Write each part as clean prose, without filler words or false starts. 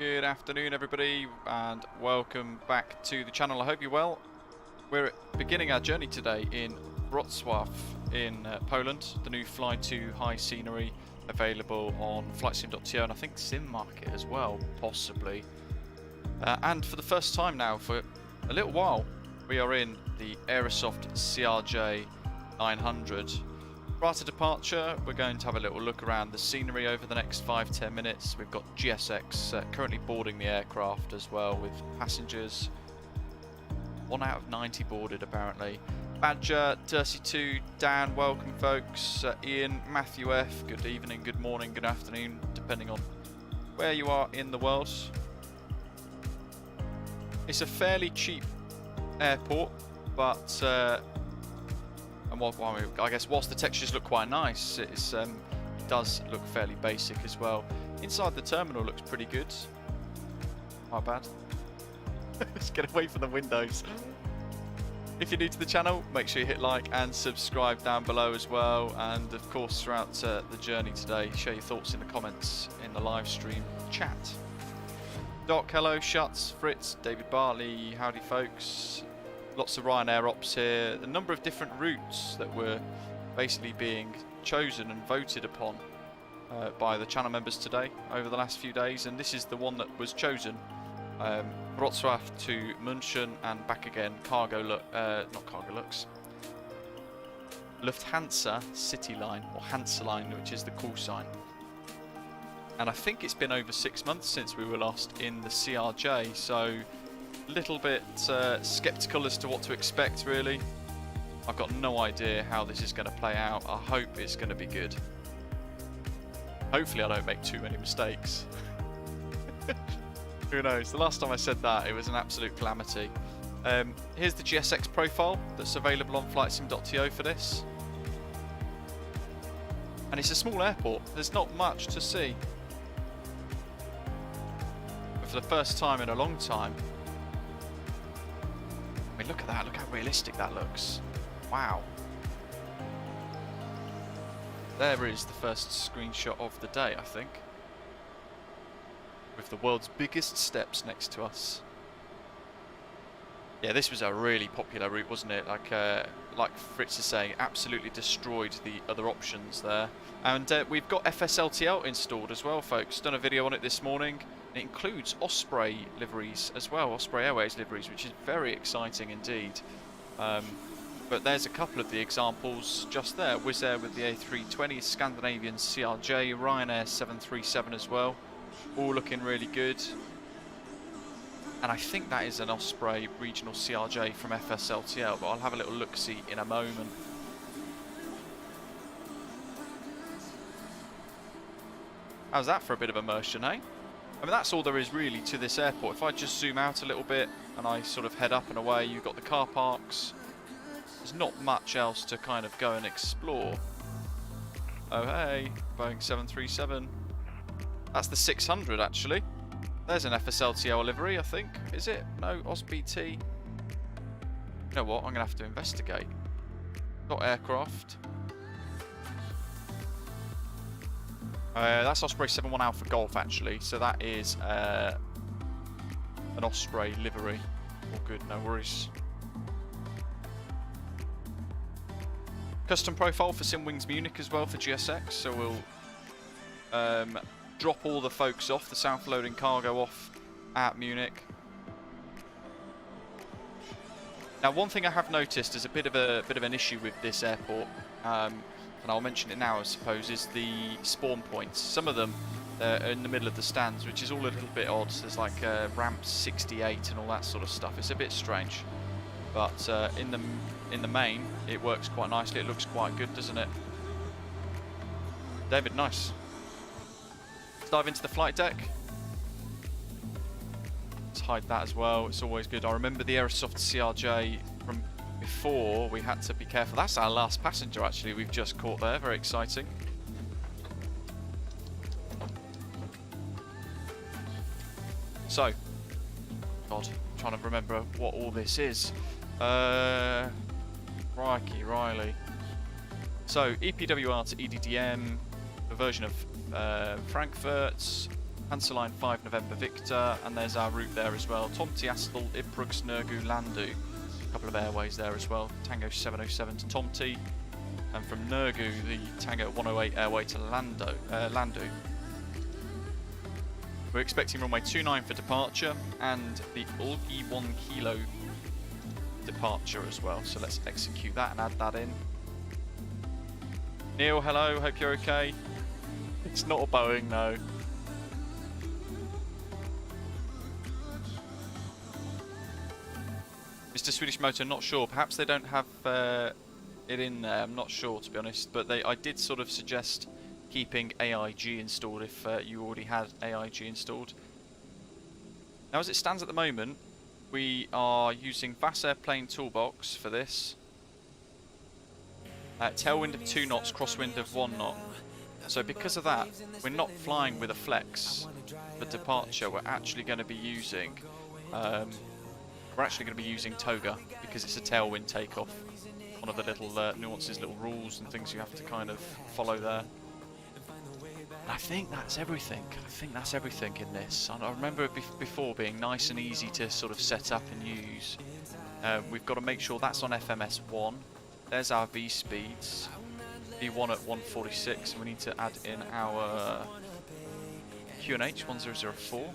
Good afternoon everybody and welcome back to the channel. I hope you're well. We're beginning our journey today in Wrocław in Poland. The new Fly2 high scenery available on FSLTL and I think Sim Market as well, possibly. And for the first time now for a little while we are in the Aerosoft CRJ900. Prior to departure, we're going to have a little look around the scenery over the next 5-10 minutes. We've got GSX currently boarding the aircraft as well with passengers. 1 out of 90 boarded apparently. Badger, Dirty2, Dan, welcome folks. Ian, Matthew F, good evening, good morning, good afternoon, depending on where you are in the world. It's a fairly cheap airport, but I guess whilst the textures look quite nice, it does look fairly basic as well. Inside the terminal looks pretty good. Not bad. Let's get away from the windows. If you're new to the channel, make sure you hit like and subscribe down below as well. And of course, throughout the journey today, share your thoughts in the comments in the live stream chat. Doc, hello, Shuts, Fritz, David Bartley, howdy folks. Lots of Ryanair ops here. A number of different routes that were basically being chosen and voted upon by the channel members today over the last few days, and this is the one that was chosen. Wrocław to Munich and back again. Not Cargo Lux. Lufthansa City Line or Hansa Line, which is the call sign. And I think it's been over 6 months since we were last in the CRJ, so little bit skeptical as to what to expect really. I've got no idea how this is going to play out. I hope it's going to be good. Hopefully I don't make too many mistakes. Who knows? The last time I said that it was an absolute calamity. Here's the GSX profile that's available on flightsim.to for this. And it's a small airport. There's not much to see. But for the first time in a long time, I mean, look at that, look how realistic that looks. Wow. There is the first screenshot of the day, I think. With the world's biggest steps next to us. Yeah, this was a really popular route, wasn't it? Like Fritz is saying, absolutely destroyed the other options there. And we've got FSLTL installed as well, folks. Done a video on it this morning. It includes Osprey liveries as well, Osprey Airways liveries, which is very exciting indeed. But there's a couple of the examples just there. Wizz Air with the A320, Scandinavian CRJ, Ryanair 737 as well. All looking really good. And I think that is an Osprey regional CRJ from FSLTL, but I'll have a little look-see in a moment. How's that for a bit of immersion, eh? I mean, that's all there is really to this airport. If I just zoom out a little bit and I sort of head up and away, you've got the car parks. There's not much else to kind of go and explore. Oh hey, Boeing 737. That's the 600 actually. There's an FSLTL livery, I think. Is it? No, OSBT. You know what? I'm going to have to investigate. Got aircraft. That's Osprey 71 Alpha Golf actually, so that is an Osprey livery. All good, no worries. Custom profile for Simwings Munich as well for GSX, so we'll drop all the folks off, the south loading cargo off at Munich. Now one thing I have noticed is a bit of an issue with this airport. And I'll mention it now I suppose, is the spawn points. Some of them are in the middle of the stands, which is all a little bit odd. There's like ramp 68 and all that sort of stuff. It's a bit strange, but in the main it works quite nicely. It looks quite good, doesn't it? David, nice. Let's dive into the flight deck. Let's hide that as well. It's always good. I remember the Aerosoft CRJ from before, we had to be careful. That's our last passenger actually we've just caught there, very exciting. So, God, I'm trying to remember what all this is. Crikey, Riley. So, EPWR to EDDM, a version of Frankfurt, Line 5 November Victor, and there's our route there as well. Tomti, Astel, Iprugs, Nergu, Landu. A couple of airways there as well. Tango 707 to Tomti, and from Nergu, the Tango 108 airway to Landu. We're expecting runway 29 for departure, and the Ulgi 1 kilo departure as well. So let's execute that and add that in. Neil, hello, hope you're okay. It's not a Boeing, no. Mr. Swedish Motor, not sure. Perhaps they don't have it in there. I'm not sure, to be honest. But I did sort of suggest keeping AIG installed if you already had AIG installed. Now, as it stands at the moment, we are using VAS Airplane Toolbox for this. Tailwind of 2 knots, crosswind of 1 knot. So because of that, we're not flying with a flex for departure. We're actually going to be using toga because it's a tailwind takeoff. One of the little nuances, little rules and things you have to kind of follow there. And I think that's everything. I think that's everything in this. I remember it before being nice and easy to sort of set up and use. We've got to make sure that's on FMS 1. There's our V speeds. V1 at 146. We need to add in our QNH 1004,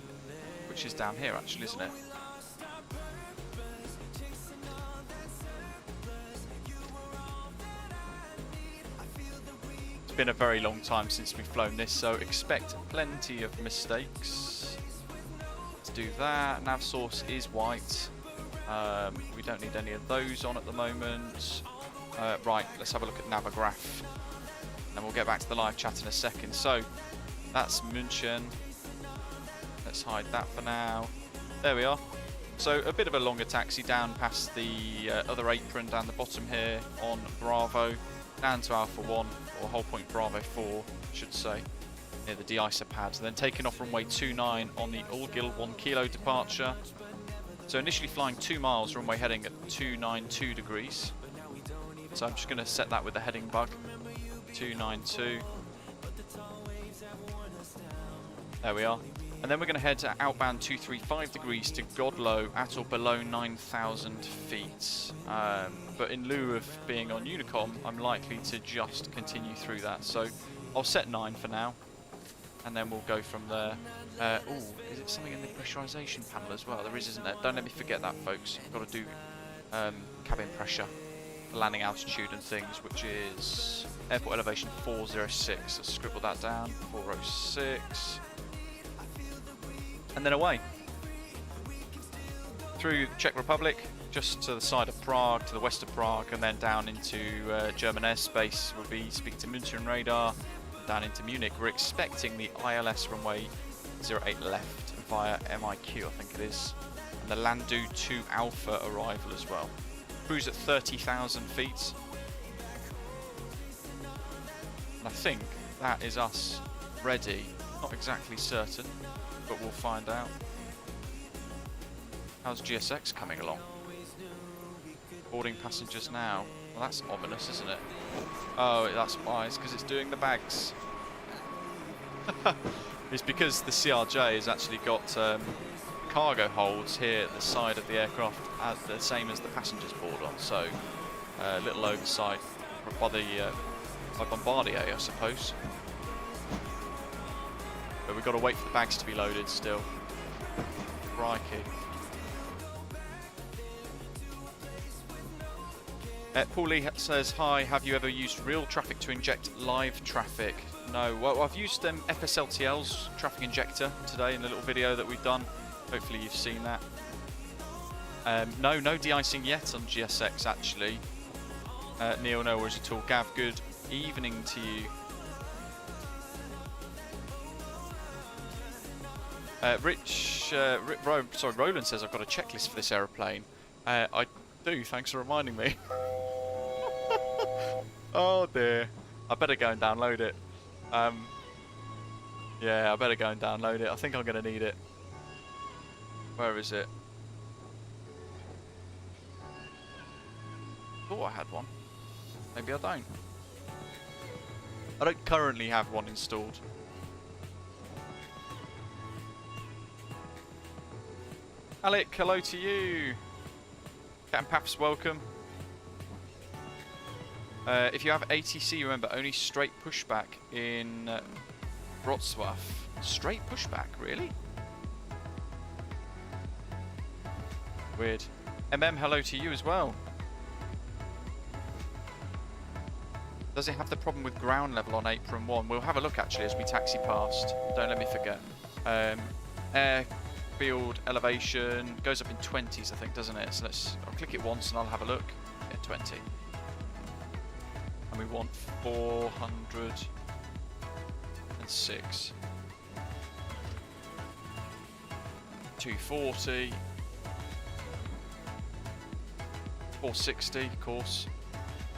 which is down here actually, isn't it? It's been a very long time since we've flown this, so expect plenty of mistakes. Let's do that. Nav source is white. We don't need any of those on at the moment. Right, let's have a look at Navigraph. And we'll get back to the live chat in a second. So, that's München. Let's hide that for now. There we are. So, a bit of a longer taxi down past the other apron down the bottom here on Bravo. Down to Alpha 1, or whole point Bravo 4, I should say, near the de-icer pads. And then taking off runway 29 on the Ulgil 1 kilo departure. So, initially flying 2 miles, runway heading at 292 degrees. So I'm just going to set that with the heading bug, 292. There we are. And then we're going to head to outbound 235 degrees to Godlow at or below 9,000 feet. But in lieu of being on Unicom, I'm likely to just continue through that. So I'll set 9 for now, and then we'll go from there. Oh, is it something in the pressurization panel as well? There is, isn't there? Don't let me forget that, folks. I've got to do cabin pressure. Landing altitude and things, which is airport elevation 406. Let's scribble that down, 406. And then away. Through Czech Republic, just to the side of Prague, to the west of Prague, and then down into German airspace. We'll be speaking to München radar, down into Munich. We're expecting the ILS runway 08 left via MIQ, I think it is. And the Landu 2 Alpha arrival as well. Cruise at 30,000 feet. And I think that is us ready. Not exactly certain, but we'll find out. How's GSX coming along? Boarding passengers now. Well, that's ominous, isn't it? Oh, that's why. It's because it's doing the bags. It's because the CRJ has actually got cargo holds here at the side of the aircraft, the same as the passengers board on, so a little oversight by Bombardier, I suppose. But we've got to wait for the bags to be loaded still. Crikey. Paul Lee says, hi, have you ever used real traffic to inject live traffic? No. Well, I've used FSLTL's traffic injector today in a little video that we've done. Hopefully you've seen that. No de-icing yet on GSX actually. Neil, no worries at all. Gav, good evening to you. Roland says I've got a checklist for this aeroplane. I do, thanks for reminding me. Oh dear. I better go and download it. Yeah, I better go and download it. I think I'm going to need it. Where is it? Thought I had one. Maybe I don't. I don't currently have one installed. Alec, hello to you. Captain Paps, welcome. If you have ATC, remember, only straight pushback in Wrocław. Straight pushback, really? Weird. Hello to you as well. Does it have the problem with ground level on apron 1? We'll have a look actually as we taxi past. Don't let me forget. Airfield elevation goes up in 20s, I think, doesn't it? So I'll click it once and I'll have a look. Yeah, 20. And we want 406. 240. 460, of course.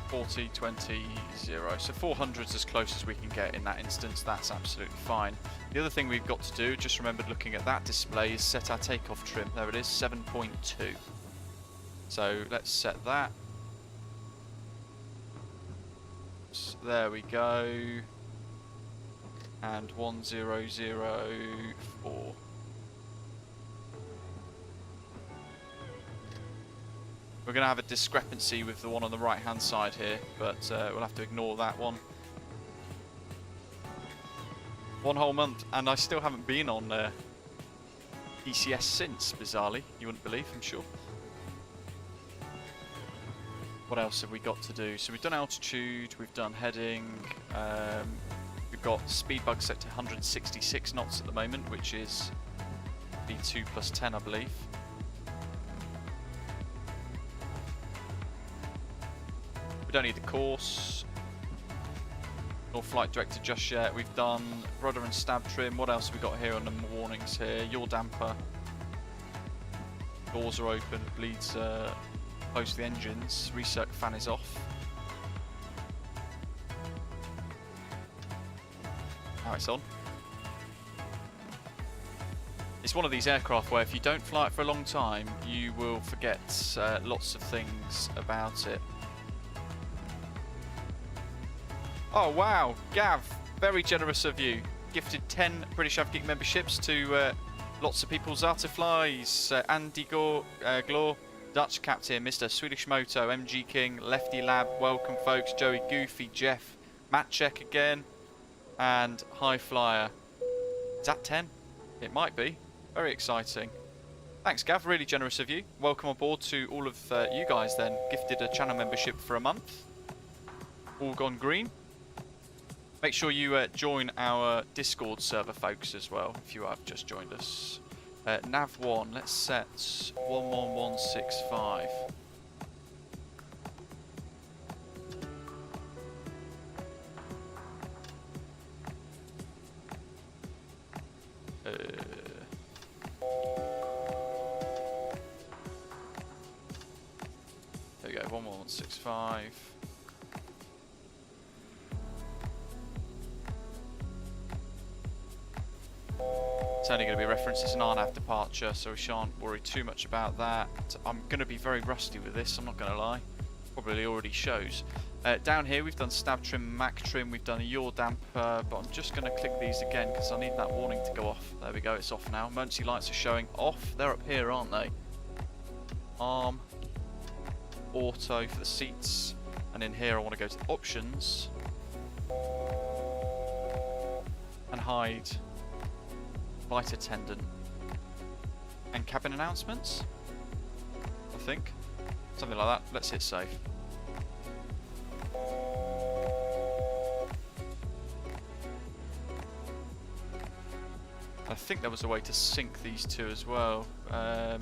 40, 20, 0. So 400's as close as we can get in that instance. That's absolutely fine. The other thing we've got to do, just remembered looking at that display, is set our takeoff trim. There it is, 7.2. So let's set that. So there we go. And 1004. We're going to have a discrepancy with the one on the right hand side here, but we'll have to ignore that one. 1 whole month, and I still haven't been on ECS since, bizarrely. You wouldn't believe, I'm sure. What else have we got to do? So we've done altitude, we've done heading, we've got speed bug set to 166 knots at the moment, which is B2 plus 10, I believe. We don't need the course, nor flight director just yet. We've done rudder and stab trim. What else have we got here on the warnings here? Yaw damper. Doors are open, bleeds close to the engines. Recirc fan is off. Now it's on. It's one of these aircraft where if you don't fly it for a long time, you will forget lots of things about it. Oh wow, Gav, very generous of you. Gifted 10 British Avgeek memberships to lots of people. Zartaflies, Andy Glor, Dutch Captain, Mr. Swedish Moto, MG King, Lefty Lab, welcome folks, Joey Goofy, Jeff, Matt Check again, and High Flyer. Is that 10? It might be. Very exciting. Thanks Gav, really generous of you. Welcome on board to all of you guys then. Gifted a channel membership for a month. All gone green. Make sure you join our Discord server, folks, as well, if you have just joined us. Nav1, let's set 11165. There we go, 11165. It's only going to be referenced as an RNAV departure, so we shan't worry too much about that. I'm going to be very rusty with this, I'm not going to lie. Probably already shows. Down here we've done stab trim, mac trim, we've done a yaw damper, but I'm just going to click these again because I need that warning to go off. There we go, it's off now. Emergency lights are showing off. They're up here, aren't they? Arm, auto for the seats, and in here I want to go to options and hide flight attendant and cabin announcements, I think. Something like that. Let's hit save. I think there was a way to sync these two as well. Oh,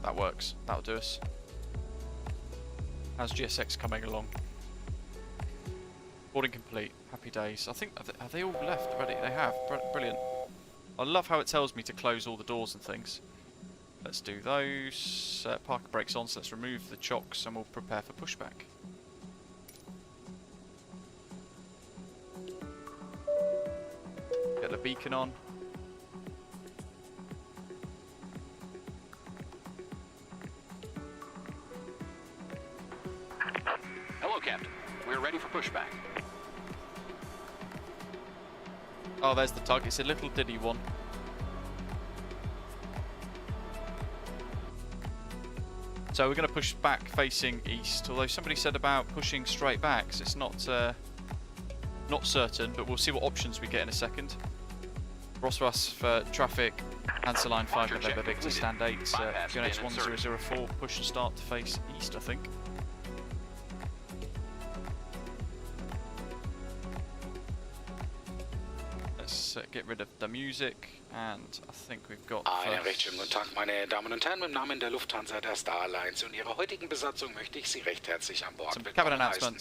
that works. That'll do us. How's GSX coming along? Boarding complete. Happy days. I think, have they all left already? They have. Brilliant. I love how it tells me to close all the doors and things. Let's do those. Parker brakes on, so let's remove the chocks and we'll prepare for pushback. Get the beacon on. Hello, Captain. We're ready for pushback. Oh, there's the tug. It's a little diddy one. So we're going to push back facing east, although somebody said about pushing straight back, so it's not certain, but we'll see what options we get in a second. Roswas for traffic, answer line 5 November Victor, stand 8, QNX 1004, push and start to face east, I think. Let's get rid of the music, and I think we've got Einen recht schönen guten Tag, meine Damen und Herren. Im Namen der Lufthansa, der Star Alliance und ihrer heutigen Besatzung möchte ich Sie recht herzlich an Bord willkommen heißen.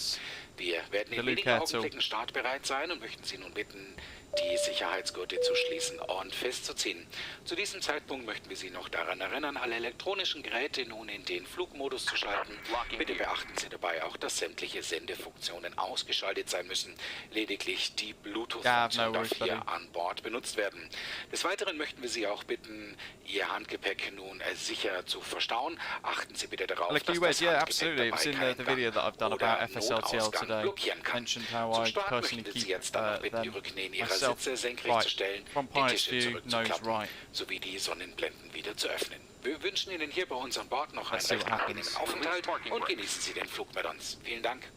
Wir werden in wenigen Augenblicken startbereit sein und möchten Sie nun bitten, die Sicherheitsgurte zu schließen und festzuziehen. Zu diesem Zeitpunkt möchten wir Sie noch daran erinnern, alle elektronischen Geräte nun in den Flugmodus zu schalten. Bitte beachten Sie dabei auch, dass sämtliche Sendefunktionen ausgeschaltet sein müssen. Lediglich die Bluetooth-Funktion darf hier an Bord benutzt werden. Des Weiteren möchten wir Sie auch bitten, Ihr Handgepäck nun sicher zu verstauen. Achten Sie bitte darauf, dass das Handgepäck dabei keinen Gang oder Notausgang blockieren kann. Zum Start möchten wir Sie jetzt dann noch bitten, die Rückenlehne Ihrer Sitze senkrecht zu stellen, die Tische zurückzuklappen, sowie die Sonnenblenden wieder zu öffnen. Wir wünschen Ihnen hier bei uns an Bord noch einen recht angenehmen Aufenthalt und genießen Sie den Flug mit uns. Vielen Dank.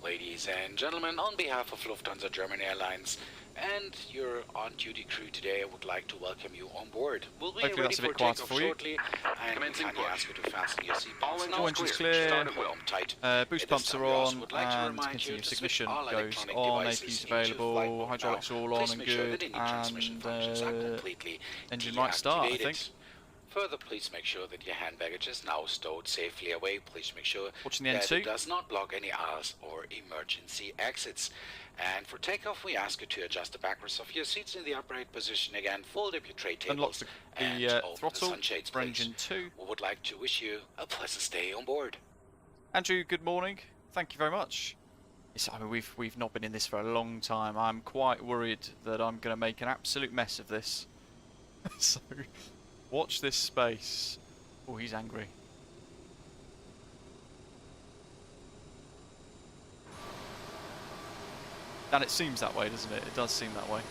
Ladies and gentlemen, on behalf of Lufthansa German Airlines and your on-duty crew today, I would like to welcome you on board. We'll be ready for takeoff shortly, and we kindly ask you to fasten your seatbelts. All engines clear, boost pumps are on, and continuous ignition goes on, APU's available, hydraulics are all on and good, and engine might start, I think. Further, please make sure that your hand baggage is now stowed safely away. Please make sure Watching the that N2. it does not block any aisles or emergency exits. And for takeoff, we ask you to adjust the backrest of your seats in the upright position again, fold up your tray tables, and open throttle the sunshades, for please. engine 2. We would like to wish you a pleasant stay on board. Andrew, good morning. Thank you very much. I mean, we've not been in this for a long time. I'm quite worried that I'm going to make an absolute mess of this. So, watch this space. Oh, he's angry. And it seems that way, doesn't it? It does seem that way.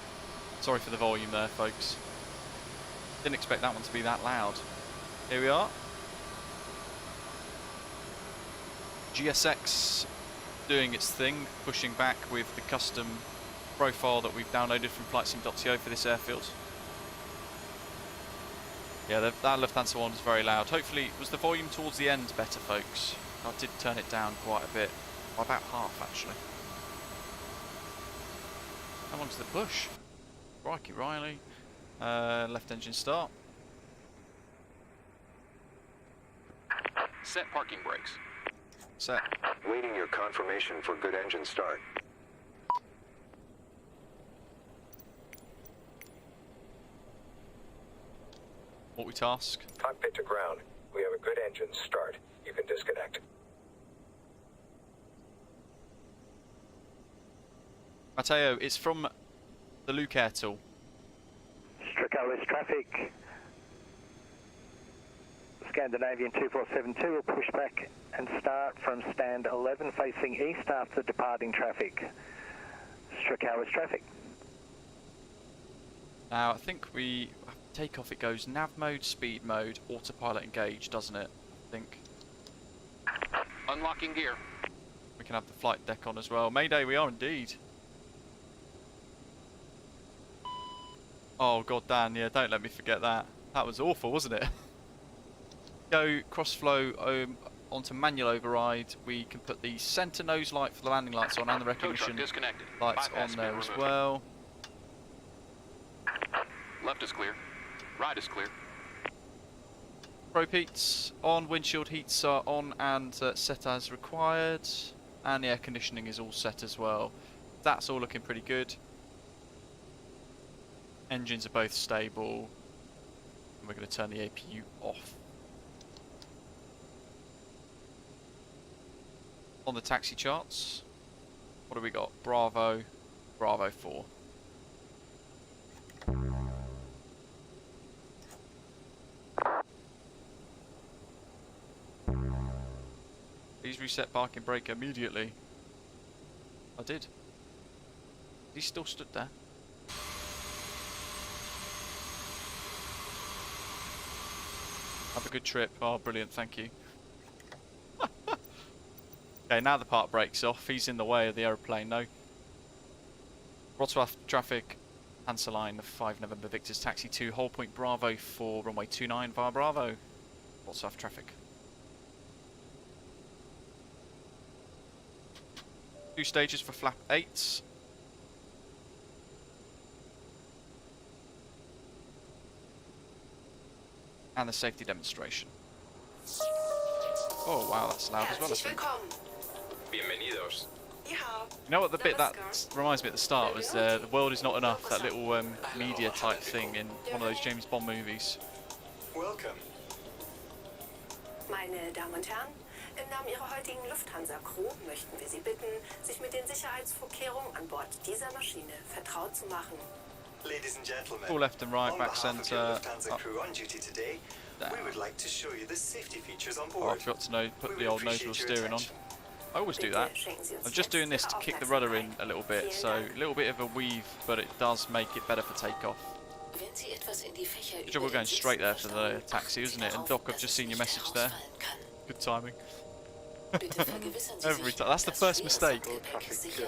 Sorry for the volume there, folks. Didn't expect that one to be that loud. Here we are. GSX doing its thing, pushing back with the custom profile that we've downloaded from flightsim.to for this airfield. Yeah, that Lufthansa one was very loud. Hopefully, was the volume towards the end better, folks? I did turn it down quite a bit. By about half, actually. How long's the push? Crikey Riley. Left engine start. Set parking brakes. Set. Waiting your confirmation for good engine start. What we task? Cockpit to ground. We have a good engine start. You can disconnect. Matteo, it's from the Luke Air tool. Stracalis traffic. Scandinavian 2472 will push back and start from stand 11 facing east after departing traffic. Stracalis traffic. Now, I think we take off. It goes nav mode, speed mode, autopilot engage, doesn't it? I think. Unlocking gear. We can have the flight deck on as well. Mayday, we are indeed. Oh god, Dan, yeah, don't let me forget that. That was awful, wasn't it? Go cross-flow onto manual override. We can put the centre nose light for the landing lights on and the recognition lights on there as well. Left is clear. Right is clear. Probe heats on, windshield heats are on and set as required. And the air conditioning is all set as well. That's all looking pretty good. Engines are both stable. And we're going to turn the APU off. On the taxi charts, what do we got? Bravo, Bravo 4. Please reset parking brake immediately. I did. He still stood there. Have a good trip. Oh, brilliant, thank you. Okay, now the park brakes off. He's in the way of the aeroplane, no. Wrocław traffic, answer line 5 November Victor's taxi to Whole Point Bravo for runway 29 via Bravo. Wrocław traffic. 2 stages for flap 8. And the safety demonstration. Oh wow, that's loud as well, I think. Bienvenidos. You know what the bit that reminds me at the start was the world is not enough, that little media type thing in one of those James Bond movies. Welcome. Meine Damen und Herren, im Namen Ihrer heutigen Lufthansa-Crew möchten wir Sie bitten, sich mit den Sicherheitsvorkehrungen an Bord dieser Maschine vertraut zu machen. Ladies and gentlemen, Full left and right, on back behalf of centre. your Lufthansa Up. crew on duty today, we would like to show you the safety features on Oh, I board. forgot to put We the would old nose appreciate wheel your steering on. attention. I always do that. I'm just doing this to kick the rudder in a little bit, so a little bit of a weave, but it does make it better for takeoff. Good job we're going straight there for the taxi, isn't it? And Doc, I've just seen your message there. Good timing. Every time. That's the first mistake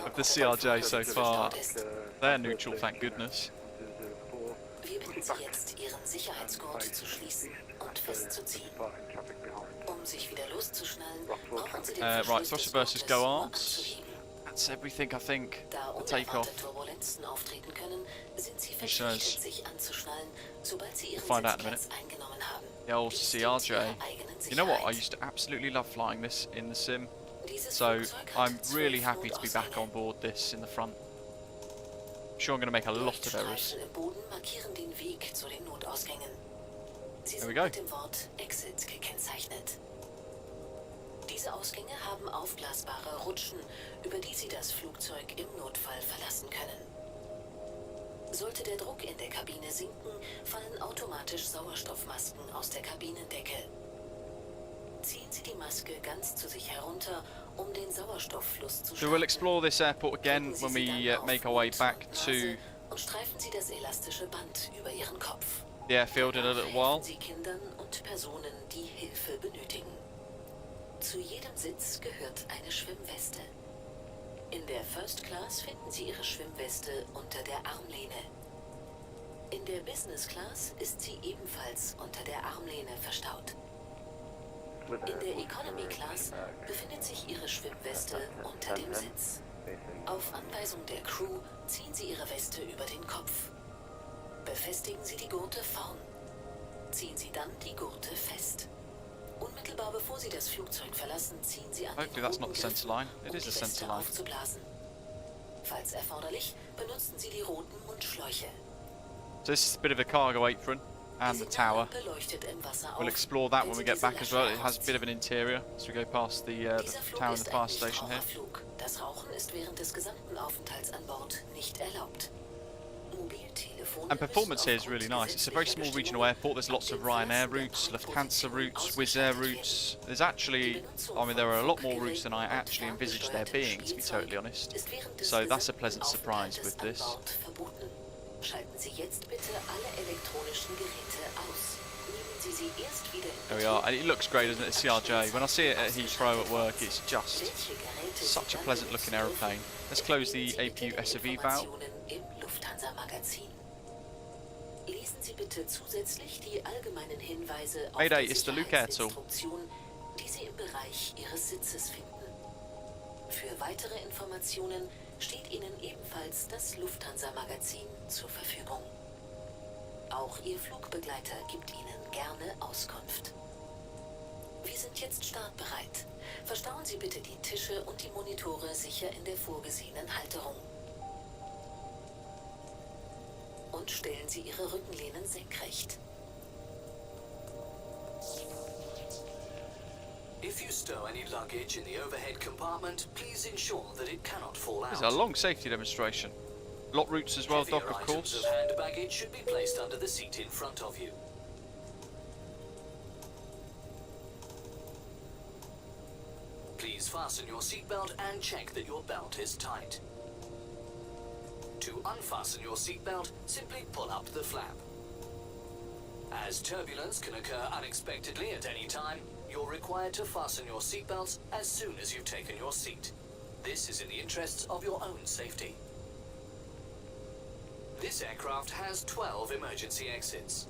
of the CRJ so far. They're neutral, thank goodness. Wir bitten Sie jetzt, Ihren Sicherheitsgurt zu schließen und festzuziehen. Sich wieder loszuschnallen, brauchen Sie den right, thrust reversers go arms. anzuheben. That's everything, I think. Da The takeoff. unerwartete Turbulenzen auftreten können, sind Sie He verpflichtet, says. sich anzuschnallen, sobald Sie Ihren Find out in a Sitzplatz eingenommen haben. The old Dies dient Ihrer CRJ. eigenen You know what? I Sicherheit. used to absolutely love flying this in the sim. Dieses So Flugzeug hat I'm really 12 happy to be back Notausgänge. on board this in the front. I'm sure I'm going to make a lot of errors. Leuchtstreifen im Boden markieren den Weg zu den Notausgängen. Sie There we sind go. mit dem Wort Exit gekennzeichnet. Diese Ausgänge haben aufblasbare Rutschen, über die Sie das Flugzeug im Notfall verlassen können. Sollte der Druck in der Kabine sinken, fallen automatisch Sauerstoffmasken aus der Kabinendecke. Ziehen Sie die Maske ganz zu sich herunter, um den Sauerstofffluss zu So we'll explore this airport again when we make our way back to und streifen Sie das elastische Band über Ihren Kopf. the airfield in a little while. Helfen Sie Kindern und Personen, die Hilfe benötigen. Zu jedem Sitz gehört eine Schwimmweste. In der First Class finden Sie Ihre Schwimmweste unter der Armlehne. In der Business Class ist sie ebenfalls unter der Armlehne verstaut. In der Economy Class befindet sich Ihre Schwimmweste unter dem Sitz. Auf Anweisung der Crew ziehen Sie Ihre Weste über den Kopf. Befestigen Sie die Gurte vorn. Ziehen Sie dann die Gurte fest. Unmittelbar bevor Sie das Flugzeug verlassen, ziehen Sie an Hopefully den that's not the roten center line. Griffen, It um is die the Weste center line. aufzublasen. Falls erforderlich, benutzen Sie die roten Mundschläuche. So this is a bit of a cargo apron and the tower. Signallampe leuchtet im Wasser We'll auf, explore that wenn when Sie we get diese back as well. It Lasche has a bit of an interior as we go past the Dieser Flug tower and ist the ein fire station here. Nichtraucherflug. Das Rauchen ist während des gesamten Aufenthalts an Bord nicht erlaubt. Mobiltelefone And performance müssen here is really nice. It's a very small regional airport. There's lots of Ryanair routes, Lufthansa routes, Wizz Air routes. There's actually, I mean, there are a lot more routes than I actually envisaged there being, to be totally honest. So that's a pleasant surprise with this. Schalten Sie jetzt bitte alle elektronischen Geräte aus. Nehmen Sie sie erst wieder in There we are, and it looks great, doesn't it, the CRJ. When I see it at Heathrow at work, it's just such a pleasant looking aeroplane. Let's close the APU-SAV valve. Im Lufthansa-Magazin. Lesen Sie bitte zusätzlich die allgemeinen Hinweise auf Mayday, der it's the Luke Air tool. Sicherheitsinstruktion, die Sie im Bereich Ihres Sitzes finden. Für weitere Informationen steht Ihnen ebenfalls das Lufthansa-Magazin zur Verfügung. Auch Ihr Flugbegleiter gibt Ihnen gerne Auskunft. Wir sind jetzt startbereit. Verstauen Sie bitte die Tische und die Monitore sicher in der vorgesehenen Halterung. Und stellen Sie Ihre Rückenlehnen senkrecht. If you stow any luggage in the overhead compartment, please ensure that it cannot fall out. This is a long safety demonstration. Lot routes as well, Heavier Doc, of items course. of hand baggage should be placed under the seat in front of you. Please fasten your seatbelt and check that your belt is tight. To unfasten your seatbelt, simply pull up the flap. As turbulence can occur unexpectedly at any time, you're required to fasten your seatbelts as soon as you've taken your seat. This is in the interests of your own safety. This aircraft has 12 emergency exits.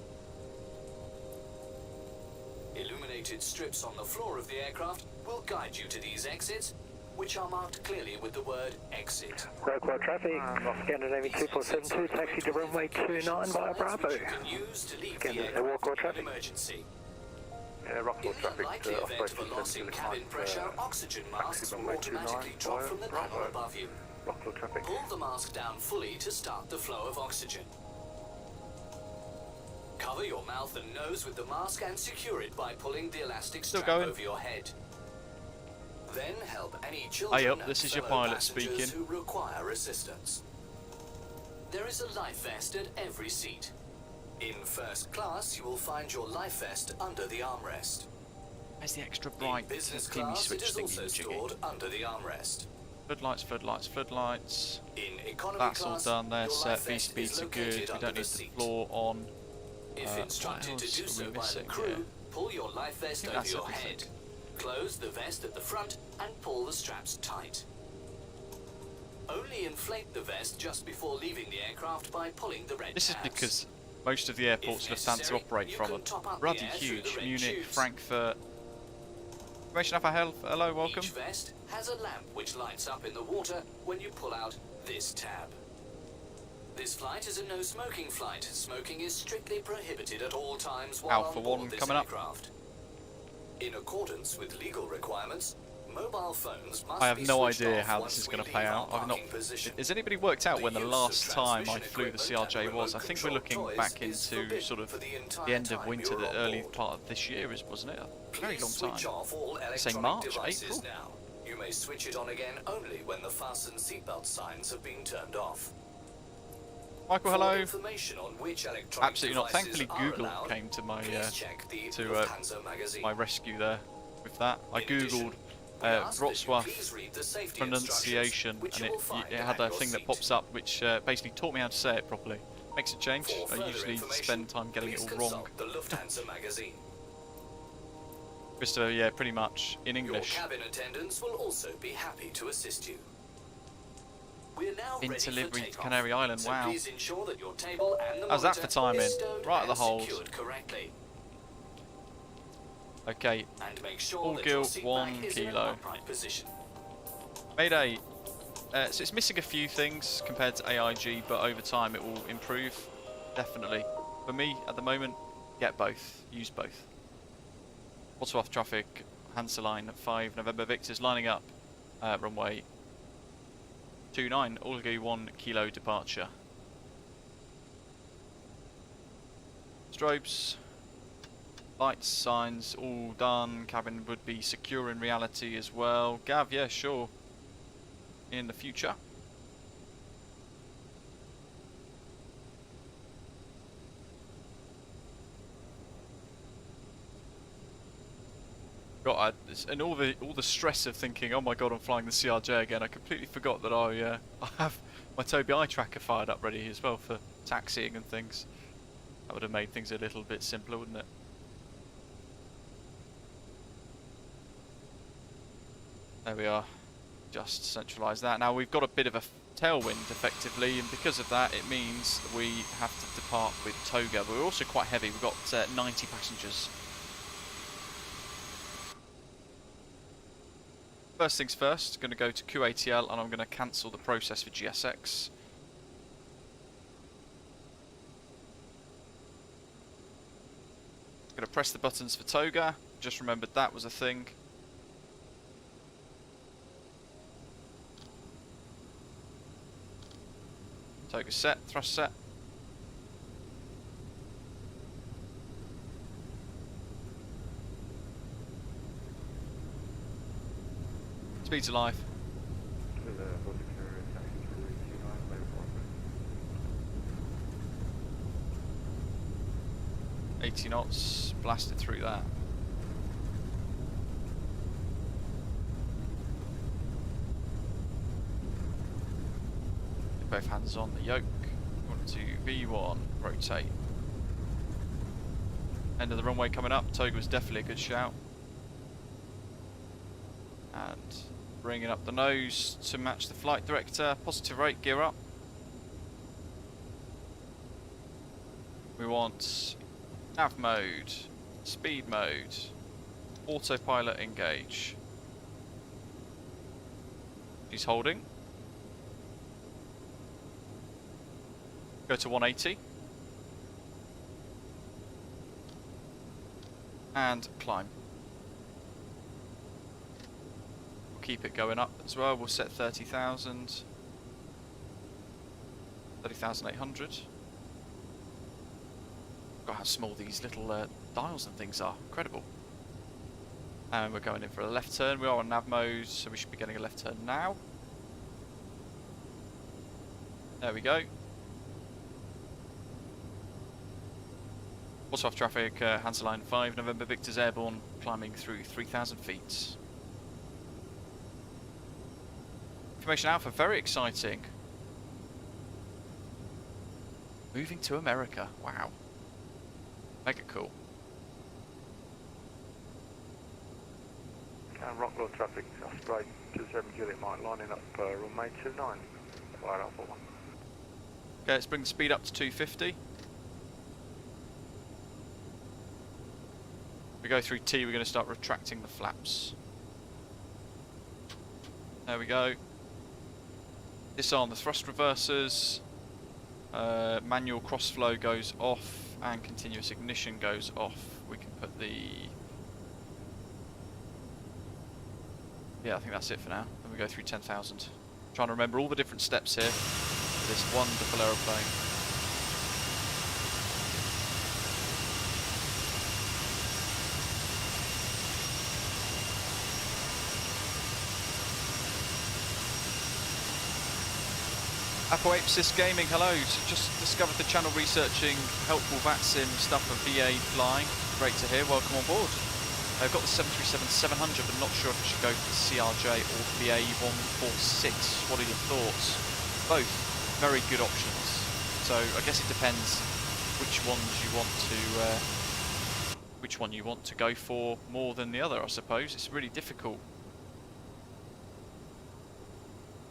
Illuminated strips on the floor of the aircraft will guide you to these exits, which are marked clearly with the word exit. Wroclaw traffic, Scandinavian 2472, taxi to runway 29 via Bravo. You can use to leave the Scandinavian Wroclaw aircraft in traffic. an emergency. Wroclaw In the traffic, unlikely event of a operation loss in cabin pressure, oxygen masks will automatically drop from the panel above you. Wroclaw traffic. Pull the mask down fully to start the flow of oxygen. Cover your mouth and nose with the mask and secure it by pulling the elastic strap over your head. Then help any children Hey up, and this is your fellow pilot passengers speaking. who require assistance. There is a life vest at every seat. In first class, you will find your life vest under the armrest. Where's the extra bright In business dimmy class, it switch is thing also stored under the armrest. Floodlights, floodlights, floodlights. In economy That's all class, done, they're your set, life V vest speeds is are good, located we under don't the need the seat. floor on. If instructed what to else do are so we by the missing crew, here? pull your life vest think over that's your everything. head. Close the vest at the front and pull the straps tight. Only inflate the vest just before leaving the aircraft by pulling the red This is tabs. because most of the airports If Lufthansa necessary, operate you from can are top up the bloody air through huge. the red Munich, tubes. Frankfurt. Information Alpha Health, hello, welcome. Each vest has a lamp which lights up in the water when you pull out this tab. This flight is a no-smoking flight. Smoking is strictly prohibited at all times while Alpha on board 1 this coming up. aircraft. In accordance with legal requirements, mobile phones must I have be no switched idea off how once this is we going to leave pay our out. I've not. parking position. Has anybody worked out when the use of last time I transmission flew the equipment CRJ and was? I remote think we're looking control back toys is into forbidden sort of for the entire the end of time winter, you're the on early board. part of this year, wasn't it? A very Please long switch time. off all Say electronic March, devices April. now. You may switch it on again only when the fasten seatbelt signs have been turned off. Michael, For hello. information on which electronic Absolutely not. devices Thankfully, are Google allowed, came to my please check the to Lufthansa magazine. my rescue there with that. I In addition, googled we ask that you Wrocław please read the safety pronunciation, instructions, which and you will find it had at a your thing that seat. pops up which basically taught me how to say it properly. Makes a change. For I further usually information, spend time getting it please all wrong. consult the Lufthansa magazine. Christopher, yeah, pretty much in English. Your cabin attendants will also be happy to assist you. We're now Into ready for Livery takeoff, Canary Island, so wow. please ensure that your table and the How's that for monitor timing? is stowed Right at the and holes. secured correctly. Okay, And make sure All that your gill, seat 1 back is in an kilo. upright position. Mayday. So it's missing a few things compared to AIG, but over time it will improve, definitely. For me, at the moment, get both. Use both. Wrocław traffic, Hansaline 5 November Victor's lining up, runway 29, Olga 1 kilo departure. Strobes, lights, signs, all done. Cabin would be secure in reality as well. Gav, yeah, sure. In the future. God, and all the stress of thinking, oh my god, I'm flying the CRJ again. I completely forgot that I have my Tobii eye tracker fired up ready as well for taxiing and things. That would have made things a little bit simpler, wouldn't it? There we are. Just centralise that. Now we've got a bit of a tailwind effectively, and because of that, it means we have to depart with toga. But we're also quite heavy. We've got 90 passengers. First things first, going to go to QATL and I'm going to cancel the process for GSX. Going to press the buttons for toga. Just remembered that was a thing. Toga set, thrust set. Speed's alive. 80 knots, blasted through that. Get both hands on the yoke. 1, 2, V1, rotate. End of the runway coming up. Toga was definitely a good shout. And bringing up the nose to match the flight director. Positive rate, gear up. We want nav mode, speed mode, autopilot engage. She's holding. Go to 180. And climb. We'll keep it going up as well. We'll set 30,000. 30,800. God, how small these little dials and things are. Incredible. And we're going in for a left turn. We are on nav mode, so we should be getting a left turn now. There we go. Also off traffic, Hansa Line 5, November Victor's airborne, climbing through 3,000 feet. Information Alpha, very exciting. Moving to America, wow. Mega cool. Wroclaw traffic, Osprey 27 Juliet Mike, lining up runway 29, fire Alpha 1. Okay, let's bring the speed up to 250. We go through T, we're going to start retracting the flaps. There we go. Disarm the thrust reversers. Manual crossflow goes off and continuous ignition goes off. We can put the... Yeah, I think that's it for now. Then we go through 10,000. Trying to remember all the different steps here for this wonderful aeroplane. Apple Apesys Gaming, hello. Just discovered the channel researching helpful VATSIM stuff for VA flying. Great to hear, welcome on board. I've got the 737-700, but not sure if I should go for the CRJ or BA146. What are your thoughts? Both very good options. So I guess it depends which ones you want to, which one you want to go for more than the other. I suppose it's really difficult.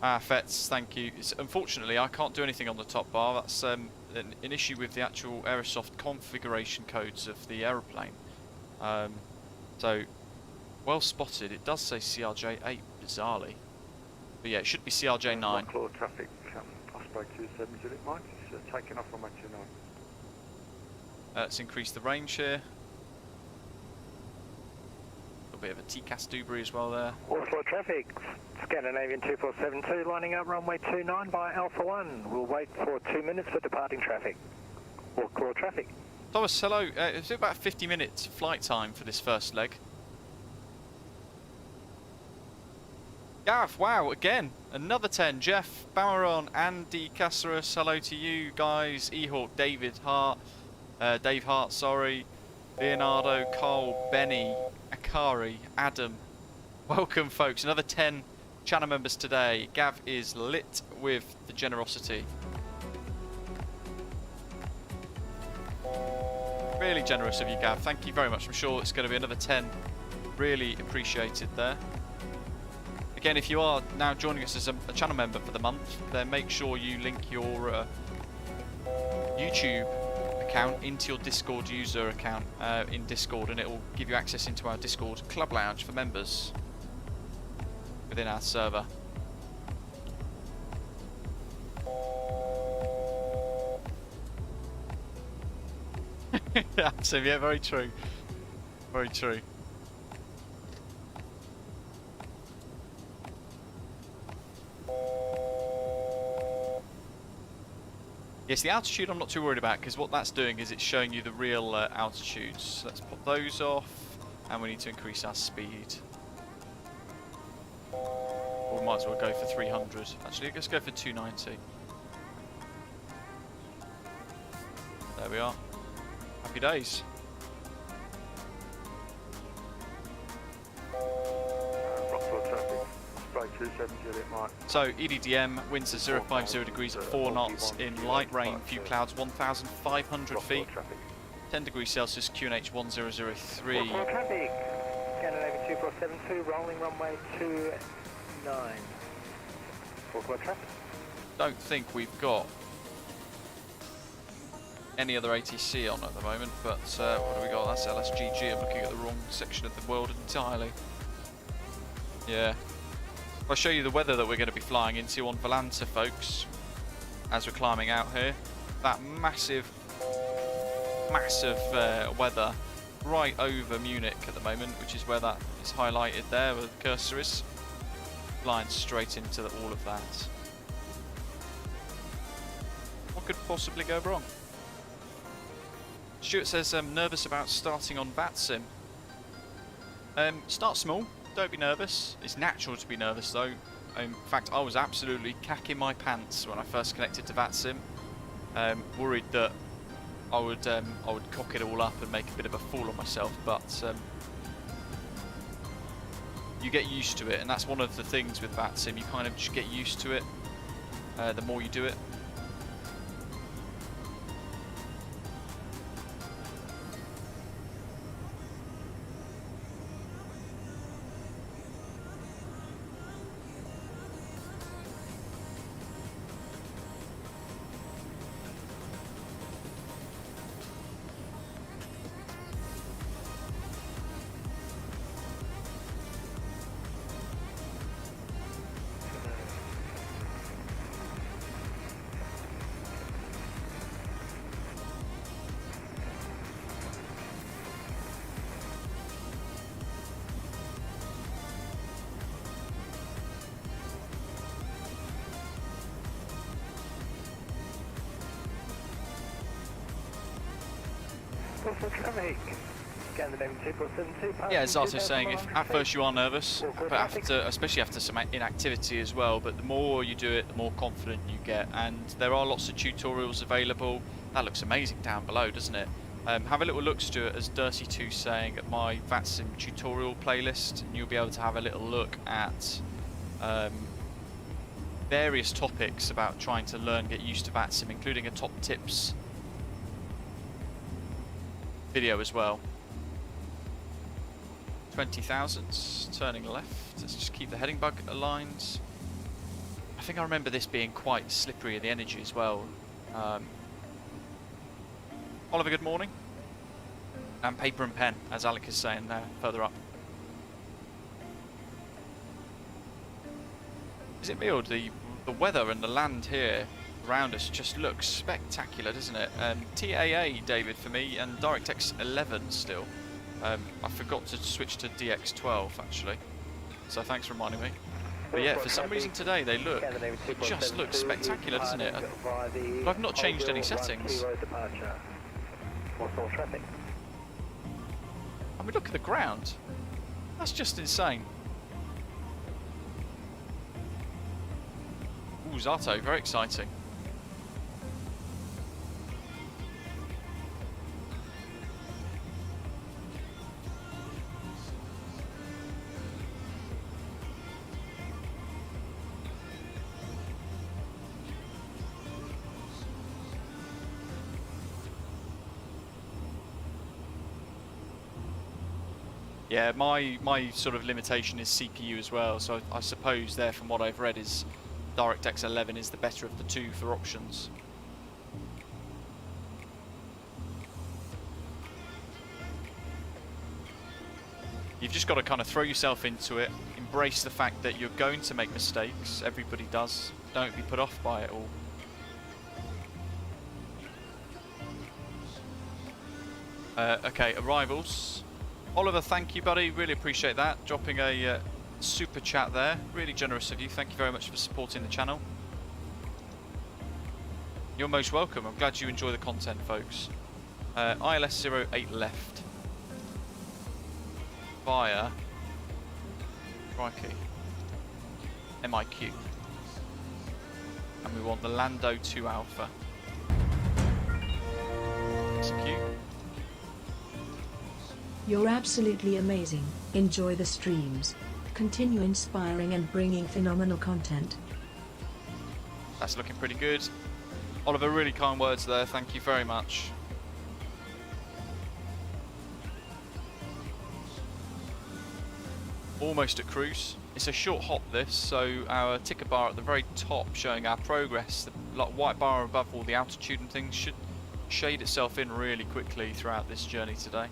Ah, Fets, thank you. Unfortunately, I can't do anything on the top bar. That's an issue with the actual Aerosoft configuration codes of the aeroplane. So, well spotted. It does say CRJ8, bizarrely. But yeah, it should be CRJ9. Wroclaw traffic, Osprey 27 Juliet Mike, it's taking off on runway 29. Let's increase the range here. A bit of a TCAS debris as well there. Wroclaw traffic, Scandinavian 2472 lining up runway 29 by Alpha 1. We'll wait for 2 minutes for departing traffic. Wroclaw traffic. Thomas, hello. It's about 50 minutes flight time for this first leg. Gav, wow, again, another 10. Jeff, Bamaron, Andy Caceres, hello to you guys. Ehawk, David Hart, Dave Hart, sorry. Leonardo, Carl, Benny, Akari, Adam. Welcome, folks. Another 10 channel members today. Gav is lit with the generosity. Really generous of you, Gav. Thank you very much. I'm sure it's going to be another 10. Really appreciated there. Again, if you are now joining us as a channel member for the month, then make sure you link your YouTube account into your Discord user account in Discord, and it will give you access into our Discord club lounge for members within our server. So yeah, very true. Very true. Yes, the altitude I'm not too worried about, because what that's doing is it's showing you the real altitudes. Let's put those off, and we need to increase our speed. Or we might as well go for 300. Actually, let's go for 290. There we are. Happy days. Wroclaw traffic, Osprey 27 Juliet Mike. So, EDDM, winds at 050 degrees at 4 knots in light rain, few clouds, 1,500 feet. 10 degrees Celsius, QNH 1003. Wroclaw traffic, Scandinavian 2472, rolling runway 29. Wroclaw traffic. Don't think we've got any other ATC on at the moment, but what do we got? That's LSGG. I'm looking at the wrong section of the world entirely. Yeah. I'll show you the weather that we're going to be flying into on Volanta, folks, as we're climbing out here. That massive weather right over Munich at the moment, which is where that is highlighted there, where the cursor is. Flying straight into all of that. What could possibly go wrong? Stuart says, nervous about starting on VATSIM. Start small, don't be nervous. It's natural to be nervous though. In fact, I was absolutely cacking my pants when I first connected to VATSIM. Worried that I would cock it all up and make a bit of a fool of myself, but you get used to it, and that's one of the things with VATSIM. You kind of just get used to it the more you do it. Traffic. Scandinavian 2472. Yeah, as Arthur's saying, if at first you are nervous, but after, especially after some inactivity as well, but the more you do it, the more confident you get. And there are lots of tutorials available. That looks amazing down below, doesn't it? Have a little look, Stuart, as Dirty2's saying, at my VATSIM tutorial playlist, and you'll be able to have a little look at various topics about trying to learn, get used to VATSIM, including a top tips video as well. 20,000, turning left. Let's just keep the heading bug aligned. I think I remember this being quite slippery in the energy as well. Oliver, good morning. And paper and pen, as Alec is saying there, further up. Is it me or the weather and the land here around us just looks spectacular, doesn't it? TAA, David, for me, and DirectX 11 still. I forgot to switch to DX12 actually, so thanks for reminding me. But yeah, for some reason today it just looks spectacular, doesn't it? But I've not changed any settings. I mean, look at the ground. That's just insane. Ooh, Zato, very exciting. Yeah, my sort of limitation is CPU as well, so I suppose there, from what I've read, is DirectX 11 is the better of the two for options. You've just got to kind of throw yourself into it, embrace the fact that you're going to make mistakes. Everybody does. Don't be put off by it all. Okay, arrivals. Oliver, thank you, buddy. Really appreciate that. Dropping a super chat there. Really generous of you. Thank you very much for supporting the channel. You're most welcome. I'm glad you enjoy the content, folks. ILS 08 left. Via Crikey. MIQ. And we want the Lando 2 Alpha. Execute. You're absolutely amazing. Enjoy the streams. Continue inspiring and bringing phenomenal content. That's looking pretty good. Oliver, really kind words there. Thank you very much. Almost at cruise. It's a short hop this, so our ticker bar at the very top showing our progress, the white bar above all the altitude and things should shade itself in really quickly throughout this journey today.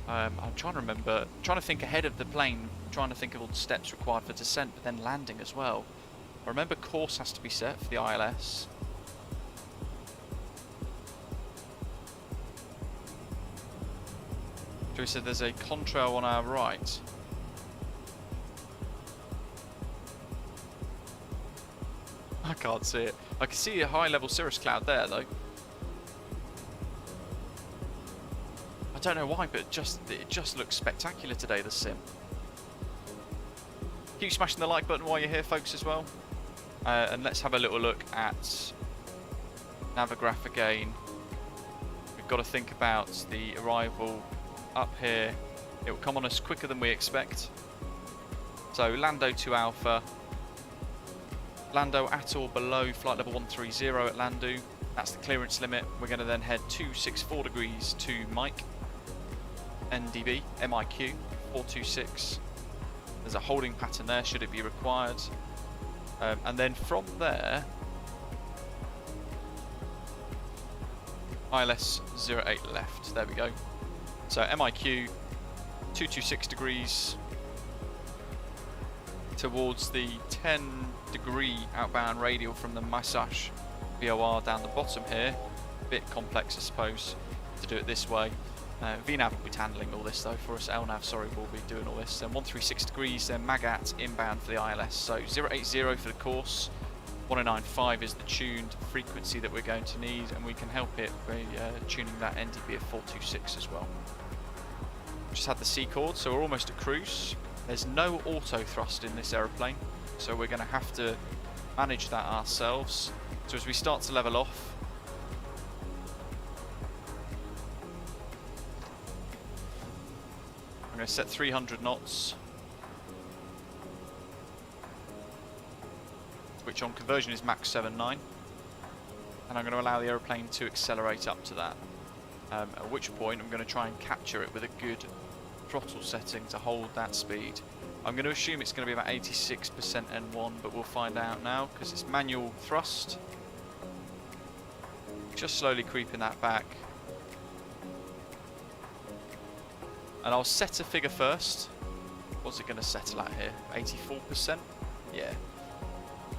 I'm trying to remember, trying to think ahead of the plane, trying to think of all the steps required for descent, but then landing as well. I remember course has to be set for the ILS. So we said there's a contrail on our right. I can't see it. I can see a high-level cirrus cloud there, though. I don't know why, but it just looks spectacular today, the sim. Keep smashing the like button while you're here, folks, as well. And let's have a little look at Navigraph again. We've got to think about the arrival up here. It will come on us quicker than we expect. So Lando to Alpha. Lando at or below flight level 130 at Lando. That's the clearance limit. We're going to then head 264 degrees to Mike. NDB, MIQ, 426. There's a holding pattern there should it be required. And then from there, ILS 08 left. There we go. So MIQ, 226 degrees towards the 10 degree outbound radial from the massage VOR down the bottom here. A bit complex, I suppose, to do it this way. VNAV will be handling all this though for us. LNAV, sorry, will be doing all this. Then 136 degrees, then MAGAT inbound for the ILS. So 080 for the course, 1095 is the tuned frequency that we're going to need, and we can help it by tuning that NDB at 426 as well. Just had the C chord, so we're almost at cruise. There's no auto thrust in this aeroplane, so we're going to have to manage that ourselves. So as we start to level off, I'm going to set 300 knots, which on conversion is Mach 7.9, and I'm going to allow the aeroplane to accelerate up to that, at which point I'm going to try and capture it with a good throttle setting to hold that speed. I'm going to assume it's going to be about 86% N1, but we'll find out now because it's manual thrust. Just slowly creeping that back. And I'll set a figure first. What's it going to settle at here? 84%? Yeah.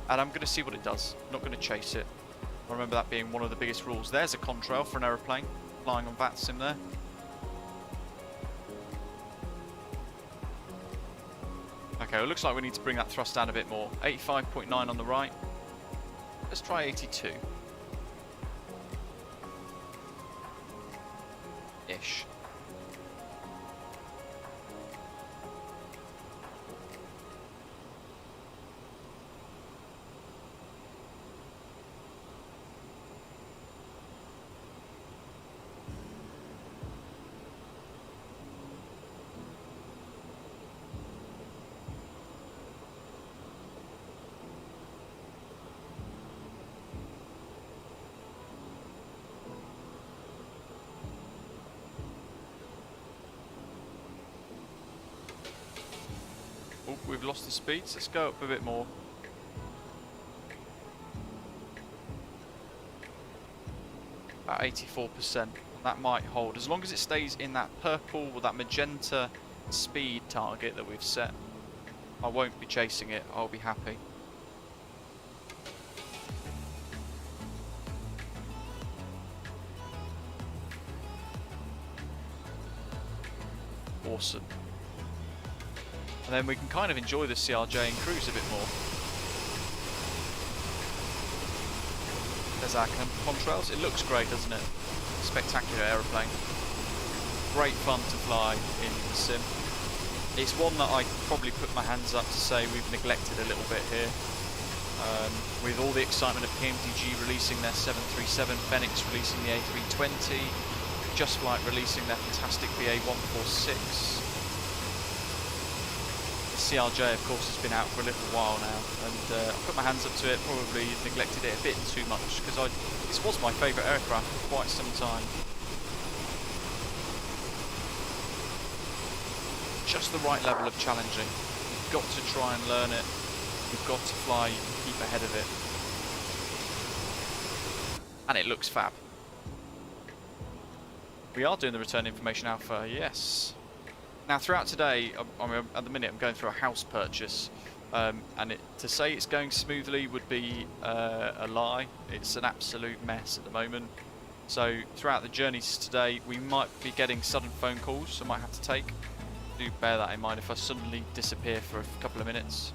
And I'm going to see what it does. I'm not going to chase it. I remember that being one of the biggest rules. There's a contrail for an aeroplane flying on VATSIM there. Okay, well, it looks like we need to bring that thrust down a bit more. 85.9 on the right. Let's try 82. Ish. Oh, we've lost the speeds. Let's go up a bit more. About 84%. That might hold. As long as it stays in that purple or that magenta speed target that we've set, I won't be chasing it. I'll be happy. Awesome. And then we can kind of enjoy the CRJ and cruise a bit more. There's our contrails. It looks great, doesn't it? Spectacular aeroplane. Great fun to fly in the sim. It's one that I probably put my hands up to say we've neglected a little bit here. With all the excitement of PMDG releasing their 737, Phoenix releasing the A320, Just Flight releasing their fantastic BA146. CRJ, of course, has been out for a little while now, and I put my hands up to it, probably neglected it a bit too much, because this was my favourite aircraft for quite some time. just the right level of challenging. You've got to try and learn it. You've got to fly, you can keep ahead of it. And it looks fab. We are doing the return information alpha, yes. Now throughout today, I mean, at the minute I'm going through a house purchase, and to say it's going smoothly would be a lie. It's an absolute mess at the moment. So throughout the journeys today, we might be getting sudden phone calls I might have to take. Do bear that in mind if I suddenly disappear for a couple of minutes.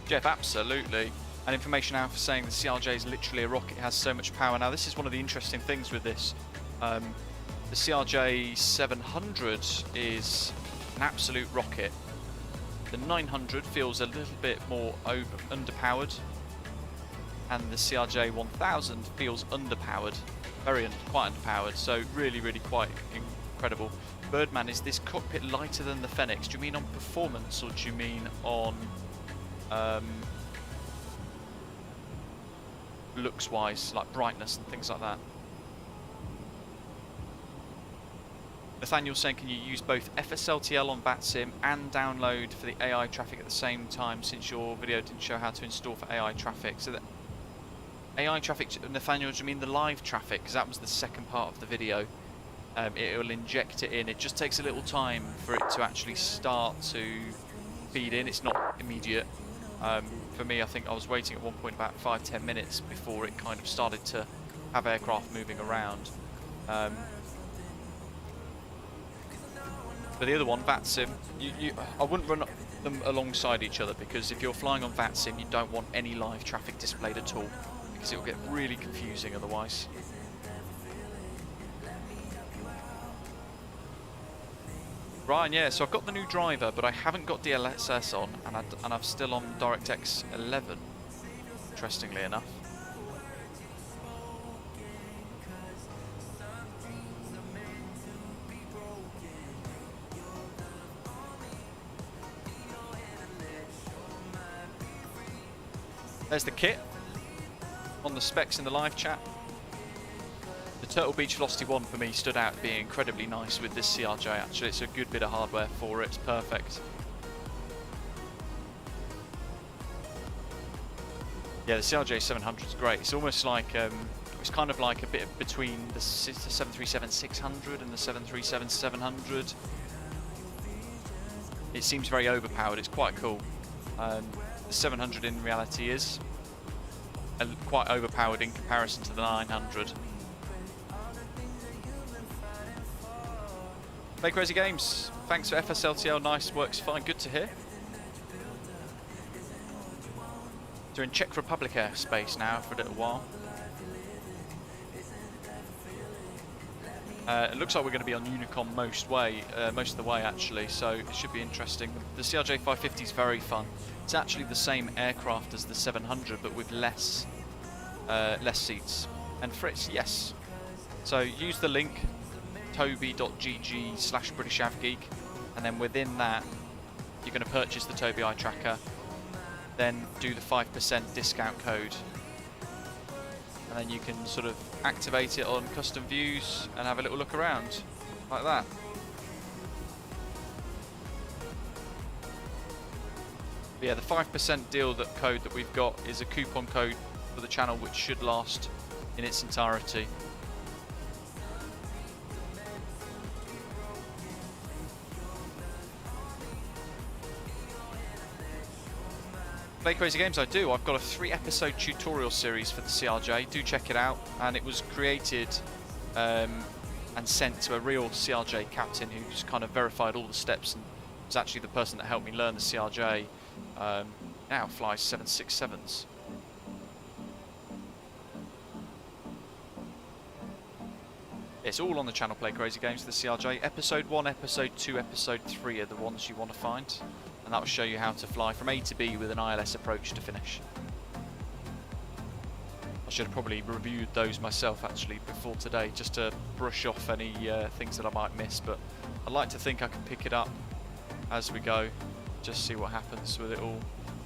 Jeff, absolutely. And information alpha saying the CRJ is literally a rocket, it has so much power. Now this is one of the interesting things with this. The CRJ900 is an absolute rocket. The 900 feels a little bit more underpowered, and the CRJ1000 feels underpowered, quite underpowered. So really quite incredible. Birdman, is this cockpit lighter than the Fenix? Do you mean on performance, or do you mean on looks wise, like brightness and things like that? Nathaniel's saying, can you use both FSLTL on VATSIM and download for the AI traffic at the same time, since your video didn't show how to install for AI traffic? So that AI traffic, Nathaniel, do you mean the live traffic? Because that was the second part of the video. It will inject it in. It just takes a little time for it to actually start to feed in. It's not immediate. For me, I think I was waiting at one point about 5-10 minutes before it kind of started to have aircraft moving around. But the other one, VATSIM, I wouldn't run them alongside each other, because if you're flying on VATSIM, you don't want any live traffic displayed at all, because it will get really confusing otherwise. Ryan, yeah, so I've got the new driver, but I haven't got DLSS on, and I'm still on DirectX 11, interestingly enough. There's the kit on the specs in the live chat. The Turtle Beach Velocity 1 for me stood out being incredibly nice with this CRJ. Actually, it's a good bit of hardware for it. It's perfect. Yeah, the CRJ900 is great. It's almost like it's kind of like a bit between the 737-600 and the 737-700. It seems very overpowered. It's quite cool. The 700 in reality is quite overpowered in comparison to the 900. Play Crazy Games, thanks for FSLTL, nice, works fine, good to hear. They're in Czech Republic airspace now for a little while. It looks like we're going to be on Unicom most of the way actually, so it should be interesting. The CRJ550 is very fun. It's actually the same aircraft as the 700, but with less seats. And Fritz, yes. So use the link toby.gg/BritishAvGeek, and then within that you're going to purchase the Toby eye tracker, then do the 5% discount code, and then you can sort of activate it on custom views and have a little look around like that. But yeah, the 5% deal code that we've got is a coupon code for the channel which should last in its entirety. Play Crazy Games, I do. I've got a 3-episode tutorial series for the CRJ. Do check it out. And it was created and sent to a real CRJ captain who's kind of verified all the steps and was actually the person that helped me learn the CRJ. Now flies 767s. It's all on the channel, Play Crazy Games, the CRJ. Episode 1, Episode 2, Episode 3 are the ones you want to find. And that will show you how to fly from A to B with an ILS approach to finish. should have probably reviewed those myself actually before today, just to brush off any things that I might miss, but I'd like to think I can pick it up as we go, just see what happens with it all.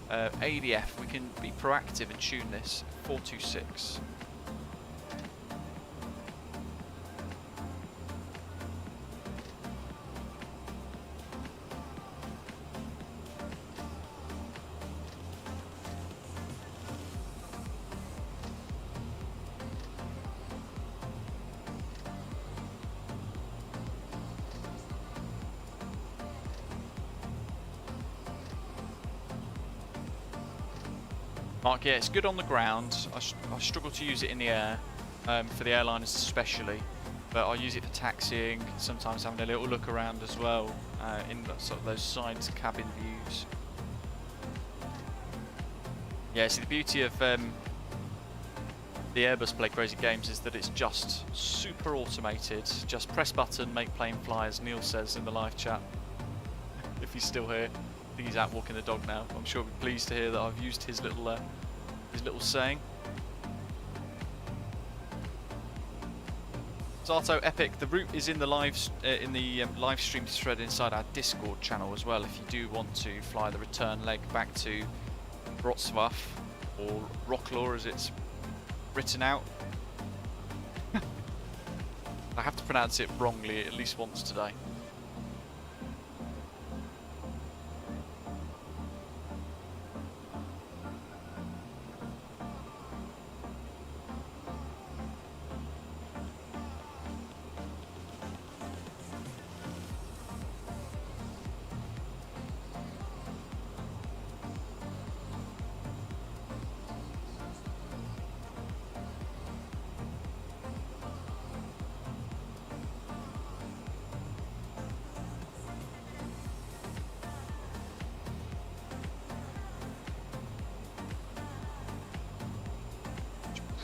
ADF, we can be proactive and tune this, 426. Mark, yeah, it's good on the ground. I struggle to use it in the air, for the airliners especially, but I use it for taxiing, sometimes having a little look around as well, in sort of those side cabin views. Yeah, see the beauty of the Airbus Play Crazy Games is that it's just super automated. Just press button, make plane fly, as Neil says in the live chat. If he's still here. I think he's out walking the dog now. I'm sure he'll be pleased to hear that I've used his little saying. Zato Epic, the route is in the live stream thread inside our Discord channel as well. If you do want to fly the return leg back to Wrocław, or Wroclaw as it's written out. I have to pronounce it wrongly at least once today.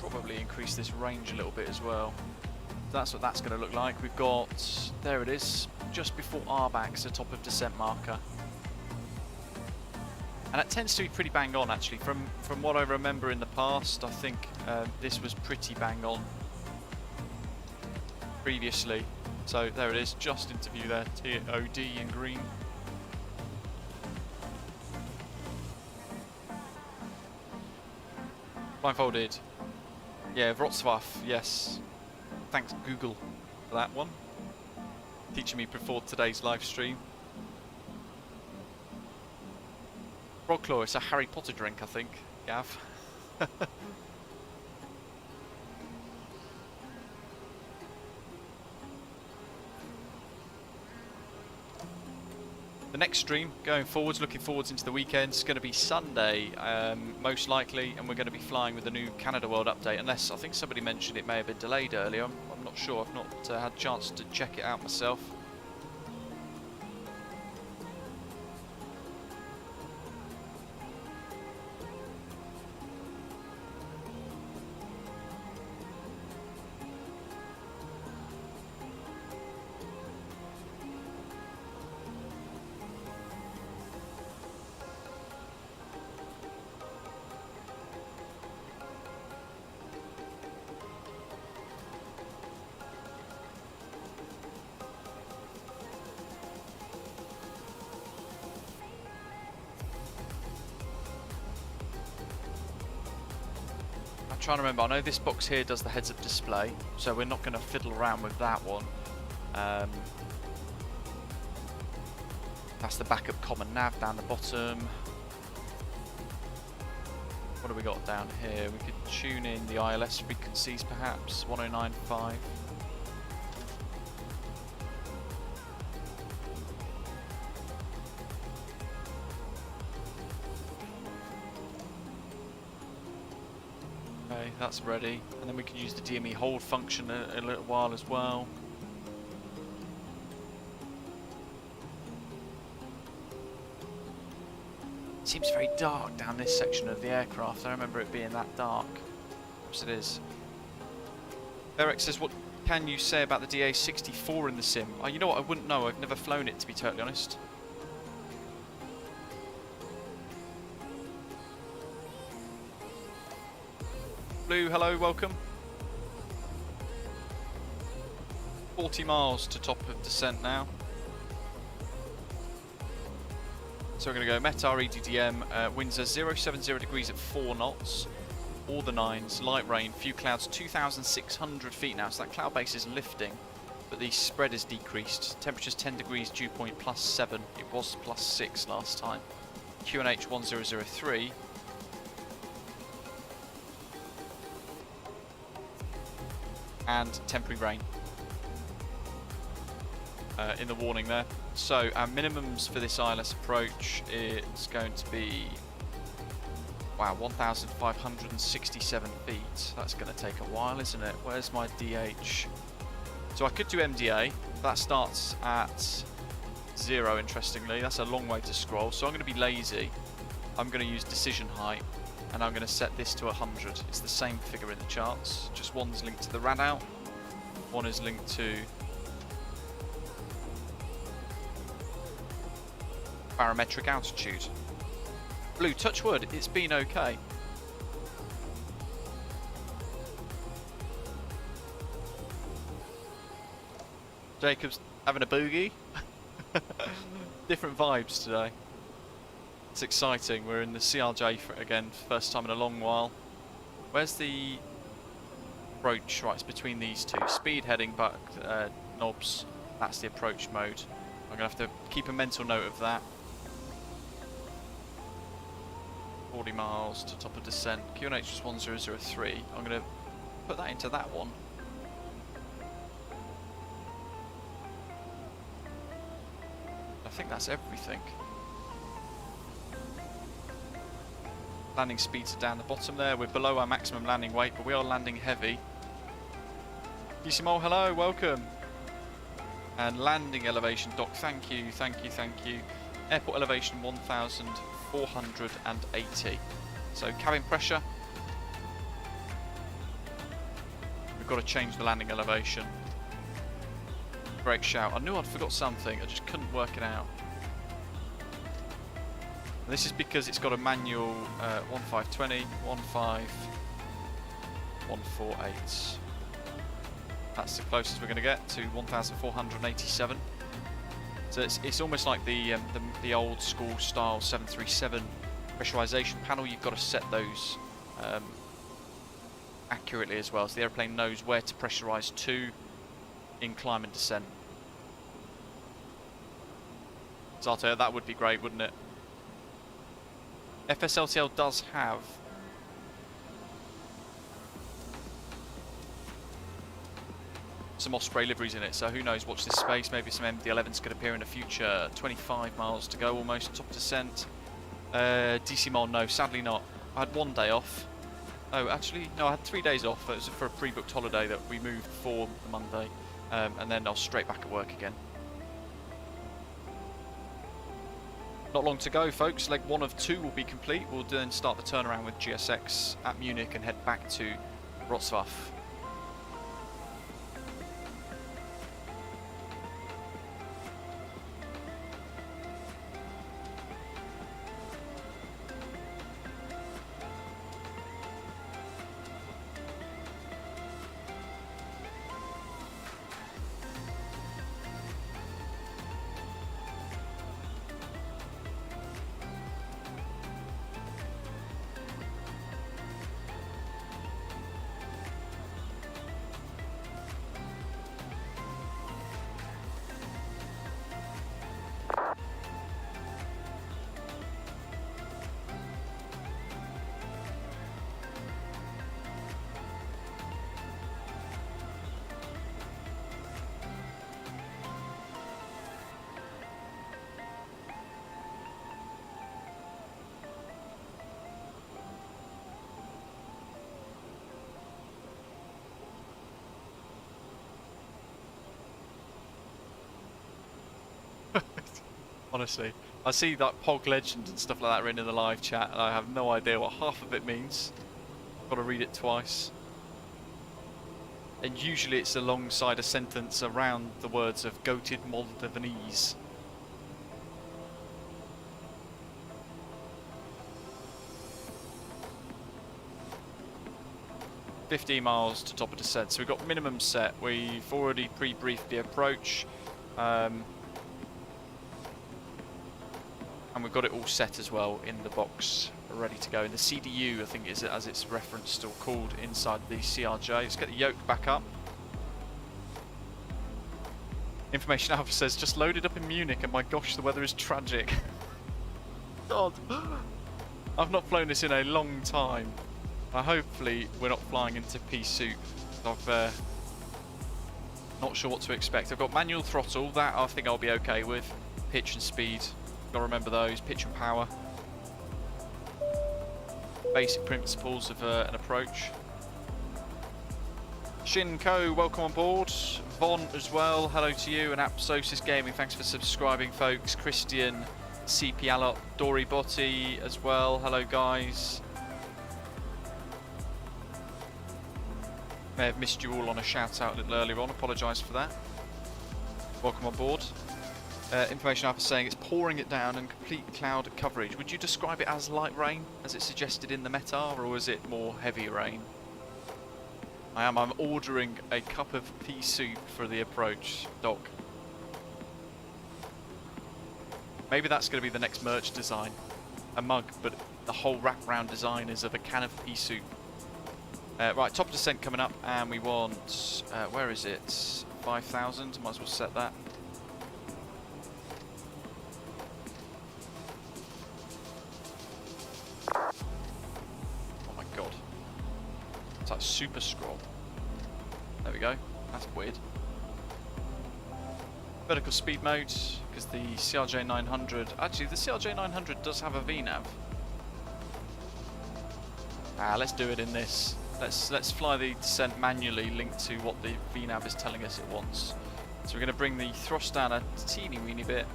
Probably increase this range a little bit as well. That's what that's going to look like. We've got, there it is, just before Arbac's, the top of descent marker. And it tends to be pretty bang on actually. From what I remember in the past, I think this was pretty bang on previously. So there it is, just into view there, TOD in green. Blindfolded. Yeah, Wrocław, yes. Thanks Google for that one. Teaching me before today's live stream. Wrocław, it's a Harry Potter drink, I think, Gav. The next stream, going forwards, looking forwards into the weekend, is going to be Sunday, most likely, and we're going to be flying with the new Canada World update, unless I think somebody mentioned it may have been delayed earlier. I'm not sure, I've not had a chance to check it out myself. Trying to remember, I know this box here does the heads-up display, so we're not going to fiddle around with that one. That's the backup common nav down the bottom. What have we got down here? We could tune in the ILS frequencies perhaps, 1095. That's ready, and then we can use the DME hold function a little while as well. It seems very dark down this section of the aircraft. I remember it being that dark. Perhaps it is. Eric says, what can you say about the DA64 in the sim? Oh, you know what, I wouldn't know. I've never flown it, to be totally honest. Blue, hello, welcome. 40 miles to top of descent now. So we're going to go METAR EDDM, winds are 070 degrees at 4 knots, all the 9s, light rain, few clouds, 2,600 feet now, so that cloud base is lifting, but the spread has decreased. Temperature's 10 degrees, dew point +7, it was +6 last time. QNH 1003. And temporary rain in the warning there. So our minimums for this ILS approach is going to be, wow, 1,567 feet. That's going to take a while, isn't it? Where's my DH? So I could do MDA. That starts at 0, interestingly. That's a long way to scroll. So I'm going to be lazy. I'm going to use decision height, and I'm going to set this to 100. It's the same figure in the charts. Just one's linked to the rad out. One is linked to barometric altitude. Blue, touch wood, it's been okay. Jacob's having a boogie. Different vibes today. It's exciting. We're in the CRJ again, first time in a long while. Where's the approach? Right, it's between these two. Speed, heading, back, knobs. That's the approach mode. I'm going to have to keep a mental note of that. 40 miles to top of descent. QNH is 1003. I'm going to put that into that one. I think that's everything. Landing speeds are down the bottom there. We're below our maximum landing weight, but we are landing heavy. DCMO, hello, welcome. And landing elevation, Doc, thank you, thank you, thank you. Airport elevation 1,480. So cabin pressure. We've got to change the landing elevation. Great shout. I knew I'd forgot something, I just couldn't work it out. And this is because it's got a manual 1520, 15148. That's the closest we're going to get to 1,487. So it's almost like the old school style 737 pressurization panel. You've got to set those accurately as well, so the airplane knows where to pressurize to in climb and descent. Zato, that would be great, wouldn't it? FSLTL does have some Osprey liveries in it, so who knows, watch this space, maybe some MD-11s could appear in the future. 25 miles to go almost, top descent. DC-Mol, no, sadly not. I had 1 day off. Oh, actually, no, I had 3 days off. It was for a pre-booked holiday that we moved for the Monday, and then I was straight back at work again. Not long to go, folks. Leg 1 of 2 will be complete. We'll then start the turnaround with GSX at Munich and head back to Wrocław. Honestly, I see that POG legend and stuff like that written in the live chat, and I have no idea what half of it means. Got to read it twice. And usually it's alongside a sentence around the words of goated Moldavanese. 15 miles to top of descent. So we've got minimum set. We've already pre-briefed the approach. And we've got it all set as well in the box, ready to go. In the CDU, I think is as it's referenced or called inside the CRJ. Let's get the yoke back up. Information Alpha says, just loaded up in Munich and my gosh, the weather is tragic. God. I've not flown this in a long time. Hopefully we're not flying into pea soup. I've not sure what to expect. I've got manual throttle, that I think I'll be okay with. Pitch and speed, gotta remember those, pitch and power. Basic principles of an approach. Shinko, welcome on board. Von as well, hello to you. And Apsosis Gaming, thanks for subscribing folks. Christian, CP Alot, Dory Botti as well, hello guys. May have missed you all on a shout out a little earlier on, apologise for that. Welcome on board. Information Alpha saying it's pouring it down and complete cloud coverage. Would you describe it as light rain, as it's suggested in the METAR, or is it more heavy rain? I'm ordering a cup of pea soup for the approach, Doc. Maybe that's going to be the next merch design. A mug, but the whole wraparound design is of a can of pea soup. Right, top of descent coming up, and we want, where is it? 5,000, might as well set that. Oh my god. It's like super scroll. There we go, that's weird. Vertical speed mode, because the CRJ900, actually the CRJ900 does have a VNAV. Let's do it in this. Let's fly the descent manually linked to what the VNAV is telling us it wants. So we're going to bring the thrust down a teeny weeny bit.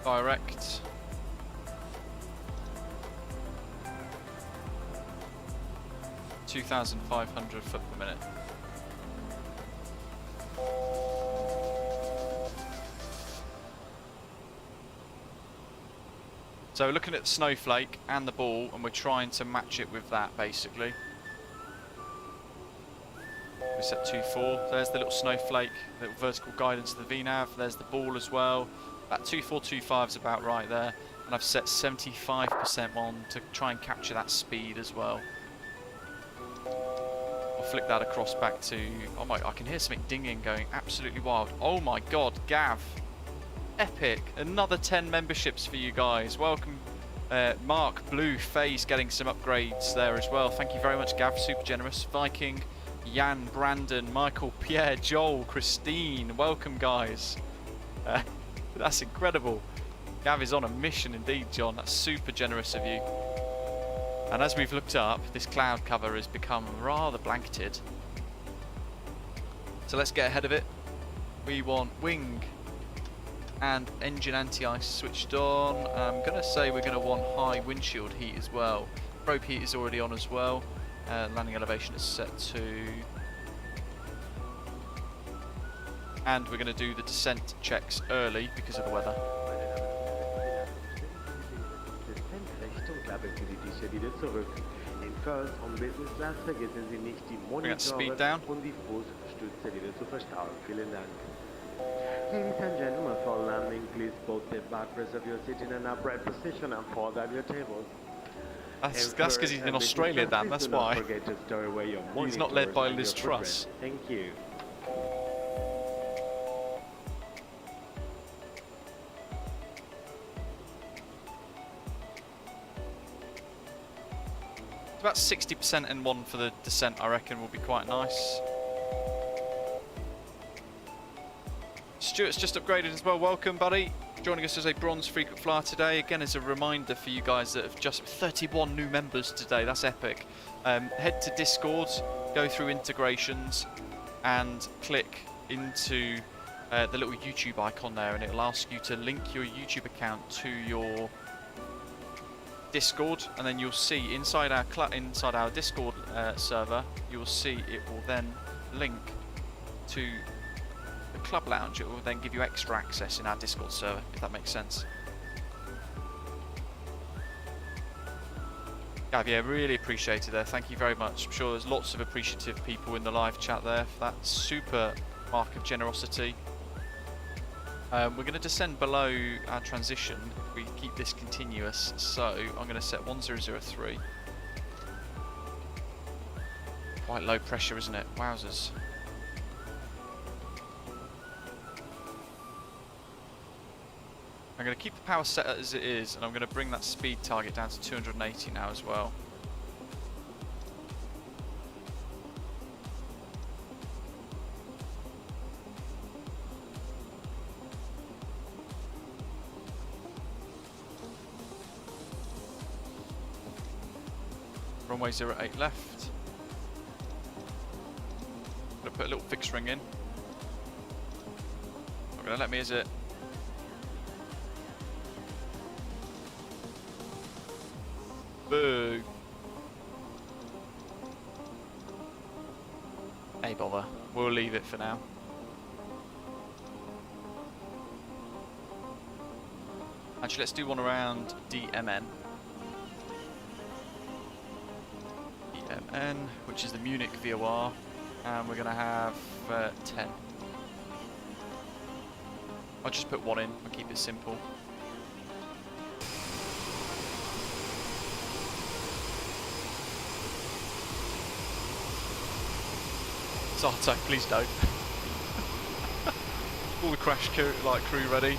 Direct. $2,500 foot per minute. So we're looking at the snowflake and the ball, and we're trying to match it with that basically. We set 2.4. There's the little snowflake, little vertical guidance of the VNAV. There's the ball as well. That 2.425 is about right there, and I've set 75% on to try and capture that speed as well. I'll flick that across back to. Oh my! I can hear something dinging, going absolutely wild. Oh my God, Gav! Epic! Another 10 memberships for you guys. Welcome, Mark, Blue, FaZe getting some upgrades there as well. Thank you very much, Gav. Super generous. Viking, Jan, Brandon, Michael, Pierre, Joel, Christine. Welcome, guys. That's incredible. Gav is on a mission indeed, John. That's super generous of you. And as we've looked up, this cloud cover has become rather blanketed. So let's get ahead of it. We want wing and engine anti-ice switched on. I'm going to say we're going to want high windshield heat as well. Probe heat is already on as well. Landing elevation is set to. And we're going to do the descent checks early because of the weather. Bring that speed down. Ladies and gentlemen, for landing, please both the back, preserve your seat in an upright position and fold out your tables. That's because he's in Australia, Dan, that's why. He's not led by Liz Truss. Thank you. About 60% N1 for the descent, I reckon, will be quite nice. Stuart's just upgraded as well. Welcome, buddy. Joining us as a bronze frequent flyer today. Again, as a reminder for you guys that have just 31 new members today. That's epic. Head to Discord, go through integrations, and click into the little YouTube icon there, and it'll ask you to link your YouTube account to your Discord, and then you'll see inside our Discord server, you'll see it will then link to the club lounge, it will then give you extra access in our Discord server, if that makes sense. Gav, yeah, really appreciated there. Thank you very much. I'm sure there's lots of appreciative people in the live chat there for that super mark of generosity. We're going to descend below our transition if we keep this continuous, so I'm going to set 1003. Quite low pressure, isn't it? Wowzers. I'm going to keep the power set as it is, and I'm going to bring that speed target down to 280 now as well. Runway 08 left. I'm going to put a little fixed ring in. Not going to let me, is it? Boo. Hey bother, we'll leave it for now. Actually, let's do one around DMN. DMN, which is the Munich VOR, and we're going to have 10. I'll just put one in and keep it simple. Sarto, please don't. All the crash crew ready.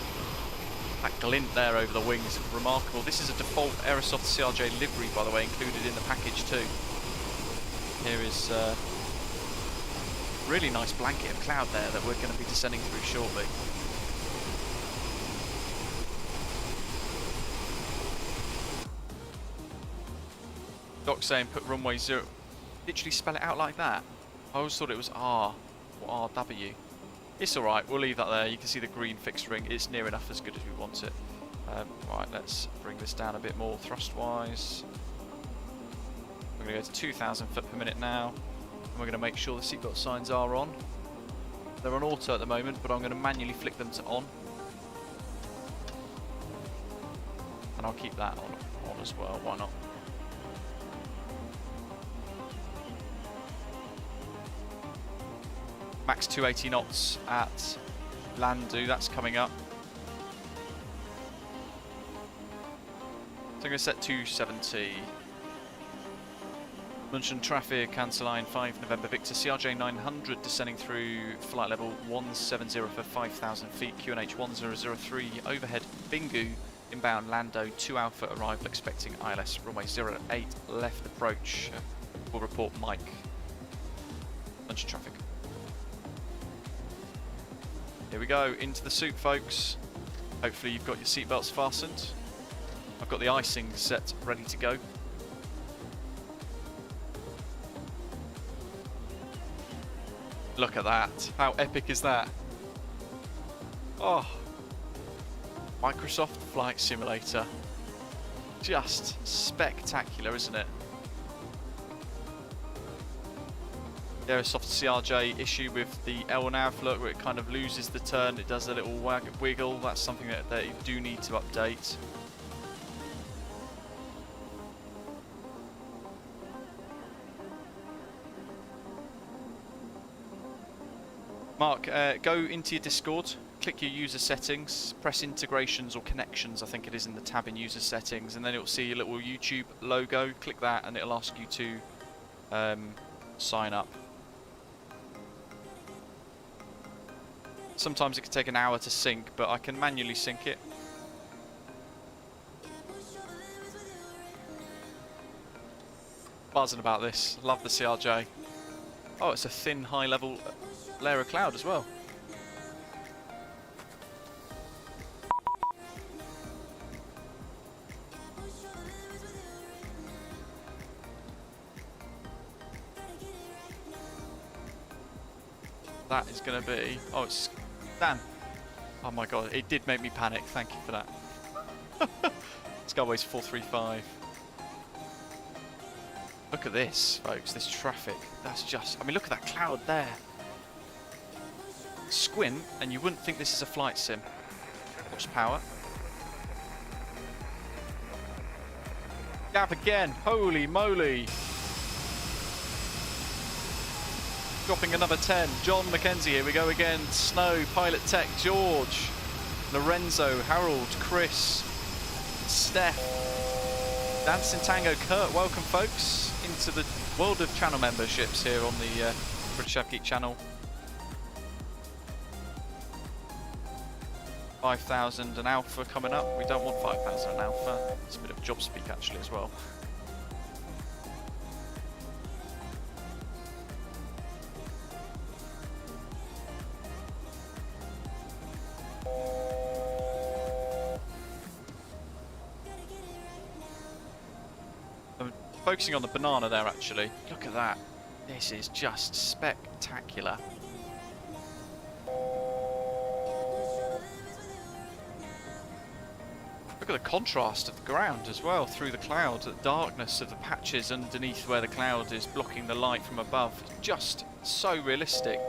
That glint there over the wings, remarkable. This is a default Aerosoft CRJ livery, by the way, included in the package too. Here is a really nice blanket of cloud there that we're going to be descending through shortly. Doc saying put runway 0. Literally spell it out like that. I always thought it was R or RW. It's alright, we'll leave that there. You can see the green fixed ring. It's near enough as good as we want it. Right, let's bring this down a bit more thrust-wise. We're going to go to 2,000 foot per minute now. And we're going to make sure the seatbelt signs are on. They're on auto at the moment, but I'm going to manually flick them to on. And I'll keep that on as well, why not? Max 280 knots at Landu, that's coming up. So I'm going to set 270. Munchen traffic, cancel line 5 November Victor, CRJ900 descending through flight level 170 for 5,000 feet, QNH 1003, overhead Bingu, inbound Lando 2 Alpha, arrival expecting ILS, runway 08 left approach. We'll report Mike. Munchen traffic. Here we go, into the soup folks. Hopefully you've got your seatbelts fastened. I've got the icing set ready to go. Look at that, how epic is that? Oh, Microsoft Flight Simulator. Just spectacular, isn't it? Aerosoft CRJ issue with the LNAV, look, where it kind of loses the turn, it does a little wiggle. That's something that they do need to update. Mark, go into your Discord, click your user settings, press integrations or connections, I think it is in the tab in user settings, and then it'll see a little YouTube logo. Click that and it'll ask you to sign up. Sometimes it can take an hour to sync, but I can manually sync it. Buzzing about this. Love the CRJ. Oh, it's a thin, high-level layer of cloud as well. That is going to be... Oh, it's... Dan. Oh my god, it did make me panic. Thank you for that. Skyway's 435. Look at this, folks. This traffic. That's just... I mean, look at that cloud there. squint and you wouldn't think this is a flight sim. Watch power. Gap again. Holy moly. Dropping another 10. John McKenzie, here we go again. Snow, Pilot Tech, George, Lorenzo, Harold, Chris, Steph, Dancing Tango, Kurt. Welcome, folks, into the world of channel memberships here on the British App Geek channel. 5,000 an alpha coming up. We don't want 5,000 an alpha. It's a bit of job speak actually as well. I'm focusing on the banana there actually. Look at that. This is just spectacular. Look at the contrast of the ground as well through the clouds, the darkness of the patches underneath where the cloud is blocking the light from above. Just so realistic.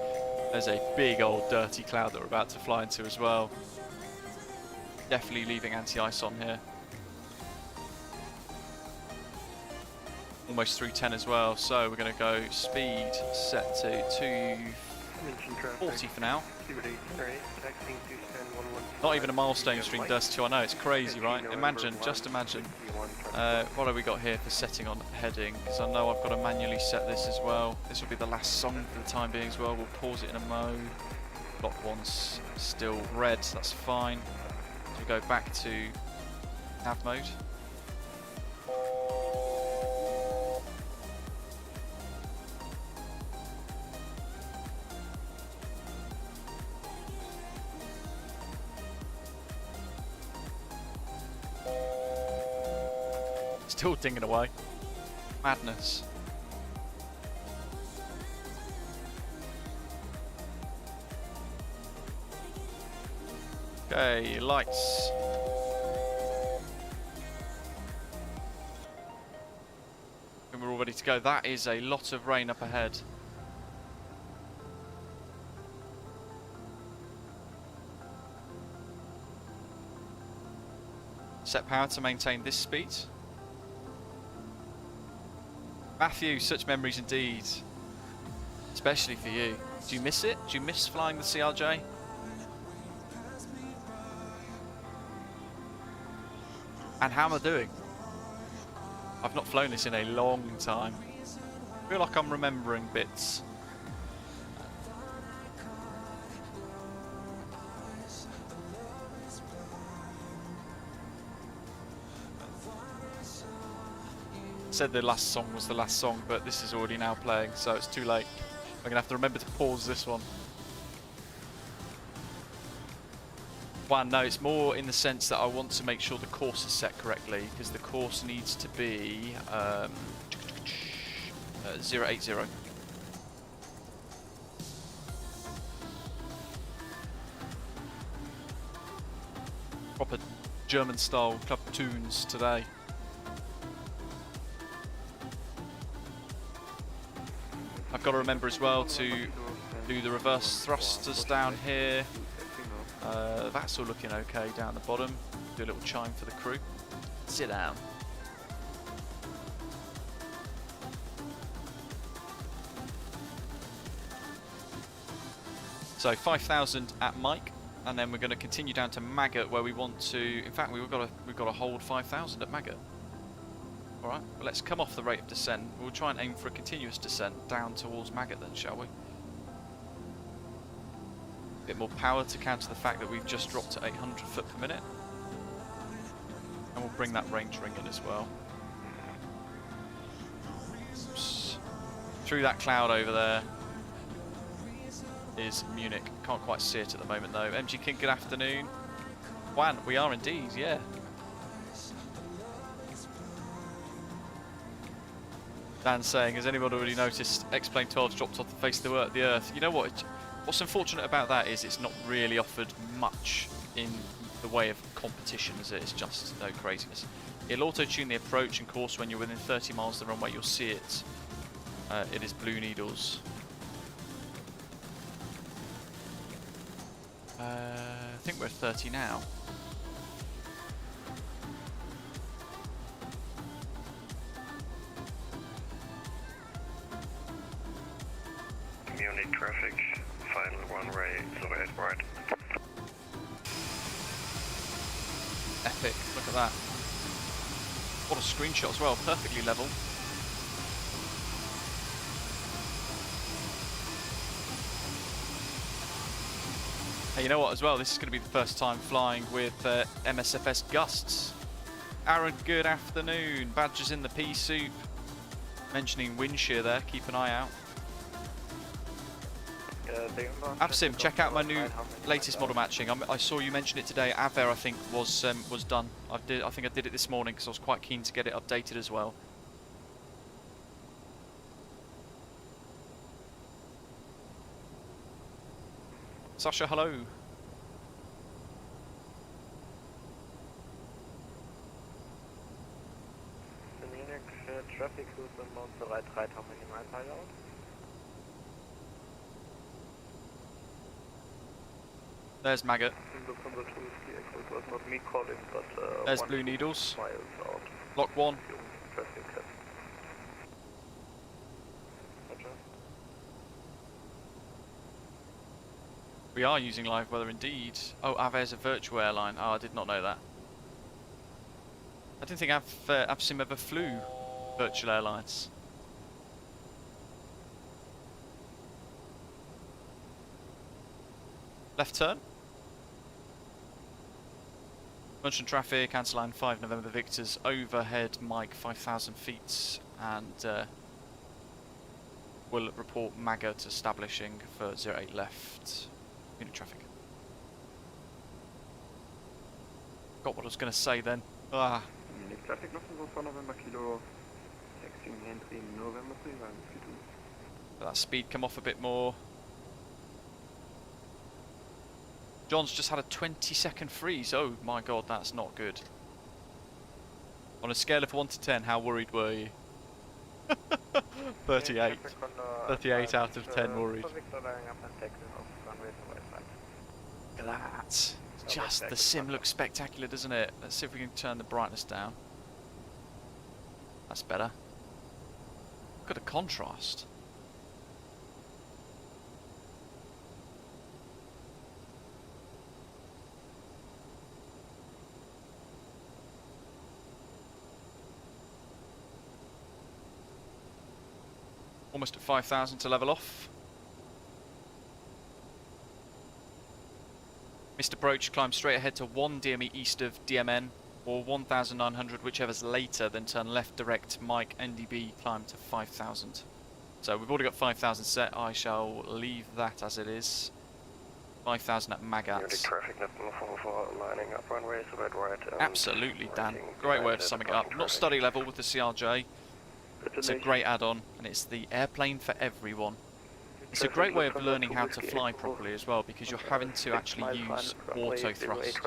There's a big old dirty cloud that we're about to fly into as well. Definitely leaving anti-ice on here. Almost 310 as well, so we're going to go speed set to 240 for now. Not even a milestone stream does too. I know, it's crazy, right? Imagine, just imagine. What have we got here for setting on heading? Because I know I've got to manually set this as well. This will be the last song for the time being as well. We'll pause it in a mode. Block one's still red, so that's fine. So we go back to nav mode. Still dinging away. Madness. Okay, lights. And we're all ready to go. That is a lot of rain up ahead. Set power to maintain this speed. Matthew, such memories indeed. Especially for you. Do you miss it? Do you miss flying the CRJ? And how am I doing? I've not flown this in a long time. I feel like I'm remembering bits. Said the last song was the last song, but this is already now playing, so it's too late. I'm gonna have to remember to pause this one. One, no, it's more in the sense that I want to make sure the course is set correctly, because the course needs to be 080. Proper German style club tunes today. I've got to remember as well to do the reverse thrusters down here. That's all looking okay down the bottom. Do a little chime for the crew. Sit down. So 5,000 at Mike, and then we're going to continue down to Maggot where we want to. In fact, we've got to hold 5,000 at Maggot. Alright, well, let's come off the rate of descent. We'll try and aim for a continuous descent down towards Maggot then, shall we? A bit more power to counter the fact that we've just dropped to 800 foot per minute. And we'll bring that range ring in as well. Oops. Through that cloud over there is Munich. Can't quite see it at the moment though. MG King, good afternoon. Juan, we are indeed, yeah. Dan's saying, has anybody already noticed X-Plane 12's dropped off the face of the Earth? You know what? What's unfortunate about that is it's not really offered much in the way of competition, is it? It's just no craziness. It'll auto-tune the approach and course when you're within 30 miles of the runway. You'll see it. It is Blue Needles. I think we're at 30 now. Munich traffic, final runway, so right. Epic, look at that. What a screenshot as well, perfectly level. Hey, you know what as well, this is going to be the first time flying with MSFS gusts. Aaron, good afternoon. Badgers in the pea soup. Mentioning wind shear there, keep an eye out. VATSIM, check out my new latest model matching. I saw you mention it today. AVER, I think, was done. I think I did it this morning because I was quite keen to get it updated as well. Sasha, hello. The Munich traffic who's about the right, how many miles are out? There's Maggot. It was not me calling, but there's Blue Needles. Miles out. Lock 1. Traffic. We are using live weather indeed. Oh, AVER's a virtual airline. Oh, I did not know that. I didn't think VATSIM ever flew virtual airlines. Left turn. Merchant traffic, answer line 5 November Victors, overhead Mike 5,000 feet, and we'll report Maggot establishing for 08 left. Unit traffic. Got what I was going to say then. Ah. Unit traffic nothing for November Kilo, texting entry November 3, that speed come off a bit more. John's just had a 20-second freeze. Oh my god, that's not good. On a scale of 1 to 10, how worried were you? 38. 38 out of 10 worried. Look at that. Just the sim looks spectacular, doesn't it? Let's see if we can turn the brightness down. That's better. Look at the contrast. Almost at 5,000 to level off. Mr. Broach climbs straight ahead to 1 DME east of DMN, or 1,900, whichever's later, then turn left direct Mike NDB, climb to 5,000. So we've already got 5,000 set, I shall leave that as it is. 5,000 at Magats. Traffic for lining up runway, so right. Absolutely, Dan. Great way of summing it up. Not study level with the CRJ. It's a great add-on, and it's the airplane for everyone. It's a great way of learning how to fly properly as well, because you're having to actually use auto thrust.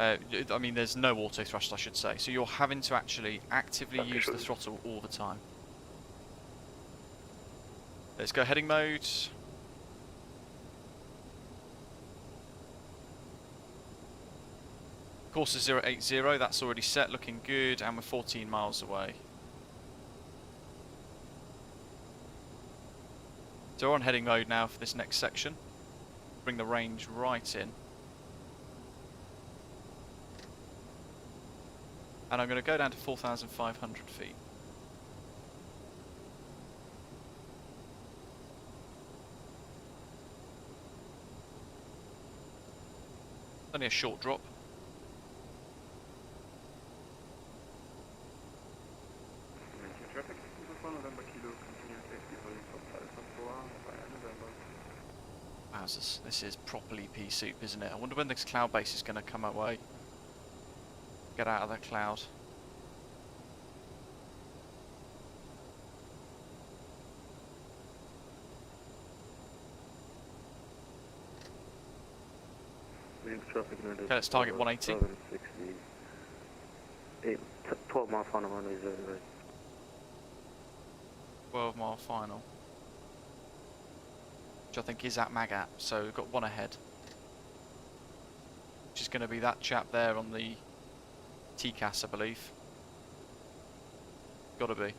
I mean, there's no auto thrust, I should say, so you're having to actually actively use the throttle all the time. Let's go heading mode. Course is 080, that's already set, looking good, and we're 14 miles away. So we're on heading mode now for this next section. Bring the range right in. And I'm going to go down to 4,500 feet. Only a short drop. Wowzers, this is properly pea soup, isn't it? I wonder when this cloud base is going to come our way. Get out of the cloud. Okay, let's target 180. 12 mile final runway 0. 12 mile final. which I think is at MAGAP, so we've got one ahead. Which is going to be that chap there on the TCAS, I believe. Gotta be.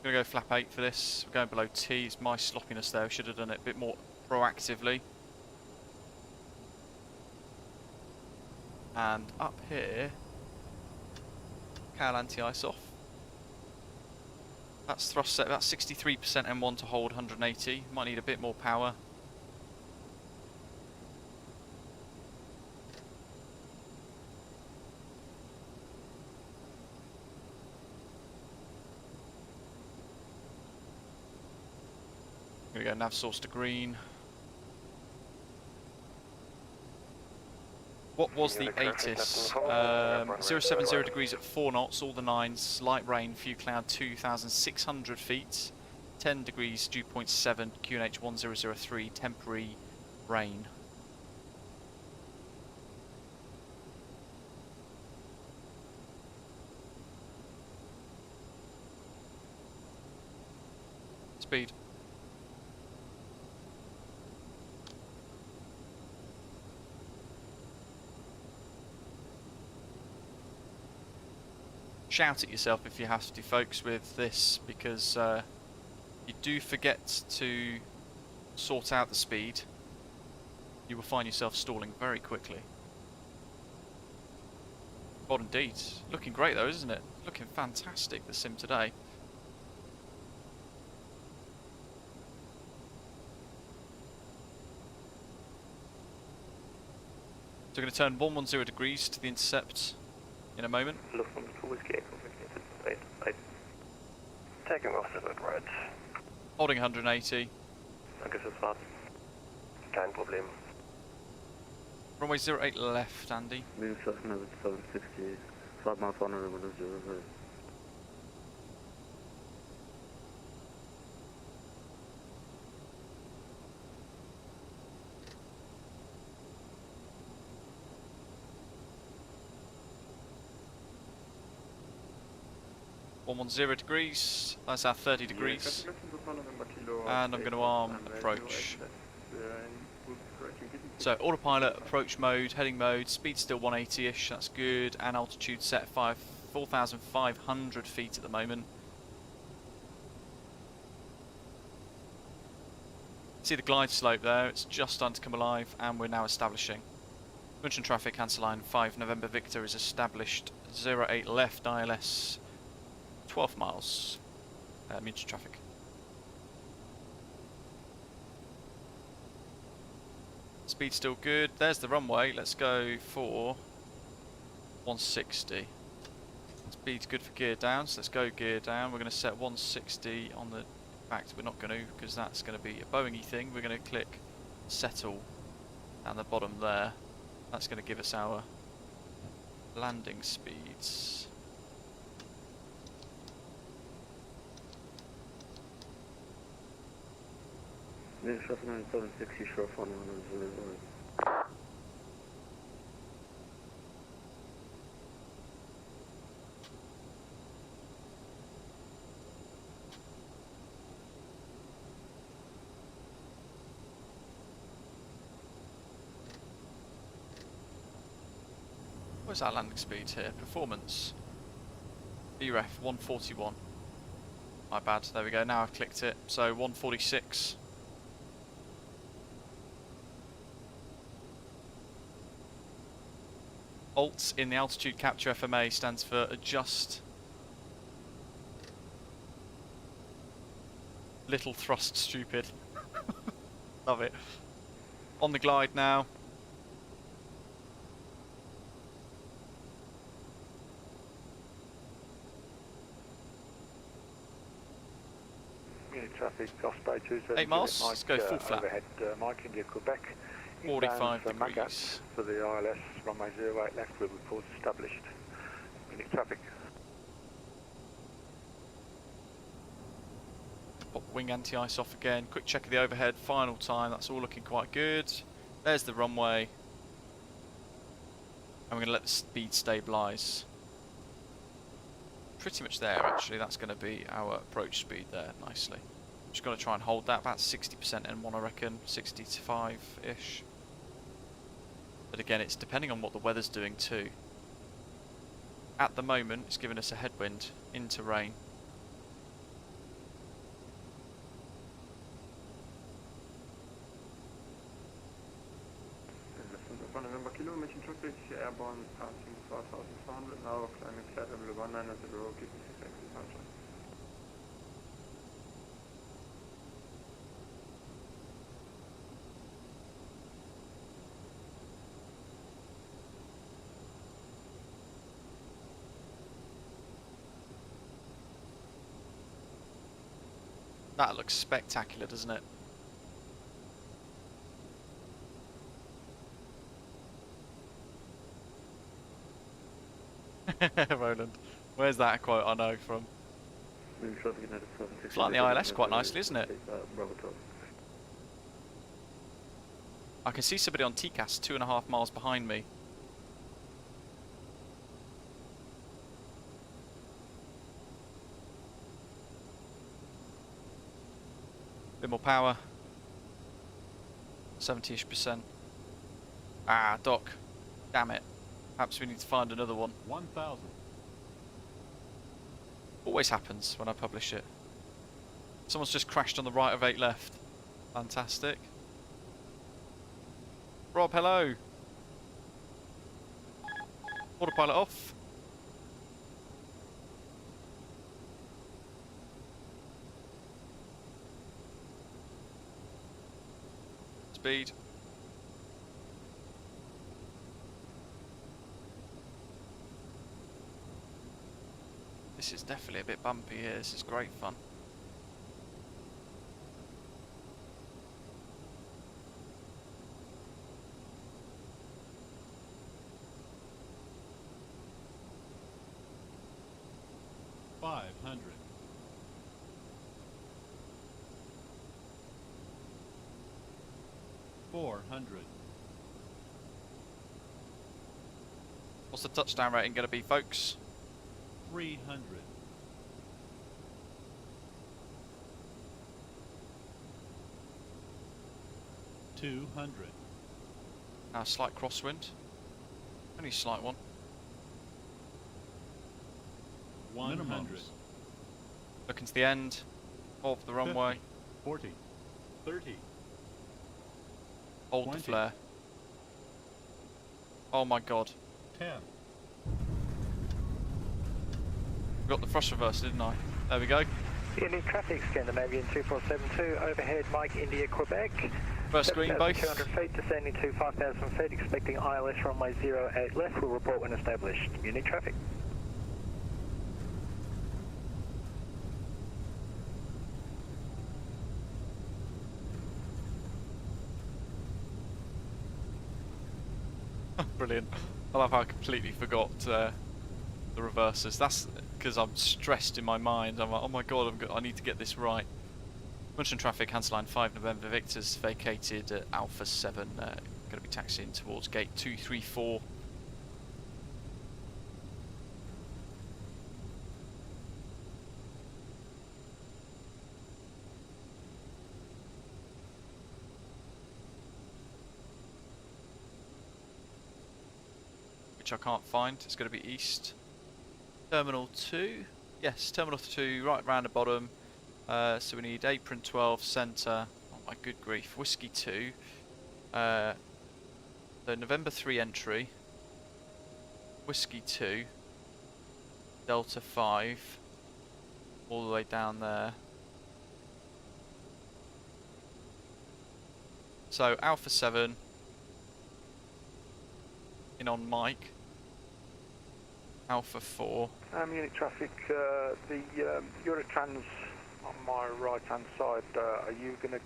Gonna go flap 8 for this. We're going below T. It's my sloppiness there. We should have done it a bit more proactively. And up here, Cal anti-ice off. That's thrust set about 63% M1 to hold 180. Might need a bit more power. I'm going to go nav source to green. What was the ATIS? 070 degrees at 4 knots, all the 9s, light rain, few cloud, 2,600 feet, 10 degrees, dew point 7, QNH 1003, temporary rain. Speed. Shout at yourself if you have to, folks, with this, because you do forget to sort out the speed. You will find yourself stalling very quickly. God indeed. Looking great though, isn't it? Looking fantastic, the sim today. So we're going to turn 110 degrees to the intercept in a moment. Taking off the bit right. Holding 180. Danke fürs Warten. Kein Problem. Runway 08 left, Andy. Minus 760. Flight miles 100 with 0. On 0 degrees, that's our 30 degrees, and I'm going to arm approach. So autopilot, approach mode, heading mode, speed still 180-ish, that's good, and altitude set 4,500 feet at the moment. See the glide slope there, it's just starting to come alive, and we're now establishing. Munich traffic, cancel line 5 November Victor is established, 08 left, ILS 12 miles, Munich traffic. Speed still good. There's the runway. Let's go for 160. Speed's good for gear down, so let's go gear down. We're going to set 160 on the... In fact, we're not going to, because that's going to be a Boeing-y thing. We're going to click settle down the bottom there. That's going to give us our landing speeds. Minus 760 short on 100. Where's our landing speed here? Performance. BREF 141. My bad. There we go. Now I've clicked it. So 146. ALT in the altitude capture FMA stands for adjust little thrust stupid. Love it. On the glide now. Traffic, Osprey 270. 8 miles, let's go full flat. Overhead, Mike, India, Quebec. 45 degrees. For the ILS, runway 08 left, will report established. Munich traffic. Pop wing anti-ice off again. Quick check of the overhead, final time. That's all looking quite good. There's the runway. And we're going to let the speed stabilise. Pretty much there, actually. That's going to be our approach speed there, nicely. Just got to try and hold that, about 60% N1 I reckon, 65-ish. But again, it's depending on what the weather's doing too. At the moment, it's giving us a headwind into rain. November Kilo, Mission Traffic, airborne passing 4400, now climbing flat level 19 at the road, keeping 6 departure. That looks spectacular, doesn't it? Roland, where's that quote I know from? Flying the ILS quite nicely, isn't it? I can see somebody on TCAS 2.5 miles behind me. Bit more power. 70-ish%. Ah, Doc. Damn it. Perhaps we need to find another one. 1,000. Always happens when I publish it. Someone's just crashed on the right of 8 left. Fantastic. Rob, hello. Autopilot off. Speed. This is definitely a bit bumpy here. This is great fun. $500. $400. What's the touchdown rating going to be, folks? 300. $200. Now a slight crosswind. Only a slight one. 100. Looking to the end of the runway. 40. 30. Hold 20. the flare. Oh my god. 10. Got the thrust reversal, didn't I? There we go. Indian traffic, Scandinavian 2472, overhead Mike India Quebec. First green both. 200 feet, descending to 5,000 feet, expecting ILS runway 08 left, will report when established. Munich traffic. Brilliant. I love how I completely forgot the reversers. That's because I'm stressed in my mind. I'm like, oh my god, I need to get this right. Munich traffic, Hansa Line 5 November Victor's vacated at Alpha 7. Going to be taxiing towards gate 234. Which I can't find. It's going to be east. Terminal 2. Yes, Terminal 2, right round the bottom. So we need apron 12, centre. Oh my good grief. Whiskey 2. The November 3 entry. Whiskey 2. Delta 5. All the way down there. So Alpha 7. In on Mike. Alpha 4. Munich traffic, the Eurotrans on my right hand side, are you going to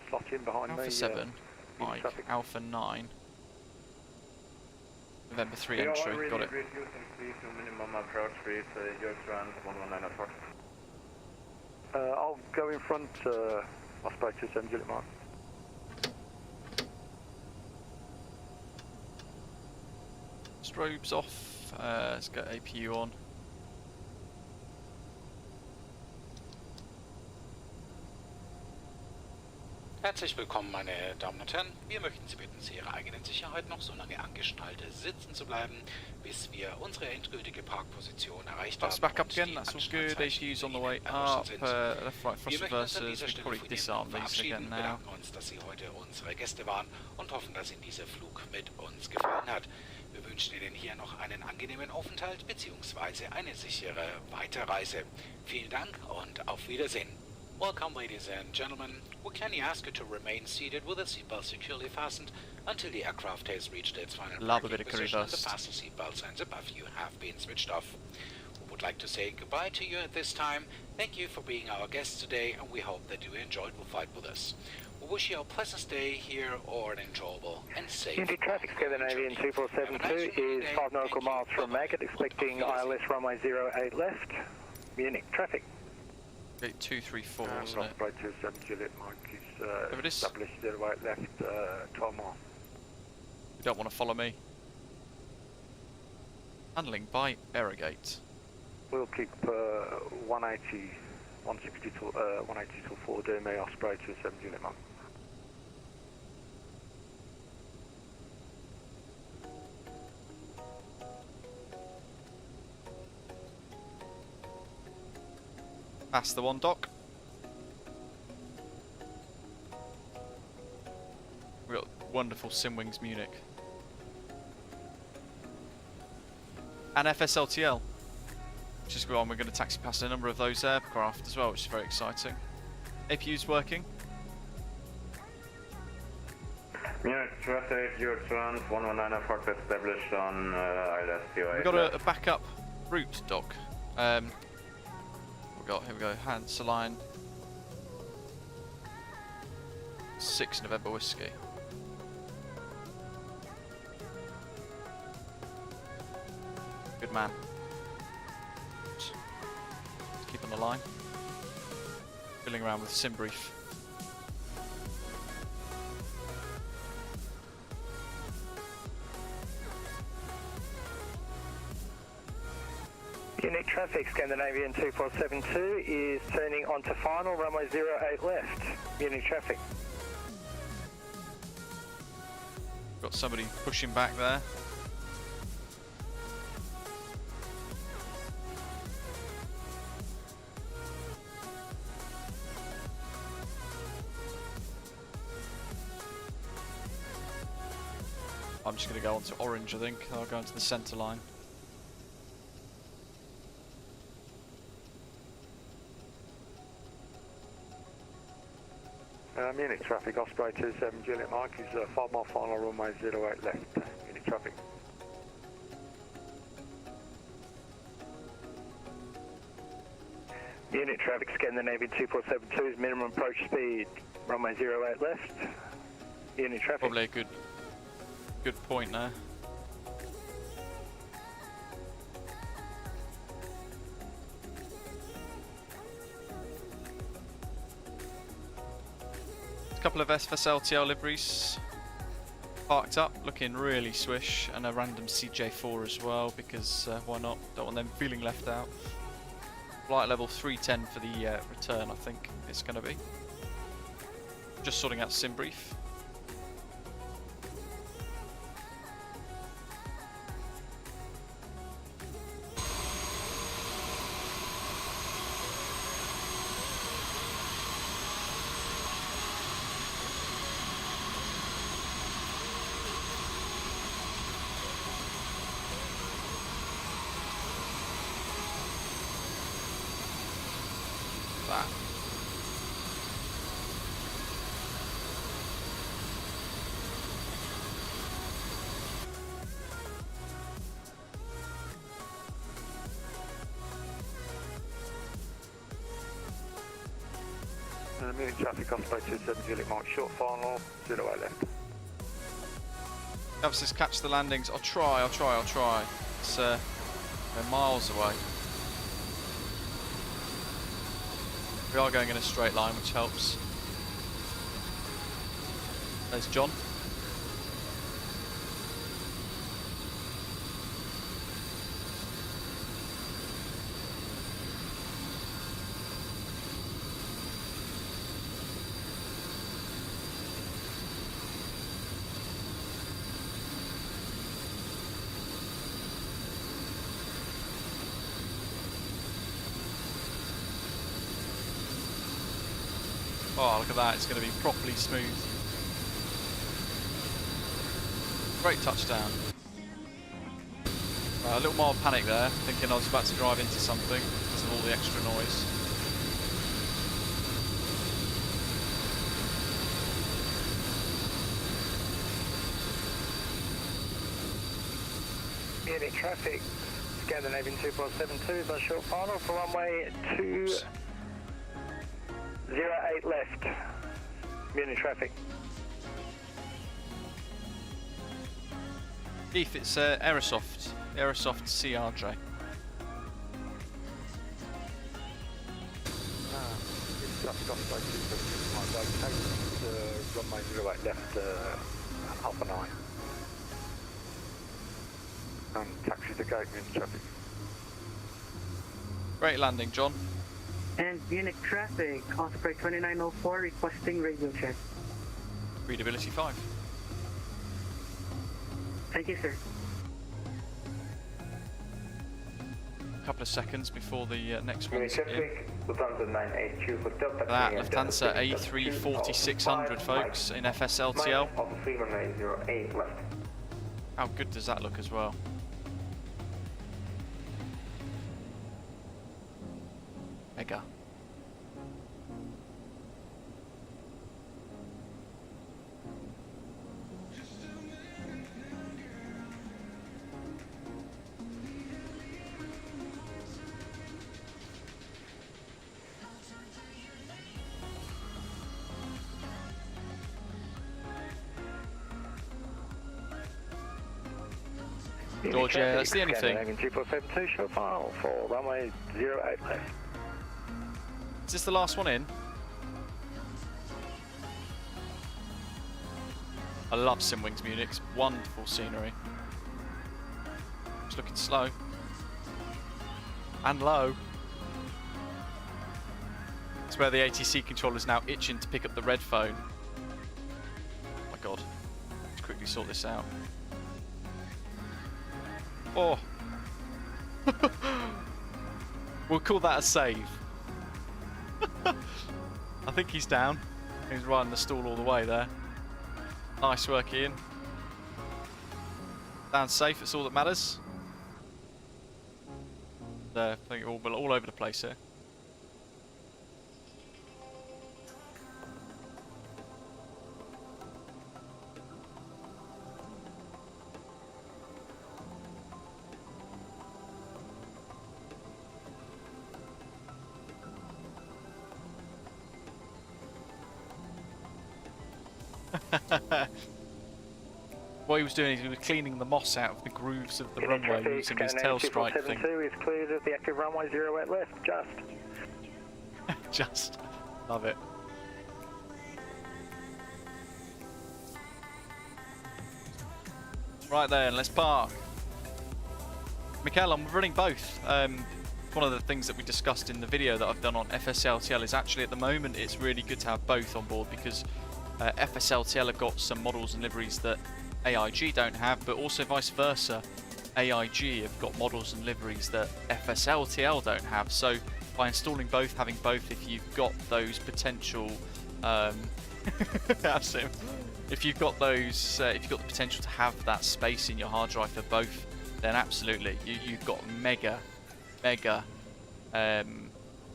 slot in behind Alpha me? 7, Mike, traffic. Alpha 9. November 3 entry, got it. Minimum approach with Eurotrans 119 I'll go in front, I'll spoke to 7 Juliet Mark. Strobes off, let's get APU on. Herzlich willkommen, meine Damen und Herren. Wir möchten Sie bitten, zu Ihrer eigenen Sicherheit noch so lange angeschnallt sitzen zu bleiben, bis wir unsere endgültige Parkposition erreicht haben. Back up again, that's all good. APU's on the way up. Left, right, thrust reversers. We probably disarm these again now. Wir bedanken uns, dass Sie heute unsere Gäste waren und hoffen, dass Ihnen dieser Flug mit uns gefallen hat. Wir wünschen Ihnen hier noch einen angenehmen Aufenthalt bzw. eine sichere Weiterreise. Vielen Dank und auf Wiedersehen. Welcome, ladies and gentlemen. We kindly ask you to remain seated with the seatbelt securely fastened until the aircraft has reached its final parking position and the fasten seatbelt signs above you have been switched off. We would like to say goodbye to you at this time. Thank you for being our guests today, and we hope that you enjoyed the flight with us. We wish you a pleasant stay here or an enjoyable and safe. Unity traffic, Scandinavian 2472 is 5 nautical miles from Maggot, expecting ILS runway 08 left. Munich traffic. 234, isn't it? Flight 27 Juliet Mike is There it is. established 08 left, 12 miles. You don't want to follow me. Handling by Aerogate. We'll keep 180, 160 till 180 till 4 doing me Osprey 27 Juliet Mike. That's the one, Doc. We've got wonderful Simwings Munich. And FSLTL, which is good. We're going to taxi past a number of those aircraft as well, which is very exciting. APU's working. Munich traffic, your trans 119 Fox established on ILS 08. We've got a backup route, Doc. Here we go, Hans line 6 November Whiskey. Good man. Let's keep on the line. Filling around with sim brief. Unit traffic, Scandinavian 2472 is turning onto final, runway 08 left. Unit traffic. Got somebody pushing back there. I'm just going to go on to orange, I think. I'll go into the centre line. Munich traffic, Osprey 27 Juliet Mike is 5 mile final, runway 08 left. Munich traffic. Unit traffic, Scandinavian 2472 is minimum approach speed, runway 08 left. Unit traffic. Probably a good point there. A couple of FSLTL liveries parked up, looking really swish, and a random CJ4 as well, because why not? Don't want them feeling left out. Flight level 310 for the return, I think it's going to be. Just sorting out sim brief. That. Munich traffic, Osprey 27 Juliet Mike, short final, 08 left. Officers, catch the landings. I'll try. It's they're miles away. We are going in a straight line, which helps. There's John. Oh, look at that. It's going to be properly smooth. Great touchdown. A little mild panic there, thinking I was about to drive into something because of all the extra noise. Munich traffic, Scandinavian 2472 is on short final for runway 208 left. Munich traffic. Keith, it's Aerosoft CRJ. It's just off like runway 08 left, Alpha 9. And taxi to gate in traffic. Great landing, John. And Munich traffic, Osprey 2904 requesting radio check. Readability 5. Thank you, sir. A couple of seconds before the next one's in. Lufthansa 982 Hotel. That Lufthansa A340-600, folks, in FSLTL. How good does that look as well? Mega. Georgia, that's the only thing. 2472 short final for runway 08 left. Is this the last one in? I love Simwings Munich, it's wonderful scenery. It's looking slow. And low. It's where the ATC controller's now itching to pick up the red phone. Oh my god. Let's quickly sort this out. Oh. We'll call that a save. I think he's down. He's riding the stall all the way there. Nice work, Ian. Down safe, it's all that matters. There, I think all over the place here. What he was doing is he was cleaning the moss out of the grooves of the runway using his tail strike thing. 2472 is cleared of the active runway 08 left, just. Just. Love it. Right then, let's park. Mikhail, I'm running both. One of the things that we discussed in the video that I've done on FSLTL is actually at the moment it's really good to have both on board because FSLTL have got some models and liveries that AIG don't have, but also vice versa. AIG have got models and liveries that FSLTL don't have. So by installing both, having both, if you've got those potential, if you've got those, if you've got the potential to have that space in your hard drive for both, then absolutely, you've got mega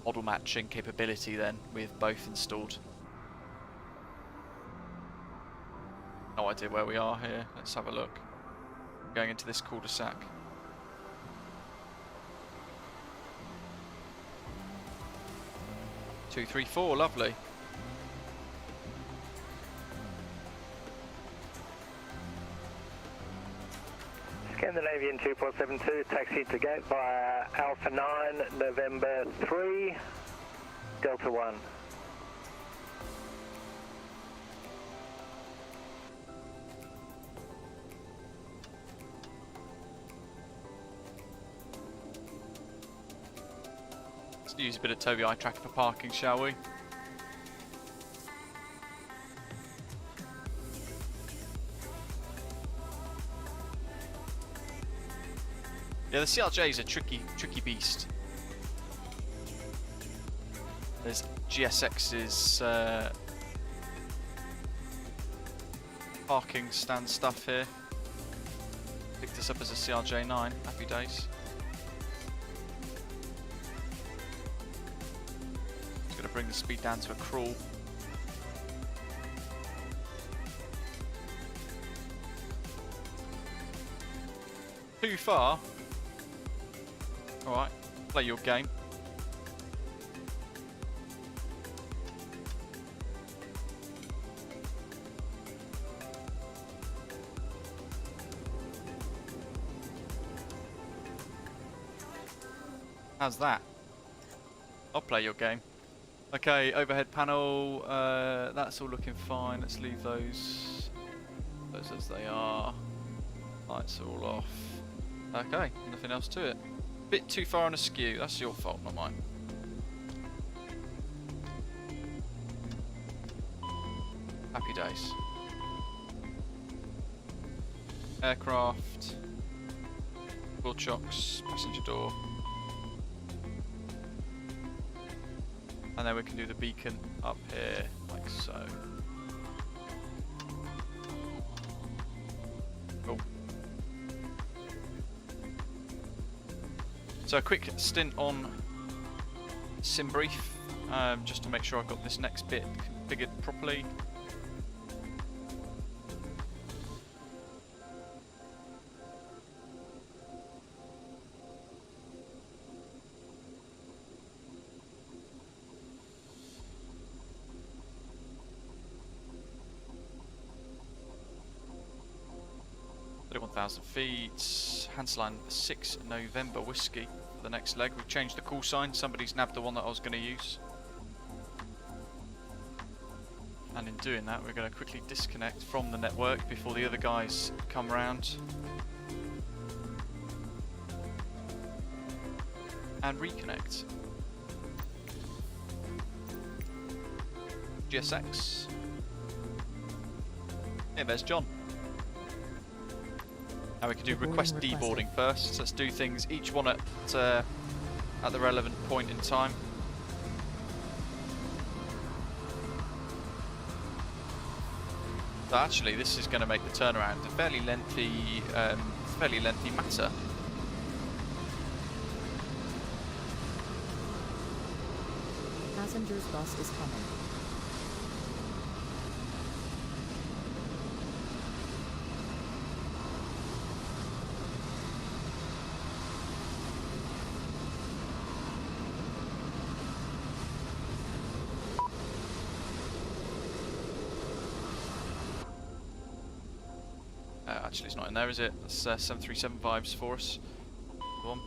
model matching capability then with both installed. No idea where we are here. Let's have a look. Going into this cul-de-sac. Two, three, four. Lovely. Scandinavian 2472, taxi to gate via Alpha 9, November 3, Delta 1. Let's use a bit of Tobii eye tracker for parking, shall we? Yeah, the CRJ is a tricky beast. There's GSX's parking stand stuff here. Picked this up as a CRJ9. Happy days. Just gonna bring the speed down to a crawl. Too far. Alright, play your game. How's that? I'll play your game. Okay, overhead panel, that's all looking fine. Let's leave those as they are. Lights are all off. Okay, nothing else to it. Bit too far on askew, that's your fault, not mine. Happy days. Aircraft. Door chocks, passenger door. And then we can do the beacon up here, like so. Cool. So a quick stint on sim brief, just to make sure I've got this next bit configured properly. Feet, Hansline 6 November Whiskey for the next leg. We've changed the call sign, somebody's nabbed the one that I was going to use. And in doing that, we're going to quickly disconnect from the network before the other guys come round. And reconnect. GSX. Yeah, there's John. Now we can do request deboarding first. So let's do things, each one at the relevant point in time. So actually, this is going to make the turnaround a fairly lengthy matter. Passenger's bus is coming. Actually, it's not in there, is it? That's 737 vibes for us. Go on.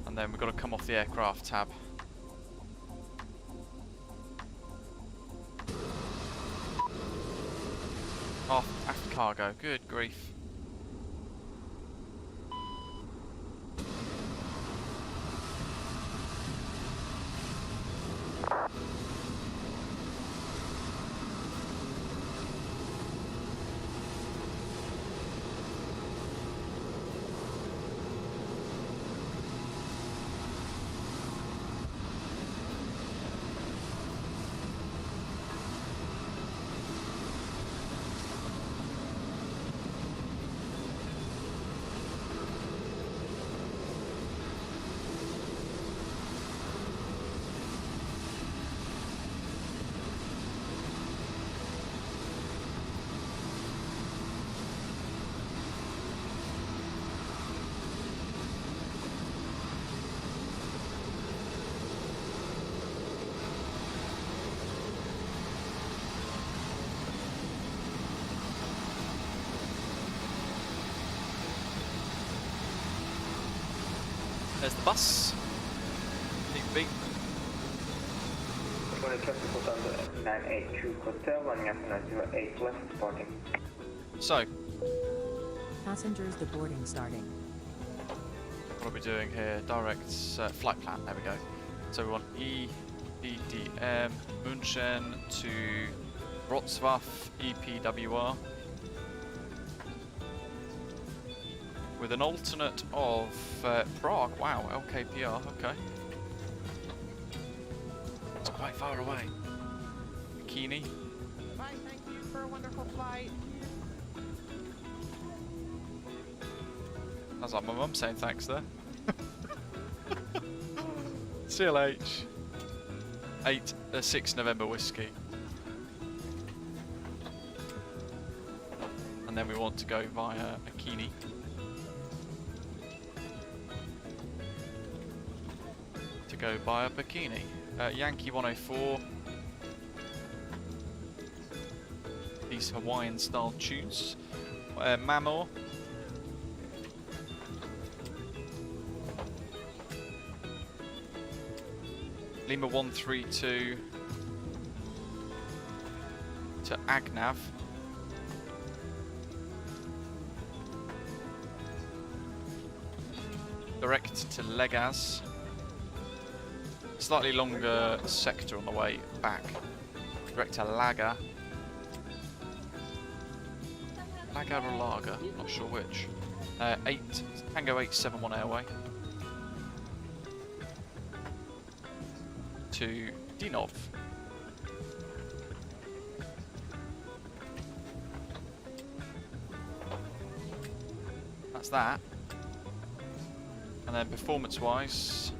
And then we've got to come off the aircraft tab. Off aft cargo. Good grief. There's the bus. Big beep. So, passengers, the boarding starting. What are we doing here? Direct flight plan. There we go. So we want EDDM Munchen to Wrocław EPWR with an alternate of Prague. Wow, LKPR. Okay. It's quite far away. Bikini. Bye, thank you for a wonderful flight. Sounds like my mum saying thanks there. CLH. 6 November whiskey. And then we want to go via Bikini. To go via Bikini. Yankee 104. These Hawaiian style tunes. Mamor. Lima 132 to Agnav. Direct to Legaz. Slightly longer sector on the way back. Direct to Laga. Laga or Laga, not sure which. 8 Tango 871 Airway. To Dinov. That's that. And then performance-wise,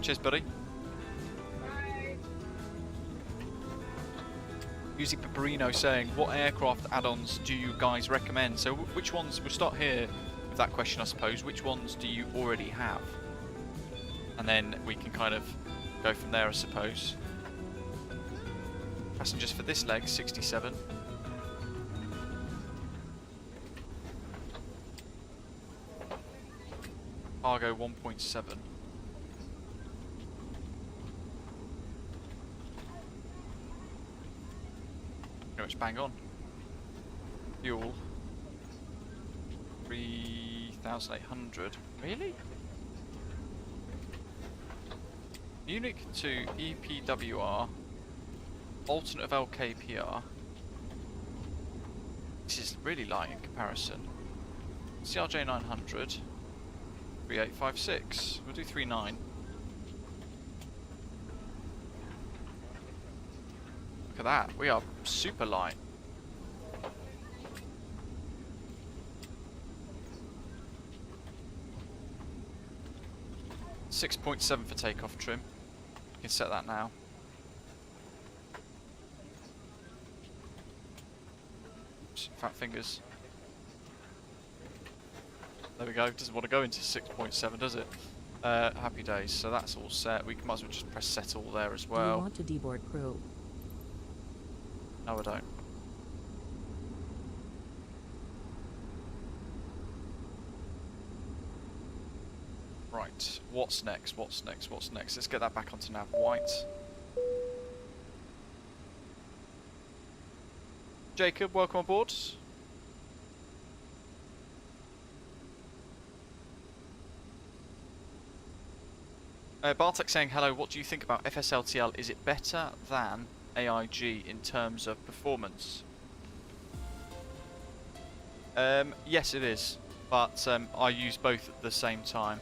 cheers, buddy. Music Paperino saying, what aircraft add-ons do you guys recommend? So which ones, we'll start here with that question I suppose, which ones do you already have? And then we can kind of go from there I suppose. Passengers for this leg, 67. Cargo 1.7. Pretty much bang on. Fuel 3,800. Really? Munich to EPWR. Alternate of LKPR. This is really light in comparison. CRJ900. 3856. We'll do 39. Look at that. We are super light. .7 for takeoff trim. You can set that now. Oops, fat fingers. There we go. Doesn't want to go into 6.7, does it? Happy days. So that's all set. We might as well just press settle there as well. Do you want to deboard crew? No, I don't. Right, what's next? What's next? What's next? Let's get that back onto nav white. Jacob, welcome on board. Bartek saying hello. What do you think about FSLTL? Is it better than AIG in terms of performance? Yes, it is, but I use both at the same time.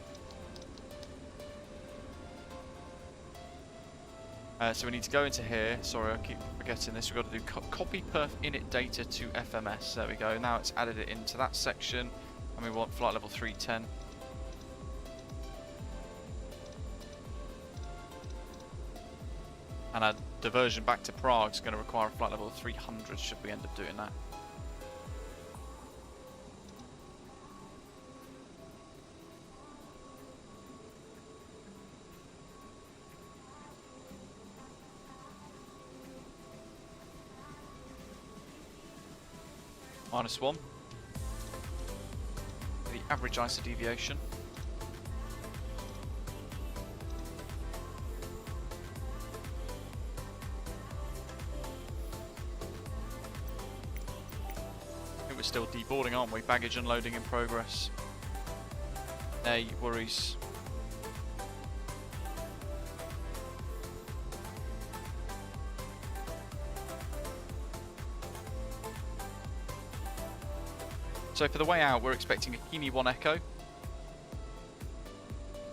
So we need to go into here. Sorry, I keep forgetting this. We've got to do copy perf init data to FMS. There we go. Now it's added it into that section, and we want flight level 310. And a diversion back to Prague is going to require a flight level of 300 should we end up doing that. -1. The average ISA deviation. We're still deboarding, aren't we? Baggage unloading in progress. No worries. So for the way out, we're expecting a Kini 1 Echo.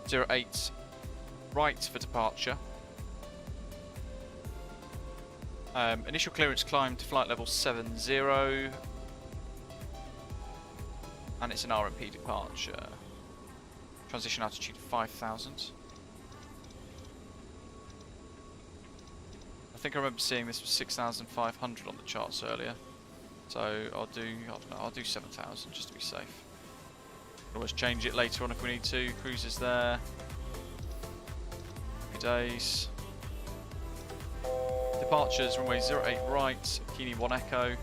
08 right for departure. Initial clearance climb to flight level 70. And it's an RMP departure. Transition altitude 5,000. I think I remember seeing this was 6,500 on the charts earlier. So I'll do 7,000 just to be safe. Can always change it later on if we need to. Cruisers there. Happy days. Departures, runway 08 right, Kini 1 Echo,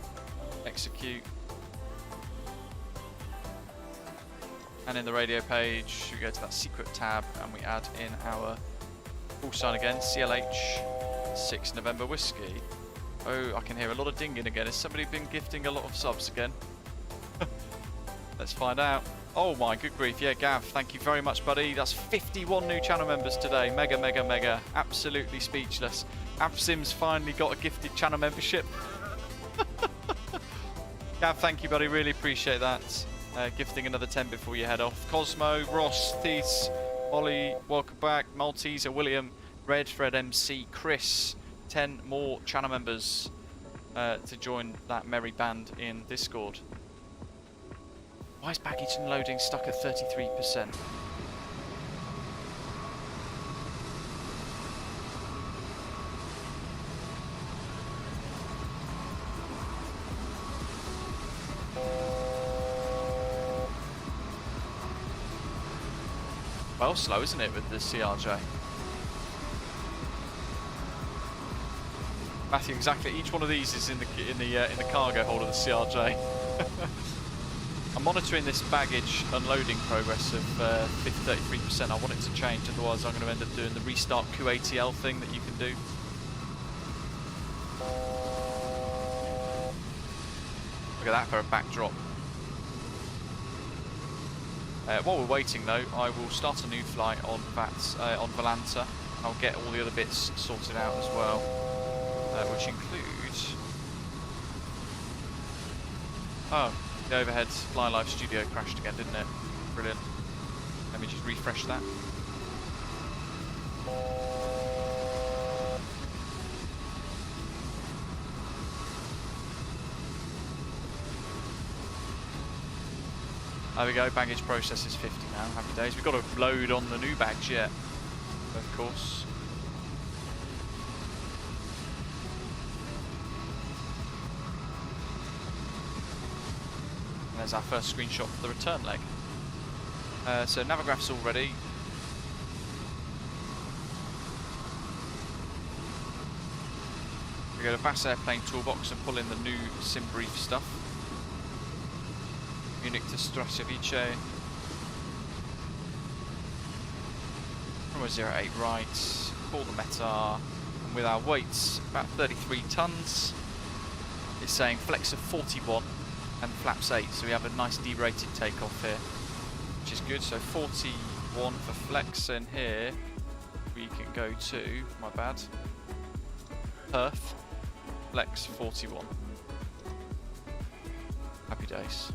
execute. And in the radio page, we go to that secret tab and we add in our call sign again, CLH 6 November Whiskey. Oh, I can hear a lot of dinging again. Has somebody been gifting a lot of subs again? Let's find out. Oh my good grief, yeah, Gav, thank you very much, buddy. That's 51 new channel members today. Mega, mega, mega. Absolutely speechless. VATSIM's finally got a gifted channel membership. Gav, thank you, buddy. Really appreciate that. Gifting another 10 before you head off. Cosmo, Ross, Thies, Ollie, welcome back. Malteser, William, Red, Fred, MC, Chris. 10 more channel members to join that merry band in Discord. Why is baggage and loading stuck at 33%? Well, slow, isn't it, with the CRJ? Matthew, exactly. Each one of these is in the cargo hold of the CRJ. I'm monitoring this baggage unloading progress of 33%. I want it to change, otherwise I'm going to end up doing the restart QATL thing that you can do. Look at that for a backdrop. While we're waiting though, I will start a new flight on Volanta. I'll get all the other bits sorted out as well, which includes... Oh, the overhead Fly Live studio crashed again, didn't it? Brilliant. Let me just refresh that. There we go, baggage process is 50 now, happy days. We've got to load on the new bags yet, of course. And there's our first screenshot for the return leg. So Navigraph's all ready. We go to VAS Airplane Toolbox and pull in the new sim brief stuff. Munich to Strasjovice. Runway 08 right, call the METAR, and with our weights, about 33 tons, it's saying flex of 41 and flaps 8, so we have a nice derated takeoff here, which is good. So 41 for flex, and here we can go to, my bad, perf, flex 41. Happy days.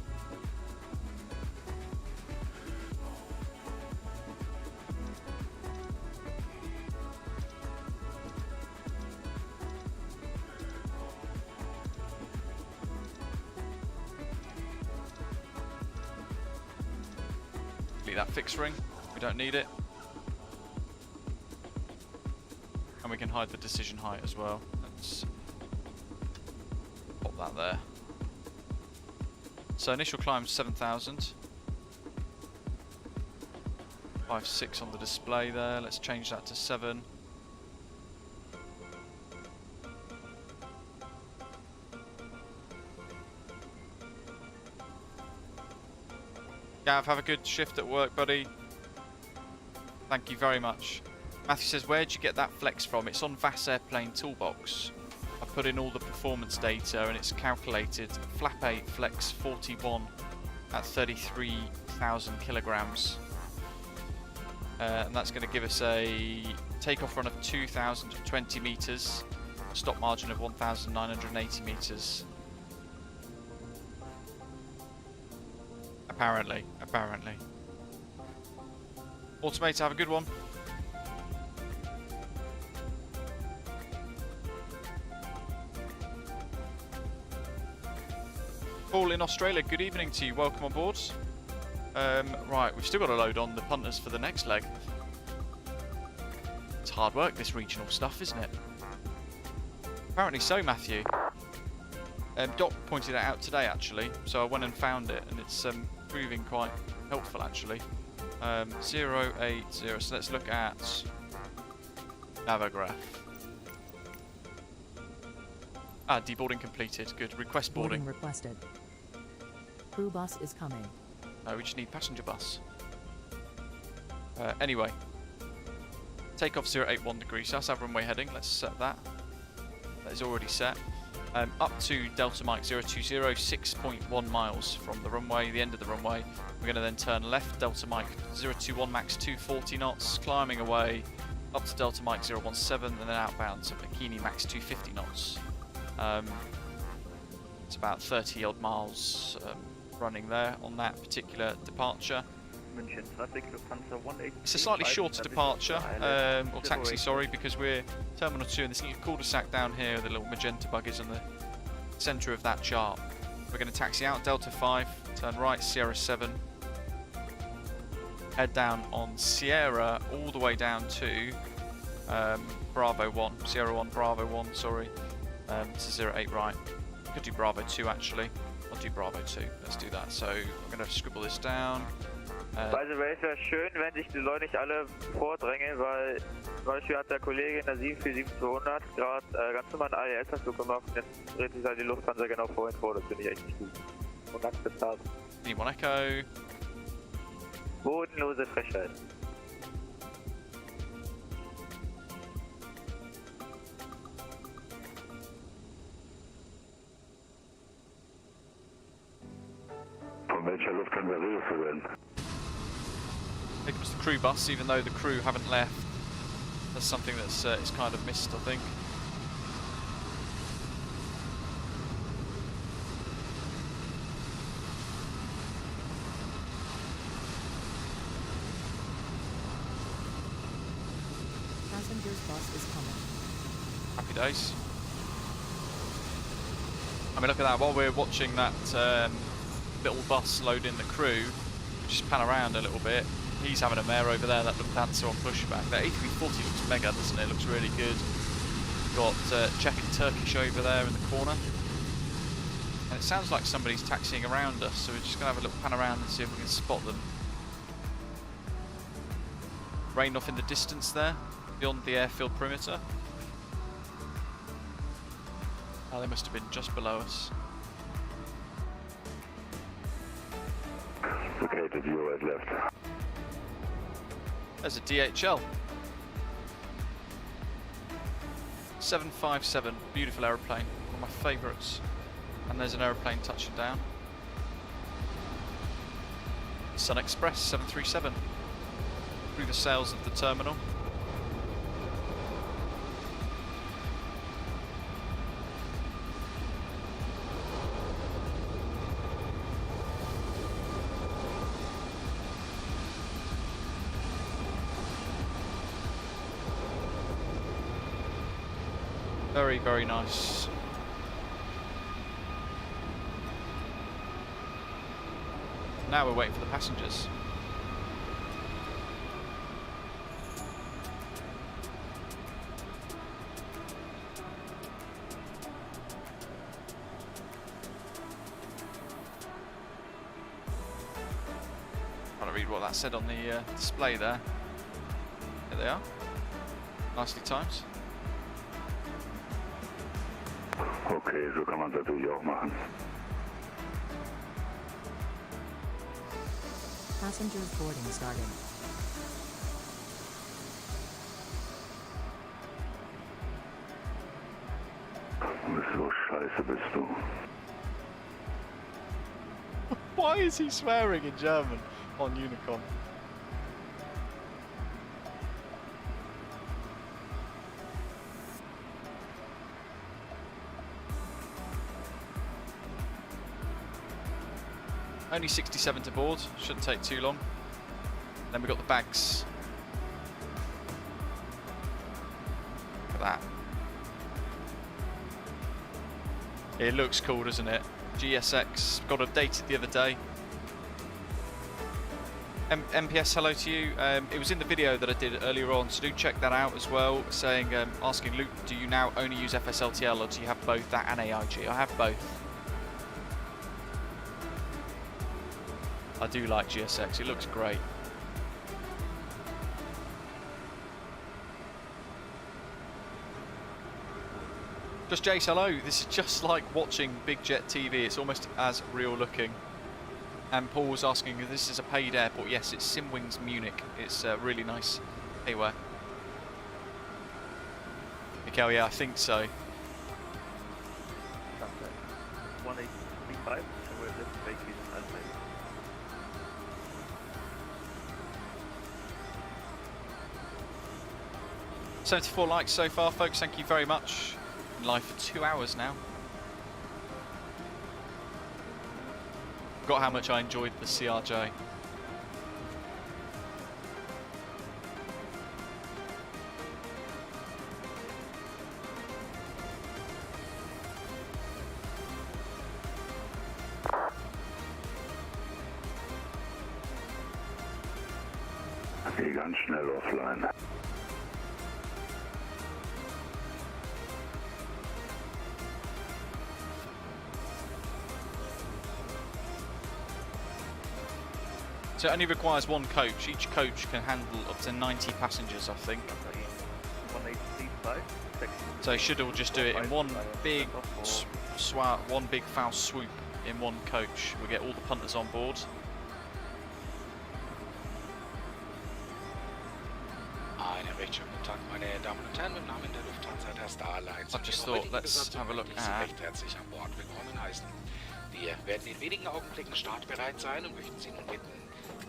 That fixed ring, we don't need it, and we can hide the decision height as well. Let's pop that there. So initial climb 7,000, 5.6 on the display there. Let's change that to 7. Gav, have a good shift at work, buddy. Thank you very much. Matthew says, where'd you get that flex from? It's on VAS Airplane Toolbox. I put in all the performance data and it's calculated flap 8 flex 41 at 33,000 kilograms. And that's going to give us a takeoff run of 2,020 meters, stop margin of 1,980 meters. Apparently. Automator, have a good one. Paul in Australia, good evening to you. Welcome on board. Right, we've still got to load on the punters for the next leg. It's hard work, this regional stuff, isn't it? Apparently so, Matthew. Doc pointed it out today, actually, so I went and found it, and it's proving quite helpful, actually. 080, so let's look at Navograph. Ah, deboarding completed. Good. Request boarding. Boarding requested. Crew bus is coming. No, we just need passenger bus. Anyway. Takeoff 081 degrees. So that's our runway heading. Let's set that. That is already set. Up to Delta Mike 020, 6.1 miles from the runway, the end of the runway. We're going to then turn left, Delta Mike 021, max 240 knots, climbing away up to Delta Mike 017, and then outbound to Bikini, max 250 knots. It's about 30 odd miles running there on that particular departure. It's a slightly shorter departure, or taxi, sorry, because we're Terminal 2 in this little cul-de-sac down here, the little magenta buggies in the centre of that chart. We're going to taxi out Delta 5, turn right, Sierra 7, head down on Sierra all the way down to Bravo 1, Sierra 1, Bravo 1, sorry, to 08 right. Could do Bravo 2 actually. I'll do Bravo 2, let's do that. So I'm going to scribble this down. By the way, es wäre schön, wenn sich die Leute nicht alle vordrängen, weil zum Beispiel hat der Kollege in der 747-200 gerade ganz normal einen AES-Anflug gemacht und jetzt dreht sich halt die Lufthansa genau vorhin vor, das finde ich echt nicht gut. Und ganz bezahlt. One Echo. Bodenlose Frechheit. Von welcher Lufthansa redest du denn? I think it was the crew bus, even though the crew haven't left. That's something that's is kind of missed, I think. Passengers bus is coming. Happy days. I mean, look at that. While we're watching that little bus load in the crew, just pan around a little bit. He's having a mare over there, that Lufthansa on pushback. That A340 looks mega, doesn't it? It looks really good. Got Czech and Turkish over there in the corner. And it sounds like somebody's taxiing around us, so we're just going to have a little pan around and see if we can spot them. Rain off in the distance there, beyond the airfield perimeter. Oh, they must have been just below us. Okay, to you right left. There's a DHL. 757, beautiful aeroplane, one of my favourites. And there's an aeroplane touching down. Sun Express 737, through the sails of the terminal. Very, very nice. Now we're waiting for the passengers. Trying to read what that said on the display there. Here they are. Nicely timed. Okay, so kann man es natürlich auch machen. Passengers boarding starting. So scheiße bist du. Why is he swearing in German on Unicom? Only 67 to board, shouldn't take too long. Then we've got the bags. Look at that. It looks cool, doesn't it? GSX, got updated the other day. MPS, hello to you. It was in the video that I did earlier on, so do check that out as well. Saying, asking Luke, do you now only use FSLTL or do you have both that and AIG? I have both. I do like GSX, it looks great. Just Jace, hello. This is just like watching Big Jet TV. It's almost as real looking. And Paul was asking if this is a paid airport. Yes, it's Simwings Munich. It's really nice. Anyway. Mikhail, yeah, I think so. 1835, and we're just vacating Alpine. $74 likes so far, folks. Thank you very much. Been live for 2 hours now. Forgot how much I enjoyed the CRJ. Ich gehe ganz schnell offline. So it only requires one coach. Each coach can handle up to 90 passengers, I think. So should all just do it in one big one big foul swoop in one coach. We get all the punters on board. I've just thought, let's have a look at. Wir werden in wenigen Augenblicken startbereit sein und möchten Sie nun bitten,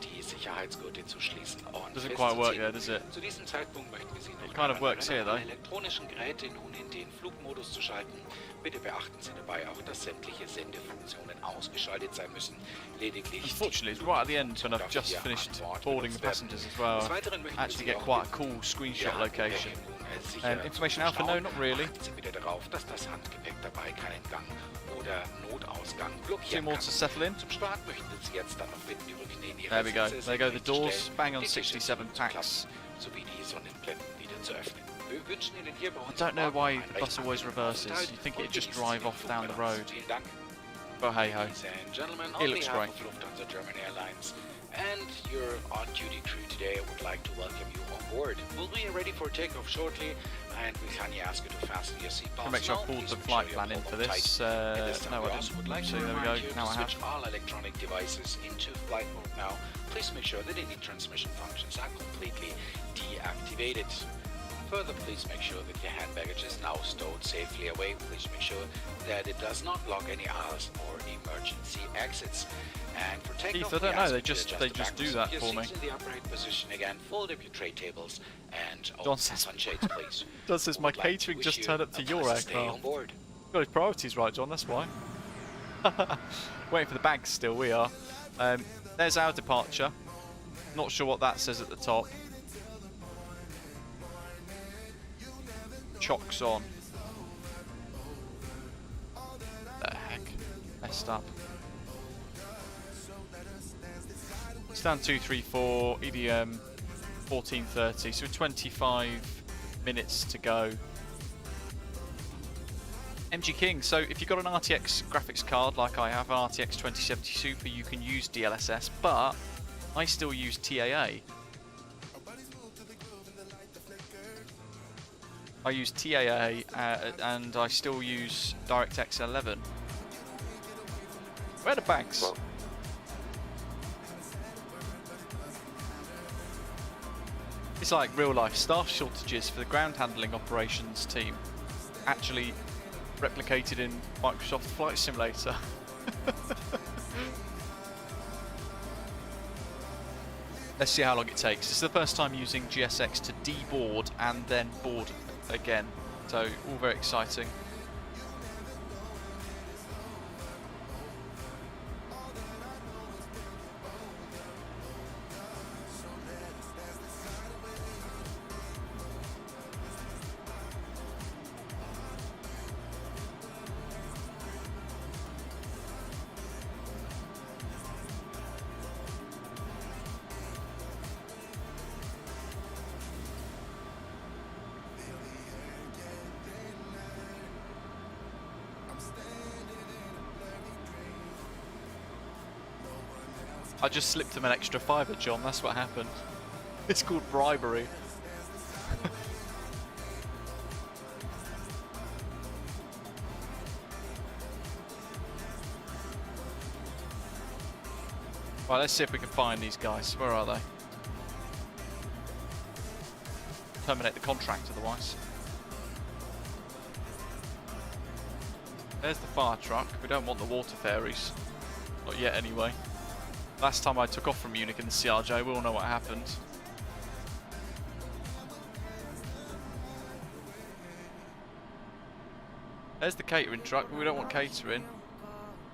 die Sicherheitsgurte zu schließen und doesn't quite work there, does it? Zu diesem Zeitpunkt möchten wir Sie nun kind of works here, though. alle elektronischen Geräte nun in den Flugmodus zu schalten. Bitte beachten Sie dabei auch, dass sämtliche Sendefunktionen ausgeschaltet sein müssen. Lediglich unfortunately, it's right at the end when I've just finished boarding the passengers as well. I actually get quite a cool screenshot location. Information Alpha, no, not really. Sie bitte darauf, dass das Handgepäck dabei keinen Gang oder Notausgang Two blockieren more kann. to settle in. Zum Start möchten wir Sie jetzt dann noch bitten, die Rücklehnen Ihrer There we go. Sitze There go the doors. stellen, Bang on die Tische 67 packs. sowie die Sonnenblenden wieder zu öffnen. Wir wünschen Ihnen hier bei I uns don't know why einen the recht bus always angenehmen reverses. Aufenthalt You think und it'd just genießen drive Sie off den down the Flug mit uns. road. Vielen Dank. But hey ho, Ladies and gentlemen, it on looks behalf great. of Lufthansa German Airlines and your on-duty crew today, I would like to welcome you on board. We'll be ready for takeoff shortly, and we kindly ask you to fasten your seatbelts. I'll make sure I now. pulled Please the make flight sure plan you in for pull them this. tight. At this time, No, we I also would didn't. like So to there we remind go. you Now to I have. switch all electronic devices into flight mode now. Please make sure that any transmission functions are completely deactivated. Further, please make sure that your hand baggage is now stowed safely away. Please make sure that it does not block any aisles or emergency exits. And for takeoff, Keith, I don't we know, ask they you to just adjust the do backwards that of your for me. seats in the upright position again. Fold up your tray tables and John open the says- sunshades, please. John says my We would like to catering wish just you turned up to a your pleasant stay on aircraft. board. Got his priorities right, John, that's why. Waiting for the bags still, we are. There's our departure. Not sure what that says at the top. Chocks on. The heck? Messed up. Stand 234, EDM 1430, so 25 minutes to go. MG King, so if you've got an RTX graphics card like I have, an RTX 2070 Super, you can use DLSS, but I still use TAA. I use TAA and I still use DirectX 11. Where are the bags? Well, it's like real life staff shortages for the ground handling operations team, actually replicated in Microsoft Flight Simulator. Let's see how long it takes. This is the first time using GSX to deboard and then board again, so all very exciting. I just slipped him an extra £5, John. That's what happened. It's called bribery. Right, let's see if we can find these guys. Where are they? Terminate the contract otherwise. There's the fire truck. We don't want the water ferries. Not yet anyway. Last time I took off from Munich in the CRJ, we all know what happened. There's the catering truck, but we don't want catering.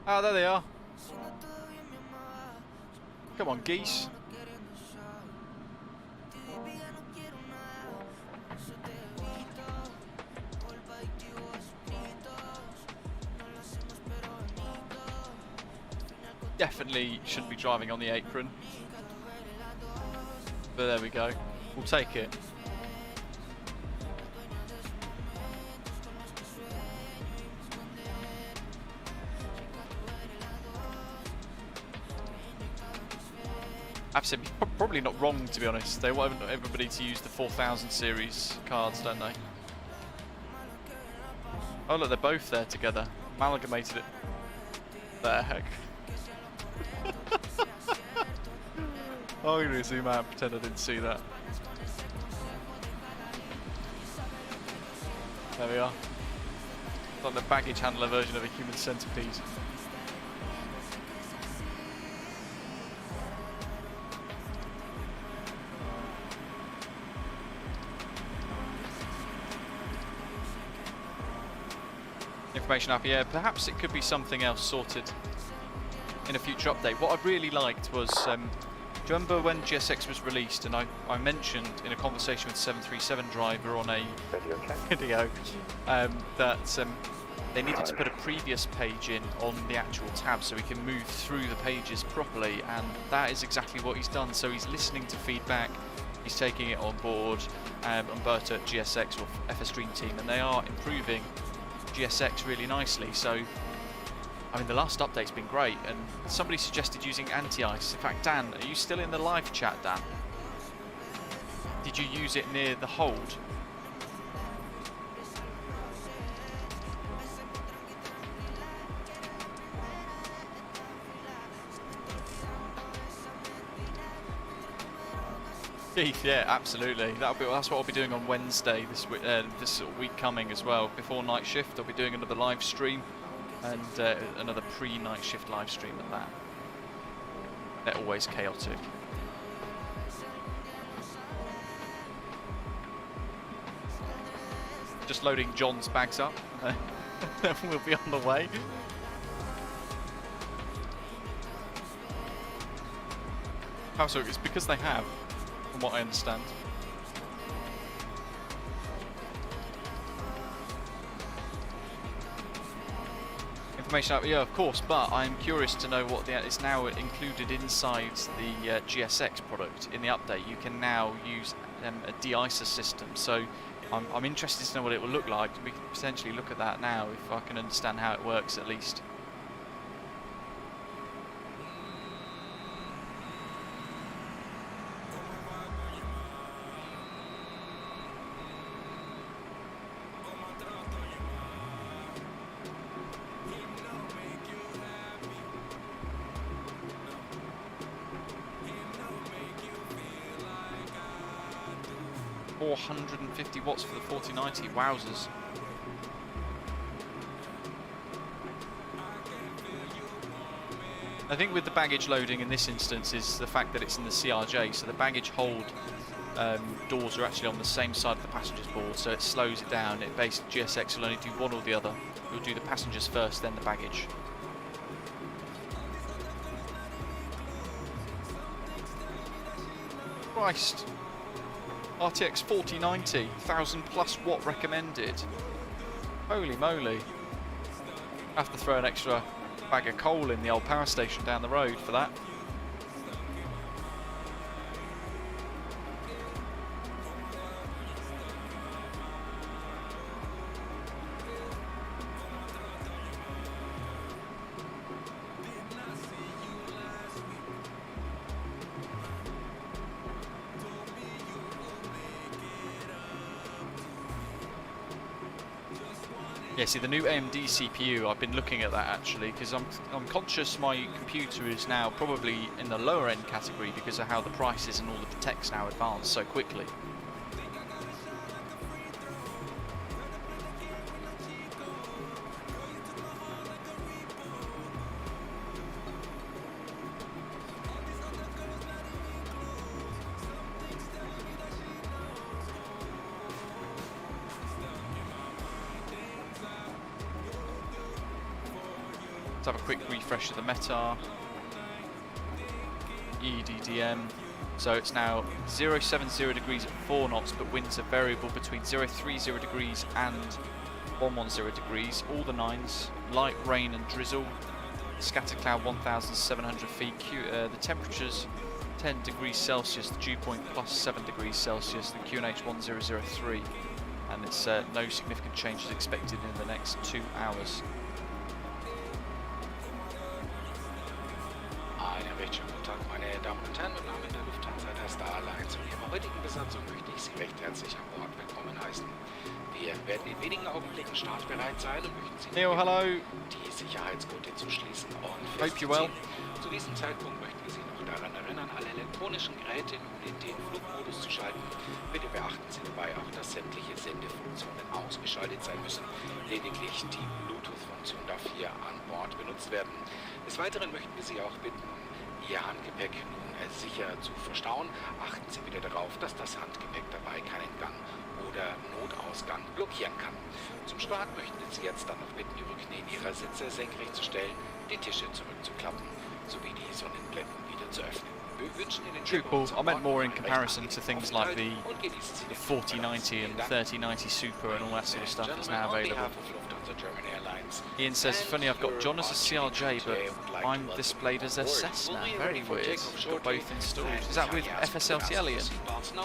Ah, there they are. Come on, geese. Definitely shouldn't be driving on the apron. But there we go. We'll take it. Absolutely, probably not wrong, to be honest. They want everybody to use the 4000 series cards, don't they? Oh look, they're both there together. Amalgamated it. The heck. I'm going to zoom out and pretend I didn't see that. There we are. It's like the baggage handler version of a human centipede. Information up here. Perhaps it could be something else sorted in a future update. What I really liked was, do you remember when GSX was released, and I mentioned in a conversation with 737 driver on a video that they needed to put a previous page in on the actual tab so we can move through the pages properly, and that is exactly what he's done. So he's listening to feedback, he's taking it on board. Umberto at GSX or FS Dream Team, and they are improving GSX really nicely. So I mean, the last update's been great, and somebody suggested using anti-ice. In fact, Dan, are you still in the live chat, Dan? Did you use it near the hold? Keith, yeah, absolutely. That's what I'll be doing on Wednesday this week coming as well. Before night shift, I'll be doing another live stream. And another pre-night shift live stream at that. They're always chaotic. Just loading John's bags up. Then we'll be on the way. How so? It's because they have, from what I understand. Information out, yeah, of course, but I'm curious to know what it's now included inside the GSX product. In the update, you can now use a de-icer system, so I'm interested to know what it will look like. We can potentially look at that now if I can understand how it works at least. .450 watts for the 4090, wowzers. I think with the baggage loading in this instance is the fact that it's in the CRJ, so the baggage hold doors are actually on the same side of the passenger's board, so it slows it down. It basically, GSX will only do one or the other. You'll do the passengers first, then the baggage. Christ. RTX 4090, 1000+ watt recommended. Holy moly. I have to throw an extra bag of coal in the old power station down the road for that. Yeah, see the new AMD CPU, I've been looking at that actually, because I'm conscious my computer is now probably in the lower end category because of how the prices and all the tech's now advance so quickly. Have a quick refresh of the METAR, EDDM. So it's now 070 degrees at 4 knots, but winds are variable between 030 degrees and 110 degrees. All the 9s, light rain and drizzle, scatter cloud 1,700 feet. The temperatures 10 degrees Celsius, the dew point plus 7 degrees Celsius, the QNH 1003, and it's no significant changes expected in the next 2 hours. Meine Damen und Herren, im Namen der Lufthansa der Star Alliance und Ihrer heutigen Besatzung möchte ich Sie recht herzlich an Bord willkommen heißen. Wir werden in wenigen Augenblicken startbereit sein und möchten Sie die Sicherheitsgurte zu schließen und festziehen. Zu diesem Zeitpunkt möchten wir Sie noch daran erinnern, alle elektronischen Geräte nun in den Flugmodus zu schalten. Bitte beachten Sie dabei auch, dass sämtliche Sendefunktionen ausgeschaltet sein müssen. Lediglich die Bluetooth-Funktion darf hier an Bord benutzt werden. Des Weiteren möchten wir Sie auch bitten, Ihr Handgepäck nun sicher zu verstauen. Achten Sie bitte darauf, dass das Handgepäck dabei keinen Gang oder Notausgang blockieren kann. Zum Start möchten wir Sie jetzt dann noch bitten, die Rückknien Ihrer Sitze senkrecht zu stellen, die Tische zurückzuklappen, sowie die Sonnenblenden wieder zu öffnen. Wir wünschen Ihnen True, Paul. I meant more in comparison to things like the 4090 and 3090 Super and all that sort of stuff that's now available. Ian says, funny, I've got John as a CRJ, but I'm displayed as a Cessna. Very weird. Got both installed. Is that with FSLTL, Ian?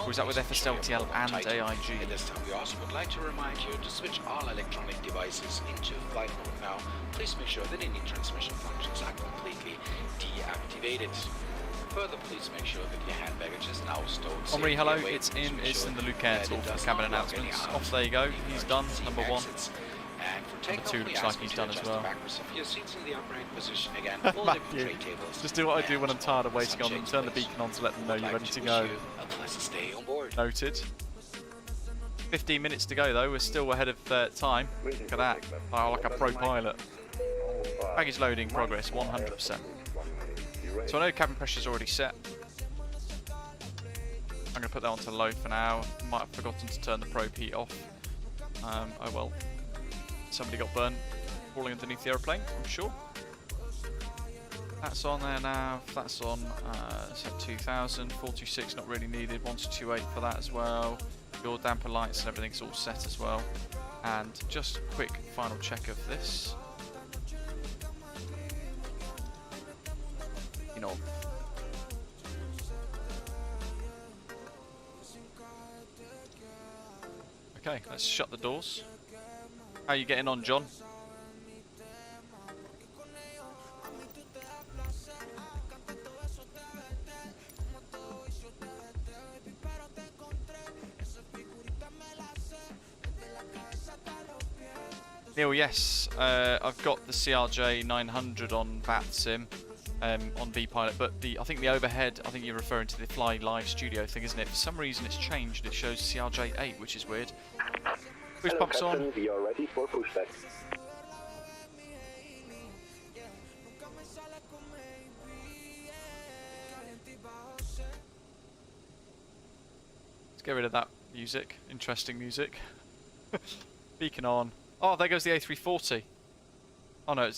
Or is that with FSLTL and AIG? At this time, we also would like to remind you to switch all electronic devices into flight mode now. Please make sure that any transmission functions are completely deactivated. Further, please make sure that your hand baggage is now stowed. Omri, hello, it's in the Luke Air Tour for the cabin announcements. Off there you go, he's done, number 1. Number 2 looks like he's done as well. Just do what I do when I'm tired of waiting on them, turn the beacon on to let them know you're ready to go. Noted. 15 minutes to go though, we're still ahead of time. Look at that, like a pro pilot. Baggage loading progress, 100%. So I know cabin pressure's already set. I'm going to put that onto low for now. Might have forgotten to turn the probe heat off. Oh well. Somebody got burnt falling underneath the aeroplane, I'm sure. That's on there now. That's on. Set 2000, 426 not really needed. 1228 for that as well. Your damper lights and everything's all set as well. And just a quick final check of this. Okay, let's shut the doors. How are you getting on, John? Neil, yes, I've got the CRJ900 on VATSIM. On VPilot, but I think the overhead, I think you're referring to the Fly Live Studio thing, isn't it? For some reason it's changed, it shows CRJ8, which is weird. Boost pumps on. We are ready for pushback. Let's get rid of that music, interesting music. Beacon on. Oh, there goes the A340. Oh no,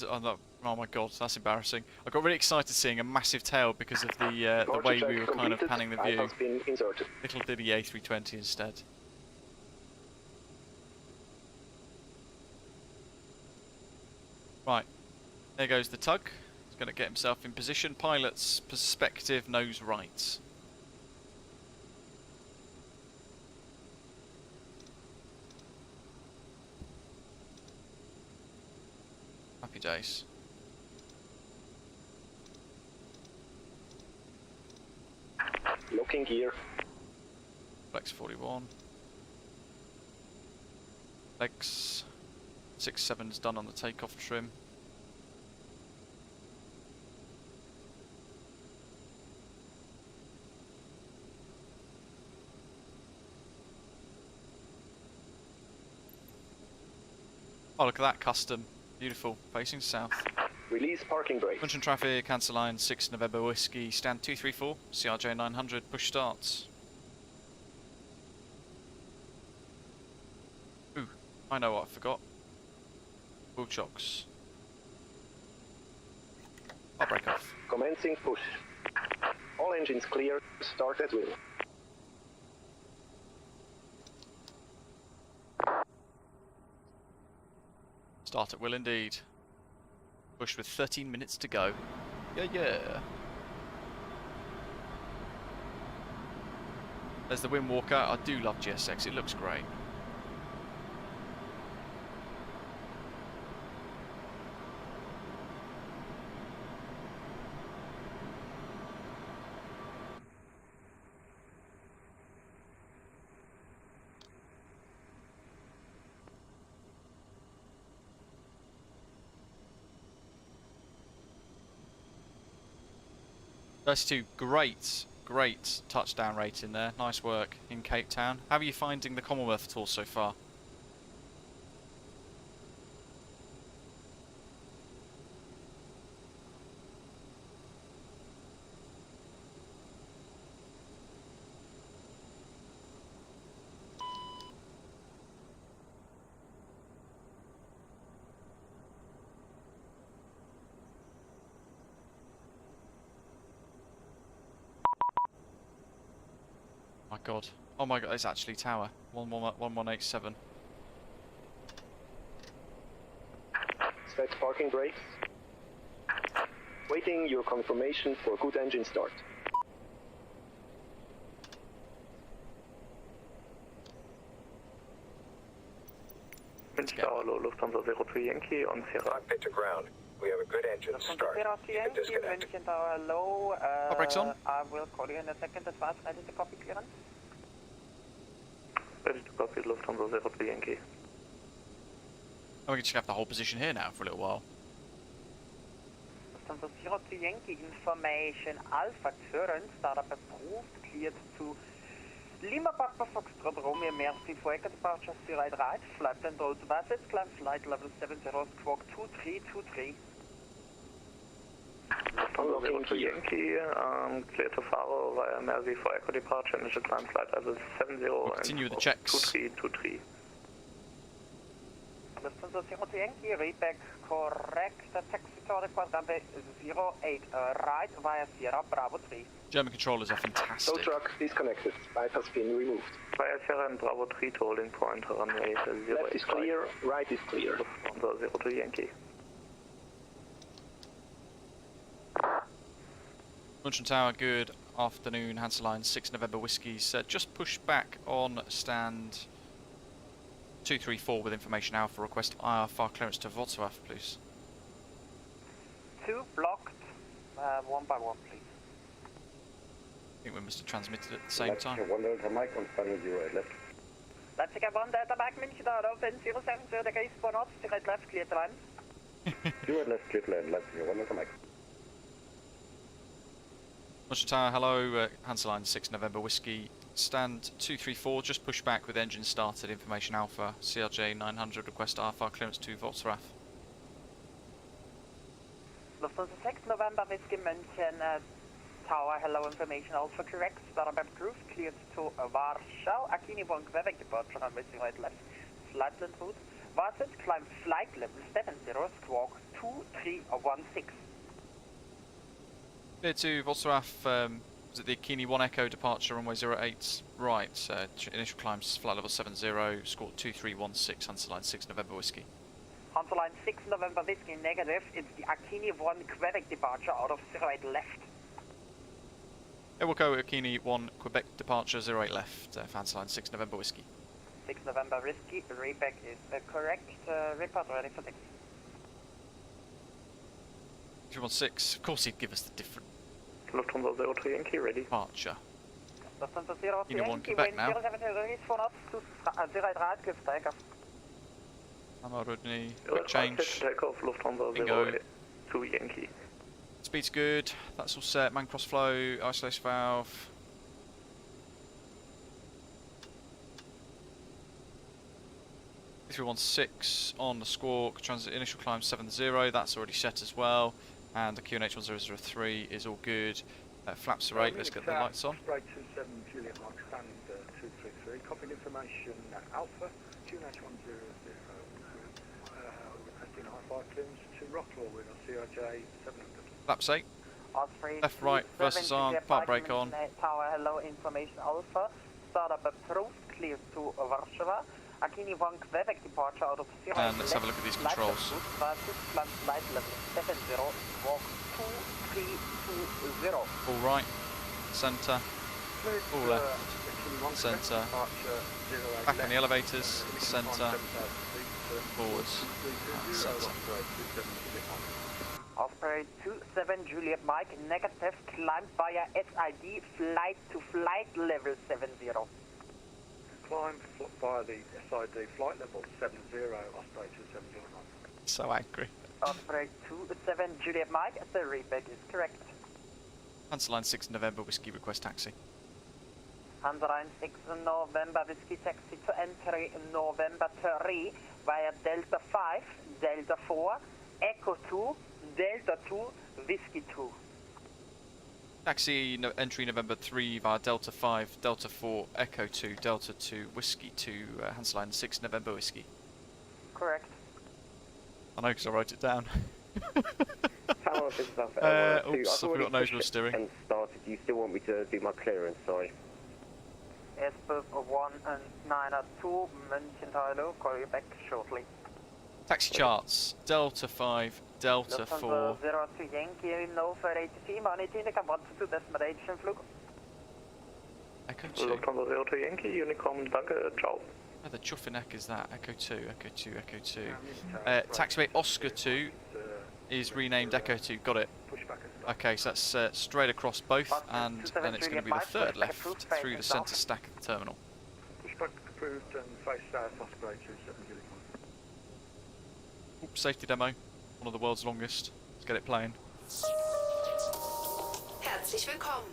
oh my god, that's embarrassing. I got really excited seeing a massive tail because of the way we were kind of panning the view. Little diddy A320 instead. Right, there goes the tug. He's going to get himself in position. Pilot's perspective, nose right. Happy days. Locking gear. Flex 41. Flex 67's done on the takeoff trim. Oh, look at that custom. Beautiful. Facing south. Release parking brake. Munich traffic, cancel line 6 November Whiskey, stand 234, CRJ900, push starts. Ooh, I know what I forgot. Wheel chocks. I'll break off. Commencing push. All engines clear. Start at will. Start at will indeed. Push with 13 minutes to go. Yeah, yeah. There's the Windwalker. I do love GSX. It looks great. Those two, great touchdown rating there. Nice work in Cape Town. How are you finding the Commonwealth tour so far? My god. Oh my god, it's actually tower. 1187. Set parking brakes. Waiting your confirmation for good engine start. Lufthansa 03 Yankee on Sierra. Cockpit to ground. We have a good engine start. You can disconnect. Hello. Brakes on. I will call you in a second. Advance ready to copy clearance. Ready to copy Lufthansa 03 Yankee. Oh, we can just have the whole position here now for a little while. Lufthansa 03 Yankee information. Alpha current startup approved, cleared to Lima Papa Foxtrot Romeo Merci for Echo departure 08 right, flight plan road to VATSIM, climb flight level 70, squawk 2323. Lufthansa 03 Yankee, clear to follow via Merci for Echo departure, initial climb flight level 70 we'll continue with the checks. 2323. Lufthansa 03 Yankee, read back correct, taxi to request number 08 right via Sierra Bravo 3. German controllers are fantastic. Tow truck disconnected. Bypass pin removed. Via Sierra and Bravo 3 to holding point, runway 08. Left is clear, right is clear. Lufthansa 03 Yankee. Munchen Tower, good afternoon. Hansel Line 6 November Whiskey said just push back on stand 234 with information Alpha. Request IR clearance to Wrocław, please. 2 blocked, 1 by 1, please. I think we must have transmitted at the same time. One Delta Mike on final 08 left. Leipzig 1 Delta Mike, München Tower, open 070, the case for north, straight left, clear to land. 08 left, clear to land, Leipzig 1 Delta Mike. Munchen Tower, hello, Hansel Line 6 November Whiskey. Stand 234, just push back with engine started, information Alpha. CRJ900, request IR clearance to Wrocław. Lufthansa 6 November Whiskey München Tower, hello, information Alpha correct, startup approved, cleared to Warsaw, Akini 1 Quebec departure runway 08 left, flight land route, VATSIM, climb flight level 70, squawk 2316. Clear to Wrocław, is it the Akini 1 Echo departure runway 08 right, initial climbs flight level 70, squawk 2316, Hansel Line 6 November Whiskey. Hansel Line 6 November Whiskey negative, it's the Akini 1 Quebec departure out of 08 left. Yeah, we'll go Akini 1 Quebec departure 08 left, Hansel Line 6 November Whiskey. 6 November Whiskey, reback is correct, report ready for taxi. 316, of course he'd give us the different Lufthansa 03 Yankee ready. departure. Lufthansa 03 Akini 1 Yankee, Quebec wind now. 070 is 4 knots to 08 right, give takeoff. Hammer Rodney, quick change. Takeoff, Lufthansa Bingo. 02 Yankee. Speed's good, that's all set. Man cross flow, isolation valve. (316) on the Squawk, transit initial climb 70, that's already set as well. And the QNH 1003 is all good. Flaps are 8, let's get the lights on. Osprey 27 Juliet Mike stand 233. Copied information Alpha, QNH 100. Requesting high fire clearance to Wroclaw with a CRJ900. Flaps 8. Osprey Left, right, versus on, park brake on. Tower, hello, information Alpha. Startup approved, clear to Warsaw. Akini 1 Quebec departure out of 0. And let's have a look at these controls. Flight level 70, walk 2320. All right, centre, all left, centre, back on the elevators, centre, forwards, and centre. Osprey 27 Juliet Mike, negative, climb via SID, flight to flight level 70. Climb via the SID flight level 70, Osprey 2709. So angry. Osprey 27 Juliet Mike, the readback is correct. Hansaline 6 November Whiskey request taxi. Hansaline 6 November Whiskey taxi to entry November 3 via Delta 5, Delta 4, Echo 2, Delta 2, Whiskey 2. Taxi entry November 3 via Delta 5, Delta 4, Echo 2, Delta 2, Whiskey 2, Hansaline 6 November Whiskey. Correct. I know because I wrote it down. Tower, this is Alpha L102. Oops, I forgot nose wheel steering. And started. Do you still want me to do my clearance? Sorry. Airbus 192, München Tower, call you back shortly. Taxi charts, Delta 5, Delta 4. Lufthansa 02 Yankee, no for ATC, monitor, kan want to destination vlug. Echo 2. Lufthansa 02 Yankee, Unicom, danke, ciao. Where the chuffing heck is that? Echo 2, Echo 2, Echo 2. Taxiway Oscar 2 is renamed Echo 2, got it. Okay, so that's straight across both, and then it's going to be the third left through the centre stack of the terminal. Pushback approved and face south, Osprey 27 Juliet. Oops, safety demo, one of the world's longest. Let's get it playing. Herzlich willkommen.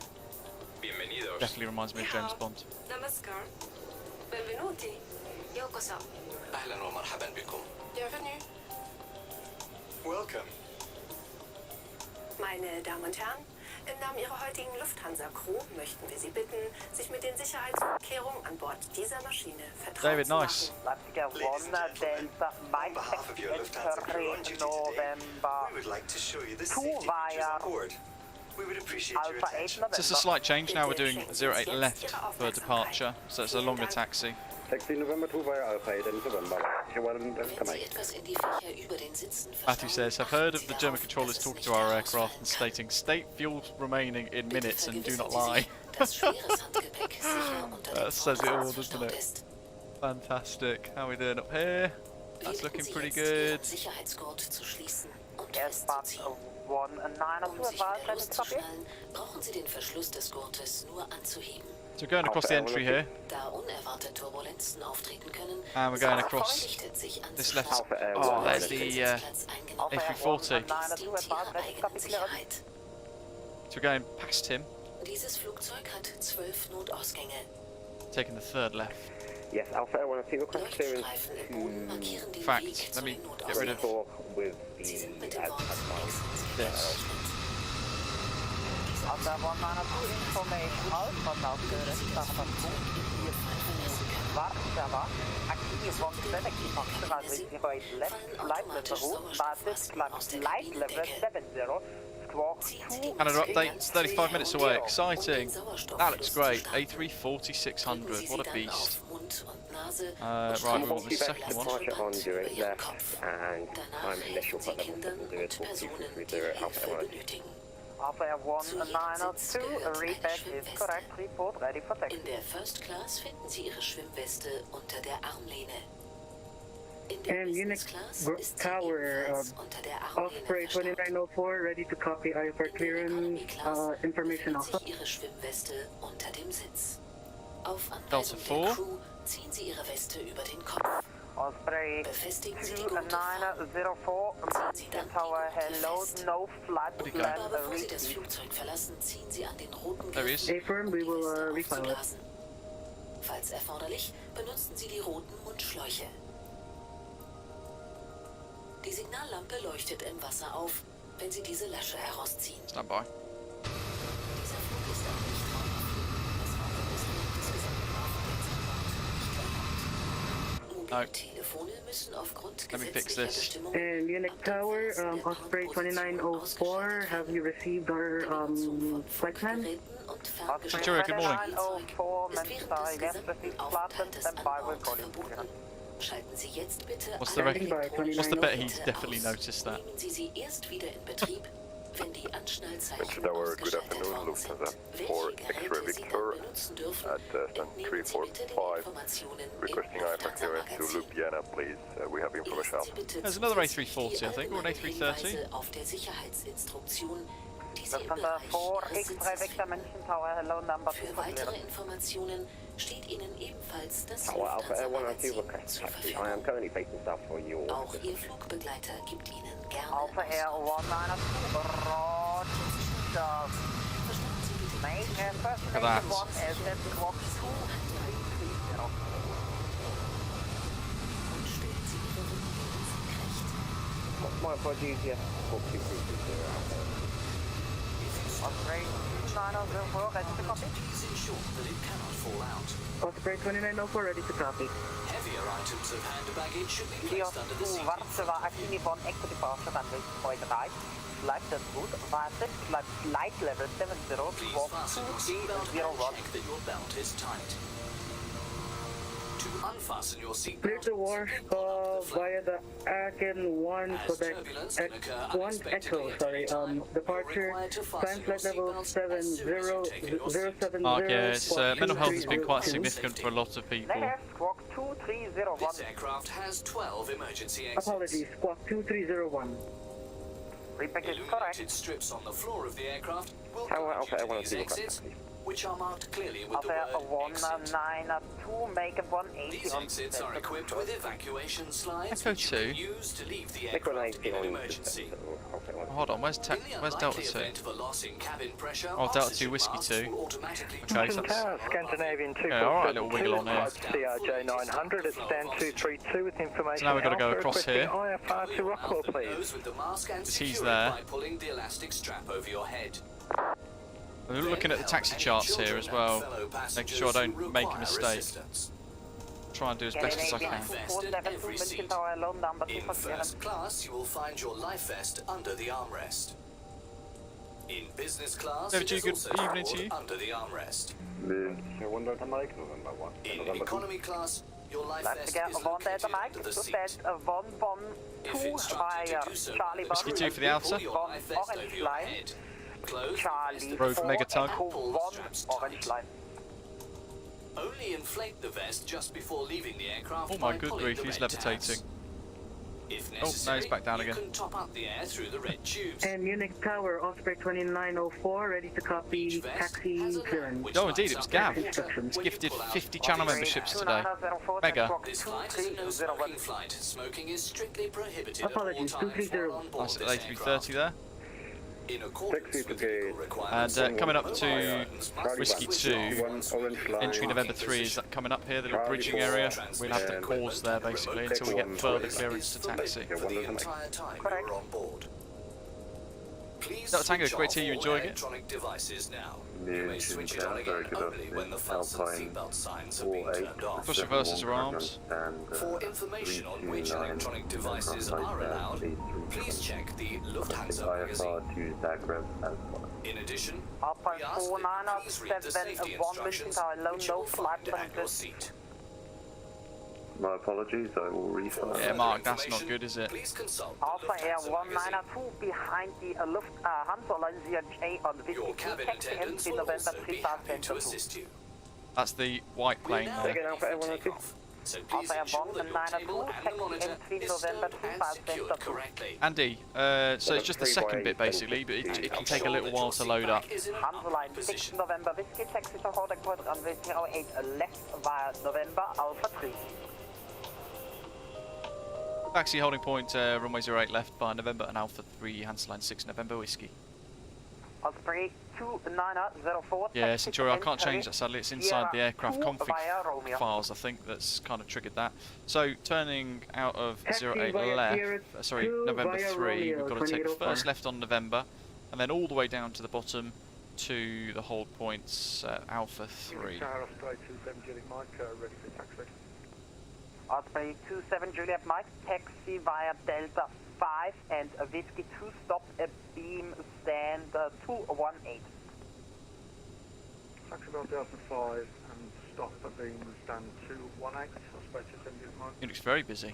Bienvenidos. Definitely reminds me of James Bond. Namaskar. Benvenuti. Yokoso. أهلا ومرحبا بكم. Bienvenue. Welcome. Meine Damen und Herren, im Namen Ihrer heutigen Lufthansa-Crew möchten wir Sie bitten, sich mit den Sicherheitsvorkehrungen an Bord dieser Maschine vertraut David, zu nice. machen. Delta Mike behalf of your Lufthansa crew on duty today, November we would like to show you the 2 safety features via on board. We would appreciate your Alpha 8 attention. November. Just a slight change now, we're doing 08 left for departure, so it's a longer taxi. Taxi November 2 via Alpha 8 in November. Wenn Sie etwas in die Fächer über den Sitzen Matthew says, I've heard of the German controllers talking to our aircraft and stating state fuel remaining in minutes and do not lie. That says it all, doesn't it? Fantastic. How are we doing up here? That's looking pretty good. Brauchen Sie den Verschluss des Gurtes nur anzuheben. So we're going across the entry here, Da unerwartete Turbulenzen auftreten können, and we're going across this left. Oh, there's the A340. So we're going past him, Dieses Flugzeug hat 12 Notausgänge. taking the third left. Yes, Alpha L102 request clearance In fact, let me get rid of with the this. On the 192 information, Alpha now clearance, Startup 2, Warsaw, Akini 1 Quebec departure, runway 08 left, flight level route, basis flight level 70, squawk 2. Canada updates, 35 minutes away, exciting. That looks great, A340-600, what a beast. Right, we want the second one. Departure on 08 left and time initial flight level 70 Alpha L102. Alpha 192, readback is correct, report ready for taxi. In der First Class finden Sie Ihre Schwimmweste unter der Armlehne. In der And Munich Business Class ist sie Tower, ebenfalls unter der Armlehne Osprey 2904, ready to copy IFR clearance, information befindet Alpha. sich Ihre Schwimmweste unter dem Sitz. Auf Delta Anweisung 4. der Crew ziehen Sie Ihre Weste über den Kopf. Osprey 2904, Tower, hello, no flight plan Bevor Sie das Flugzeug verlassen, ziehen Sie an den roten There he is. Affirm, we will refile it. Falls erforderlich, benutzen Sie die roten Mundschläuche. Die Signallampe leuchtet im Wasser auf, wenn Sie diese Lasche herausziehen. Stand by. Dieser Flug ist ein Nichtraum. Mobile Telefone müssen aufgrund gesetzlicher Bestimmungen. And Munich Tower, Osprey 2904, have you received our flight plan? Victoria, good morning. 2904, Mensa, yes, received flattened, stand by, we're calling. Schalten Sie jetzt bitte What's the bet he's definitely noticed that? Nehmen Sie sie erst wieder in Betrieb, wenn die Anschnallzeichen Tower, good ausgeschaltet afternoon, worden sind. Lufthansa. Welche For Geräte X-ray Sie Victor dann benutzen dürfen, at entnehmen Sie bitte die 345, Informationen requesting im IFA clearance to Lufthansa-Magazin. Ljubljana, please. We have information out. There's another A340, I think, or an A330. Hinweise auf der Sicherheitsinstruktion, die Sie im Lufthansa Bereich 4, Ihrer X-ray Sitze Victor, München Tower, hello, number 2 Für for weitere clearance. Informationen steht Ihnen ebenfalls das Tower Alpha Air 102 Lufthansa-Magazin request zur taxi. I Verfügung. am currently facing south for you. Auch Ihr Flugbegleiter gibt Ihnen gerne Alpha Air 192, Roger. Main Air First Look at that. Station 1, SS Squawk 2330. My apologies, yes. Squawk 2330. Osprey 2904, ready to copy. Please ensure that it cannot fall out. Osprey 2904, ready to copy. Heavier items of hand baggage should be Video placed under the 2, seat. Warschauer, Akini von Exit Departure, runway 23. Flight is good. VATSIM, flight level 70, Please squawk fasten your seatbelt and 2301. check that your belt is tight. To unfasten your Clear seatbelt, to Warsaw via the Akin 1 Quebec X1 Echo, sorry, departure, time flight level 7070. Mark, yeah, it's, mental health has been quite significant for a lot of people. Squawk 2301. this aircraft has 12 emergency exits. Apologies, squawk 2301. Repeat is correct. Illuminated strips on the floor of the aircraft will Tower guide you Alpha to Air these 102 exits, which are marked clearly with the Alpha word exit. 192, make a 180 These on exits are equipped with evacuation slides Echo which you 2. can use to leave the Echo aircraft in an 90 on emergency. Hold on, where's Delta Unlikely 2? event of a loss in cabin pressure, Oh, Delta 2 oxygen Whiskey masks 2. will automatically Okay, drop so that's... Scandinavian Yeah, alright, little wiggle on here. CRJ900 at stand 232 with information. So now we've got to go Alpha, across requesting here. IFR to Wroclaw, please. nose with the mask and Because he's secure it there. by pulling the elastic strap over your head. We're looking at the taxi charts here as well, making sure I don't make a mistake. Try and do as best as I can. In first class, you will find your life vest under the armrest. In business class, David, it is good also evening to stored you. under the armrest. November 1. In economy class, your life vest Let's is get one located data mic, under the to seat. stand 112 If instructed via to do so, Charlie Whiskey Bus, 2 for the outer. pull your life vest over your head. Close the Charlie vest Road 4 Mega Tug. Echo Pull the 1, straps orange tight. line. Only inflate the vest just before leaving the aircraft Oh my by good pulling grief, the he's red tabs. levitating. If Oh, now necessary, he's back down you again. can top up the air through the red tubes. And Munich Tower, Osprey 2904, ready to copy taxi clearance. Oh, indeed, it was Gav. Instructions. He's gifted 50 channel memberships today. Mega. This flight is a no smoking flight. Smoking is strictly prohibited at all Apologies, times while 230. on board Nice this at aircraft. A330 there. In accordance with legal requirements, And coming up to pilots must Whiskey switch 2, off entry November 3, is that coming up here, the little bridging area? We'll have to pause there basically until we get further clearance to taxi. for the entire time you're on board. Please Delta Tango, switch great to off hear you all enjoying it. electronic devices now. You may switch it on again only when the fasten seatbelt signs have been turned off. Cross reversers are armed. For information on which electronic devices are allowed, please check the Lufthansa magazine. In addition, Alpha we ask that you please read the safety 497 instructions, Tower, low, which you no will flight find at your plan. seat. My apologies, I will refund. Yeah, Mark, that's not good, is it? Please consult Alpha Air Lufthansa 192 behind the Hansa Line CRJ on Your Whiskey 2, cabin taxi attendants entry will November also be 3 happy to 2. assist you. That's the white plane Now there. ready for takeoff. So please Alpha Air ensure that your 192, table and the taxi monitor entry is November stowed 2 and secured correctly. Andy, so it's just the second bit basically, but it can take a little while to load up. Hansa Line 6 November Whiskey, taxi to hold airport runway 08 left via November Alpha 3. Taxi holding point, runway 08 left by November and Alpha 3, Hansaline 6 November Whiskey. Osprey 2904. Yeah, Centurion, I can't change that sadly, it's inside the aircraft config files, I think, that's kind of triggered that. So, turning out of 08 left, sorry, November 3, we've got to take the first left on November, and then all the way down to the bottom to the hold points, Alpha 3. Osprey 27 Juliet Mike, ready for taxi. Osprey 27 Juliet Mike, taxi via Delta 5 and Whiskey 2, stop a beam stand 218. Taxi via Delta 5 and stop a beam stand 218, Osprey 27 Juliet Mike. It looks very busy.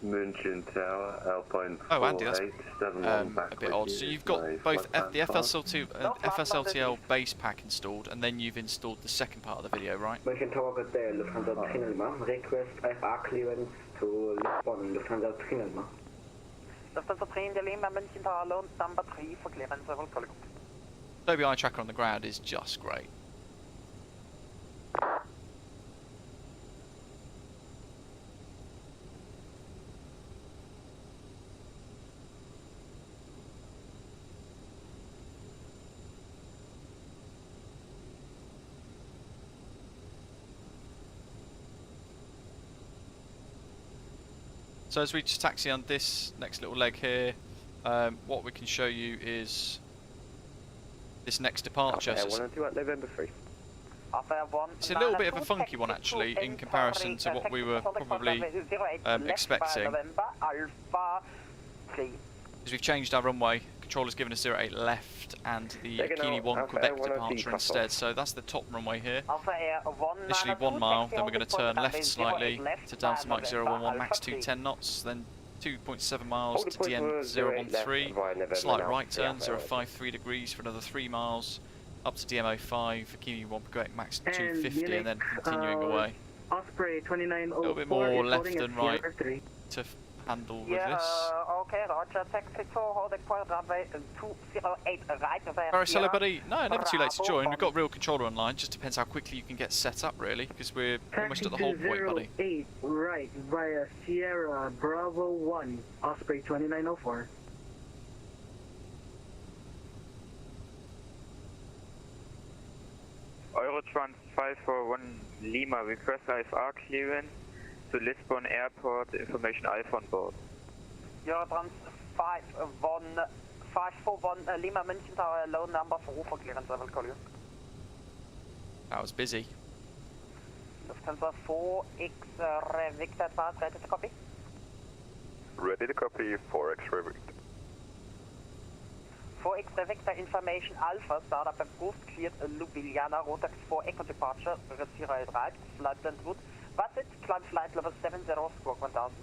München Tower, Alpine oh, Andy, that's 4871 a bit odd. So you've got both the FSLTL base pack installed, and then you've installed the second part of the video, right? München Tower Hotel, Lufthansa Tringelma. Request FA clearance to Lisbon, Lufthansa Tringelma. Lufthansa Tringelma, München Tower alone, number 3 for clearance. Adobe Eye Tracker on the ground is just great. So as we just taxi on this next little leg here, what we can show you is this next departure. I want to do at November 3. It's a little bit of a funky one actually in comparison to what we were probably expecting. As we've changed our runway, controller's given us 08 left and the Akini 1 Quebec departure instead. So that's the top runway here. Initially 1 mile, then we're going to turn left slightly to Delta Mike 011, max 210 knots, then 2.7 miles to DM 013, slight right turn 053 degrees for another 3 miles, up to DM 05, Akini 1 Quebec max 250 and then continuing away. Osprey 2904, a little bit more left and right to handle with this. Okay, Roger, taxi 2, holding point runway 208 right. Paris, hello buddy. No, never too late to join. We've got real controller online, just depends how quickly you can get set up really, because we're almost at the hold point, buddy. 8 right via Sierra Bravo 1, Osprey 2904. Eurotrans 541 Lima, request IFR clearance to Lisbon Airport, information Alpha on board. Eurotrans 541 Lima, München Tower, low number 4 for clearance, I will call you. That was busy. Lufthansa 4X Victor advance, ready to copy? Ready to copy, 4X Victor. 4X Victor information Alpha, startup approved, cleared Ljubljana, Rotax 4 Echo departure, Sierra right, flight and route. VATSIM, climb flight level 70, squawk 1000.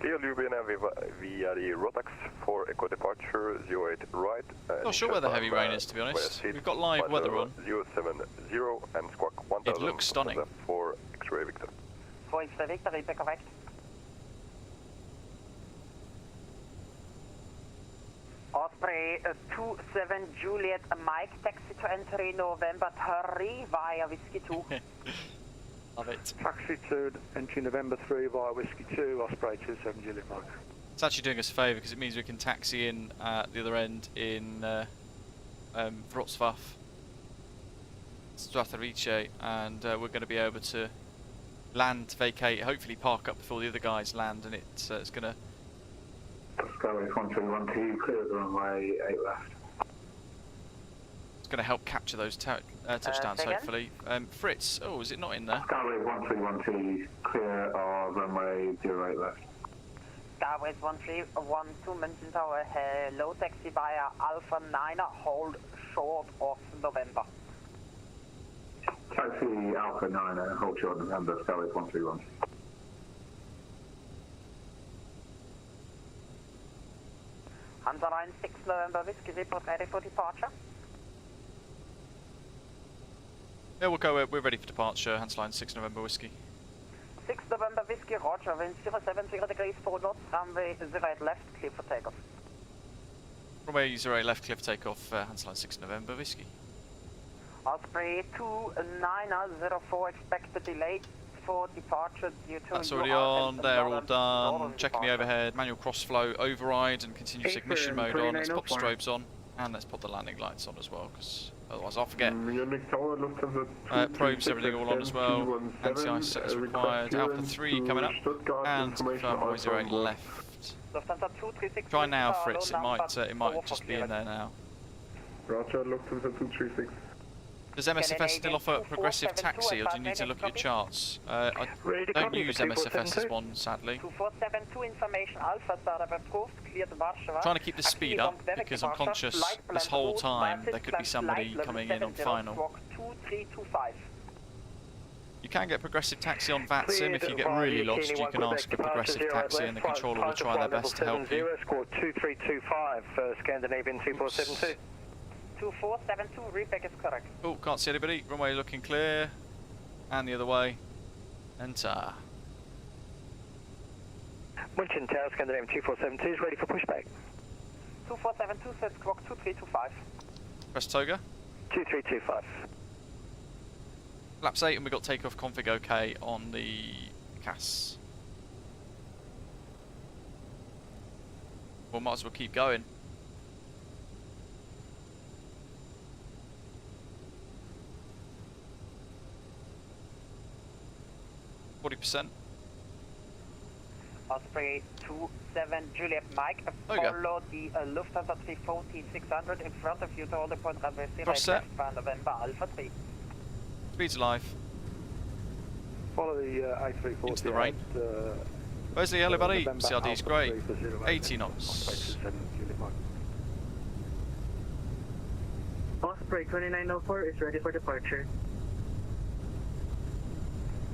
Clear Ljubljana via the Rotax 4 Echo departure, 08 right. Not sure where the heavy rain is, to be honest. We've got live weather on. 070 and squawk 1000. It looks stunning. 4 X-ray Victor. 4X Victor, repeat correct. Osprey 27 Juliet Mike, taxi to entry November 3 via Whiskey 2. Love it. Taxi to entry November 3 via Whiskey 2, Osprey 27 Juliet Mike. It's actually doing us a favour because it means we can taxi in at the other end in Wrocław, Stratharice, and we're going to be able to land, vacate, hopefully park up before the other guys land, and it's going to... Skyway 1312, clear the runway 8 left. It's going to help capture those touchdowns, hopefully. Fritz, oh, is it not in there? Skyway 1312, clear our runway 08 left. Skyway 1312, München Tower, hello, taxi via Alpha 9, hold short of November. Taxi Alpha 9, hold short of November, Skyway 1312. Hansa Line 6 November Whiskey, report ready for departure. Yeah, we'll go, we're ready for departure, Hansa Line 6 November Whiskey. 6 November Whiskey, Roger, wind 070 degrees 4 knots, runway 08 left, clear for takeoff. Runway 08 left, clear for takeoff, Hansa Line 6 November Whiskey. Osprey 2904, expected delay for departure due to That's already on, they're all done. Checking the overhead, manual cross flow, override and continuous ignition mode on. Let's pop the strobes on and let's put the landing lights on as well, because otherwise I'll forget. Probes, everything all on as well. Anti-ice set as required. Alpha 3 coming up and confirm runway 08 left. Try now, Fritz, it might just be in there now. Roger, Lufthansa 236. Does MSFS still offer progressive taxi, or do you need to look at your charts? I don't use MSFS as one, sadly. 2472 information Alpha startup approved, cleared Warsaw. Trying to keep the speed up, because I'm conscious this whole time there could be somebody coming in on final. 2325. You can get progressive taxi on VATSIM. If you get really lost, you can ask for progressive taxi and the controller will try their best to help you. Score 2325 for Scandinavian 2472. 2472, readback is correct. Oh, can't see anybody. Runway looking clear. And the other way. Enter. Munchen Tower, Scandinavian 2472 is ready for pushback. 2472 says squawk 2325. Press toga. 2325. Flaps 8 and we've got takeoff config OK on the CAS. Well, might as well keep going. %. Osprey 27 Juliet Mike, follow the Lufthansa 340-600 in front of you to hold the point runway 0 left, November Alpha 3. Speed's alive. Follow the A340. Into the rain. Where's the yellow buddy? CRD's great. 80 knots. Osprey 2904 is ready for departure.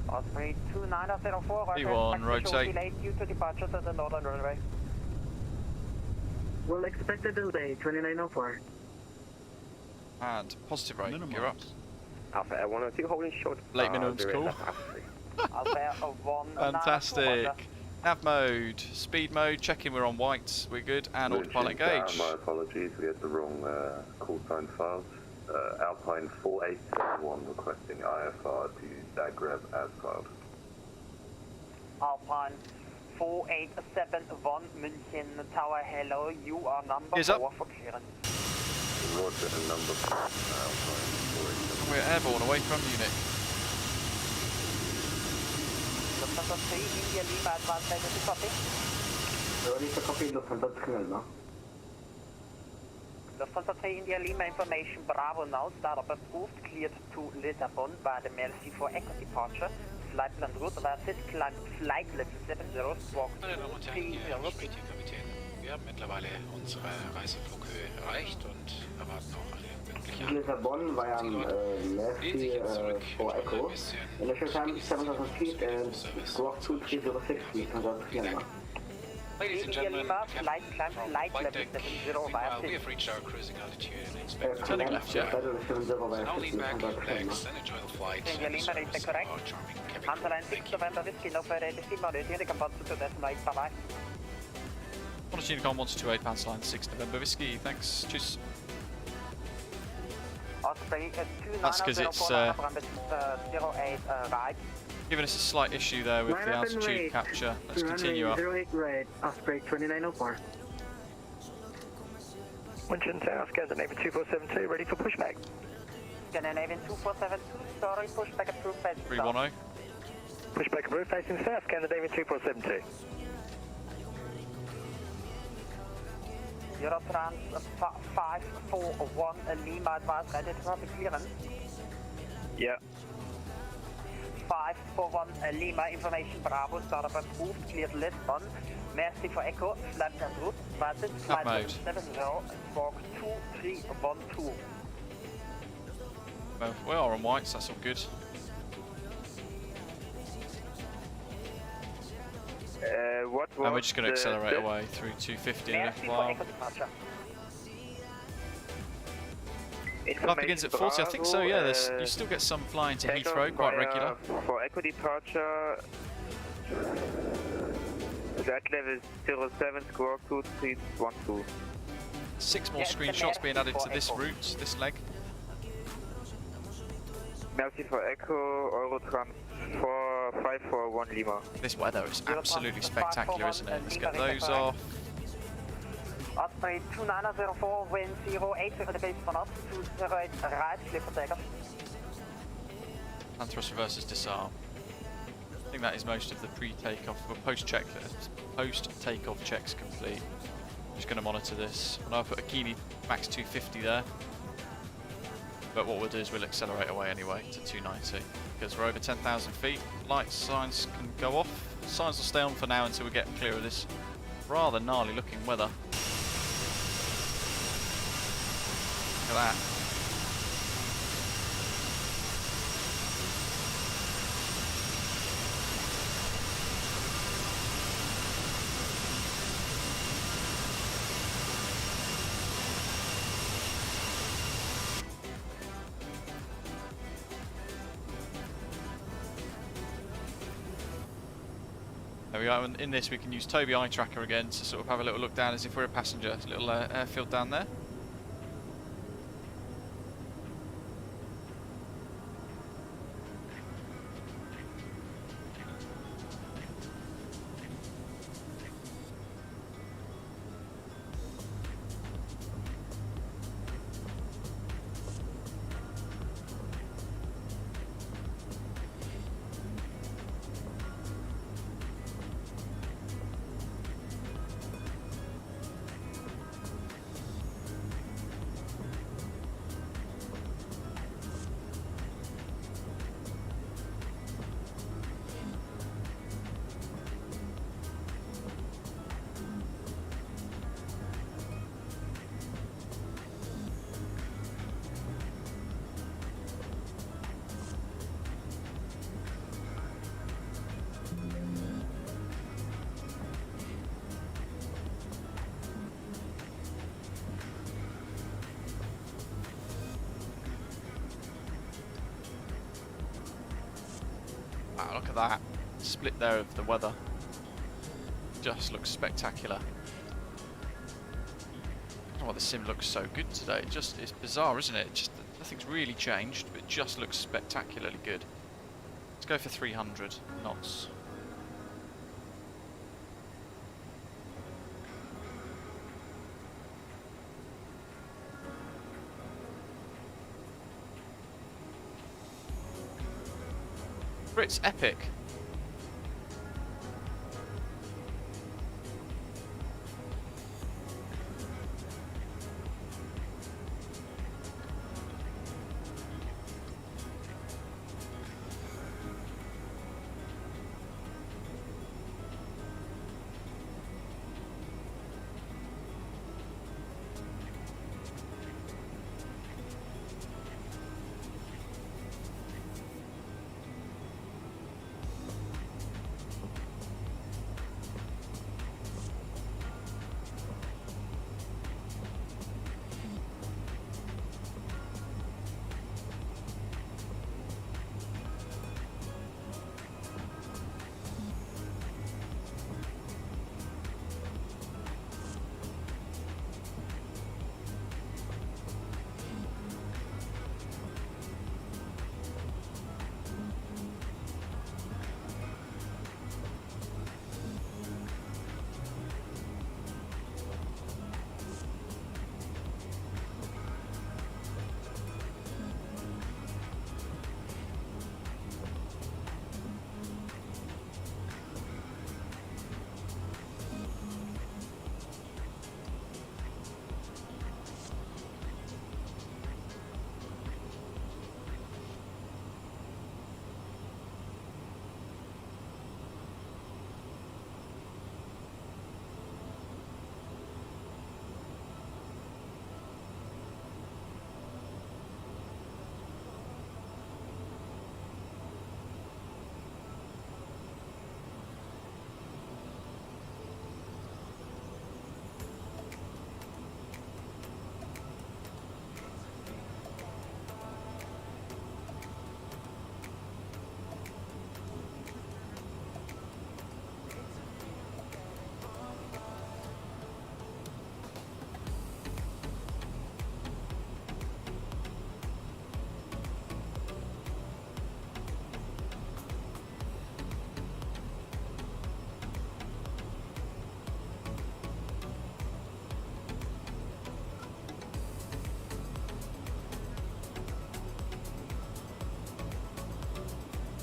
Osprey 2904, E1, rotate. Delayed due to departure to the northern runway. We'll expect a delay, 2904. And positive rate, gear up. Alpha Air 102 holding short. Late minimum's cool. Alpha Air 1. Fantastic. Nav mode, speed mode, checking we're on white, we're good, and autopilot engage. My apologies, we had the wrong call sign files. Alpine 4871 requesting IFR to Zagreb as filed. Alpine 4871 München Tower, hello, you are number 4 for clearance. Roger, and number 4 Alpine 4871. We're airborne away from Munich. Lufthansa 3, India Lima, advance ready to copy. Ready to copy, Lufthansa 3 now. Lufthansa 3 India Lima information Bravo now, startup approved, cleared to Lissabon via the Merci for Echo departure. Flight plan route versus flight level 70, squawk 230. Wir haben mittlerweile unsere Reiseflughöhe erreicht und erwarten auch eine pünktliche Lissabon via Merci for Echo. Initial time 7,000 feet and squawk 2306 feet on the Ladies and gentlemen, flight climb flight level 70 via we have reached our cruising altitude and expect turning left, yeah. now lean back, relax, and enjoy the flight. India Lima, is that correct? Antaline 6 November Whiskey, no further decimal, the Unicom 122 decimal 8, bye-bye. Qantas Unicom 128, Pants Line 6 November Whiskey, thanks, cheers. Osprey 2904, That's because it's 08 right. giving us a slight issue there with the altitude capture. Let's continue up. 08 right, Osprey 2904. Munchen Tower, Scandinavian 2472, ready for pushback. Scandinavian 2472, sorry, pushback approved by 310. Pushback approved, facing south, Scandinavian 2472. Eurotrans 541 Lima, advance ready to copy clearance. Yeah. 541 Lima, information Bravo, startup approved, cleared Lisbon. Merci for Echo, flight and route, versus flight level 70, squawk 2312. Well, we are on whites, that's all good. What was And we're just going to accelerate away through 250 in a little while. Flight begins at 40, I think so, yeah. You still get some flying to Heathrow, quite regular. For Echo departure, that level 07, squawk 2312. 6 more screenshots being added to this route, this leg. Merci for Echo, Eurotrans 4 for 541 Lima. This weather is absolutely spectacular, isn't it? Let's get those off. Osprey 2904, wind 08 over the base for us, 208 right, clear for takeoff. And thrust reverses disarm. I think that is most of the pre-takeoff, or post-takeoff checks complete. I'm just going to monitor this. And I'll put a Kini max 250 there. But what we'll do is we'll accelerate away anyway to 290. Because we're over 10,000 feet, light signs can go off. Signs will stay on for now until we get clear of this rather gnarly looking weather. Look at that. There we are. In this we can use Tobii eye tracker again to sort of have a little look down as if we're a passenger. There's a little airfield down there. Wow, look at that split there of the weather. Just looks spectacular. I don't know why the sim looks so good today. It's bizarre, isn't it? Just nothing's really changed, but it just looks spectacularly good. Let's go for 300 knots. It's epic.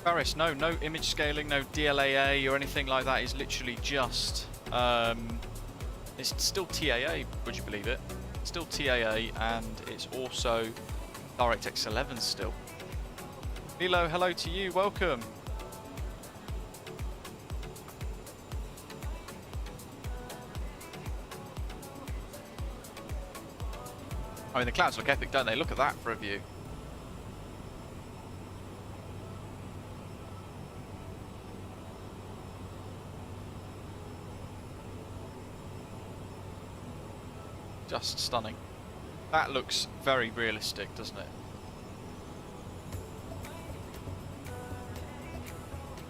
Paris, no image scaling, no DLAA or anything like that. It's literally just, it's still TAA, would you believe it? Still TAA, and it's also DirectX 11 still. Lilo, hello to you, welcome. I mean, the clouds look epic, don't they? Look at that for a view. Just stunning. That looks very realistic, doesn't it?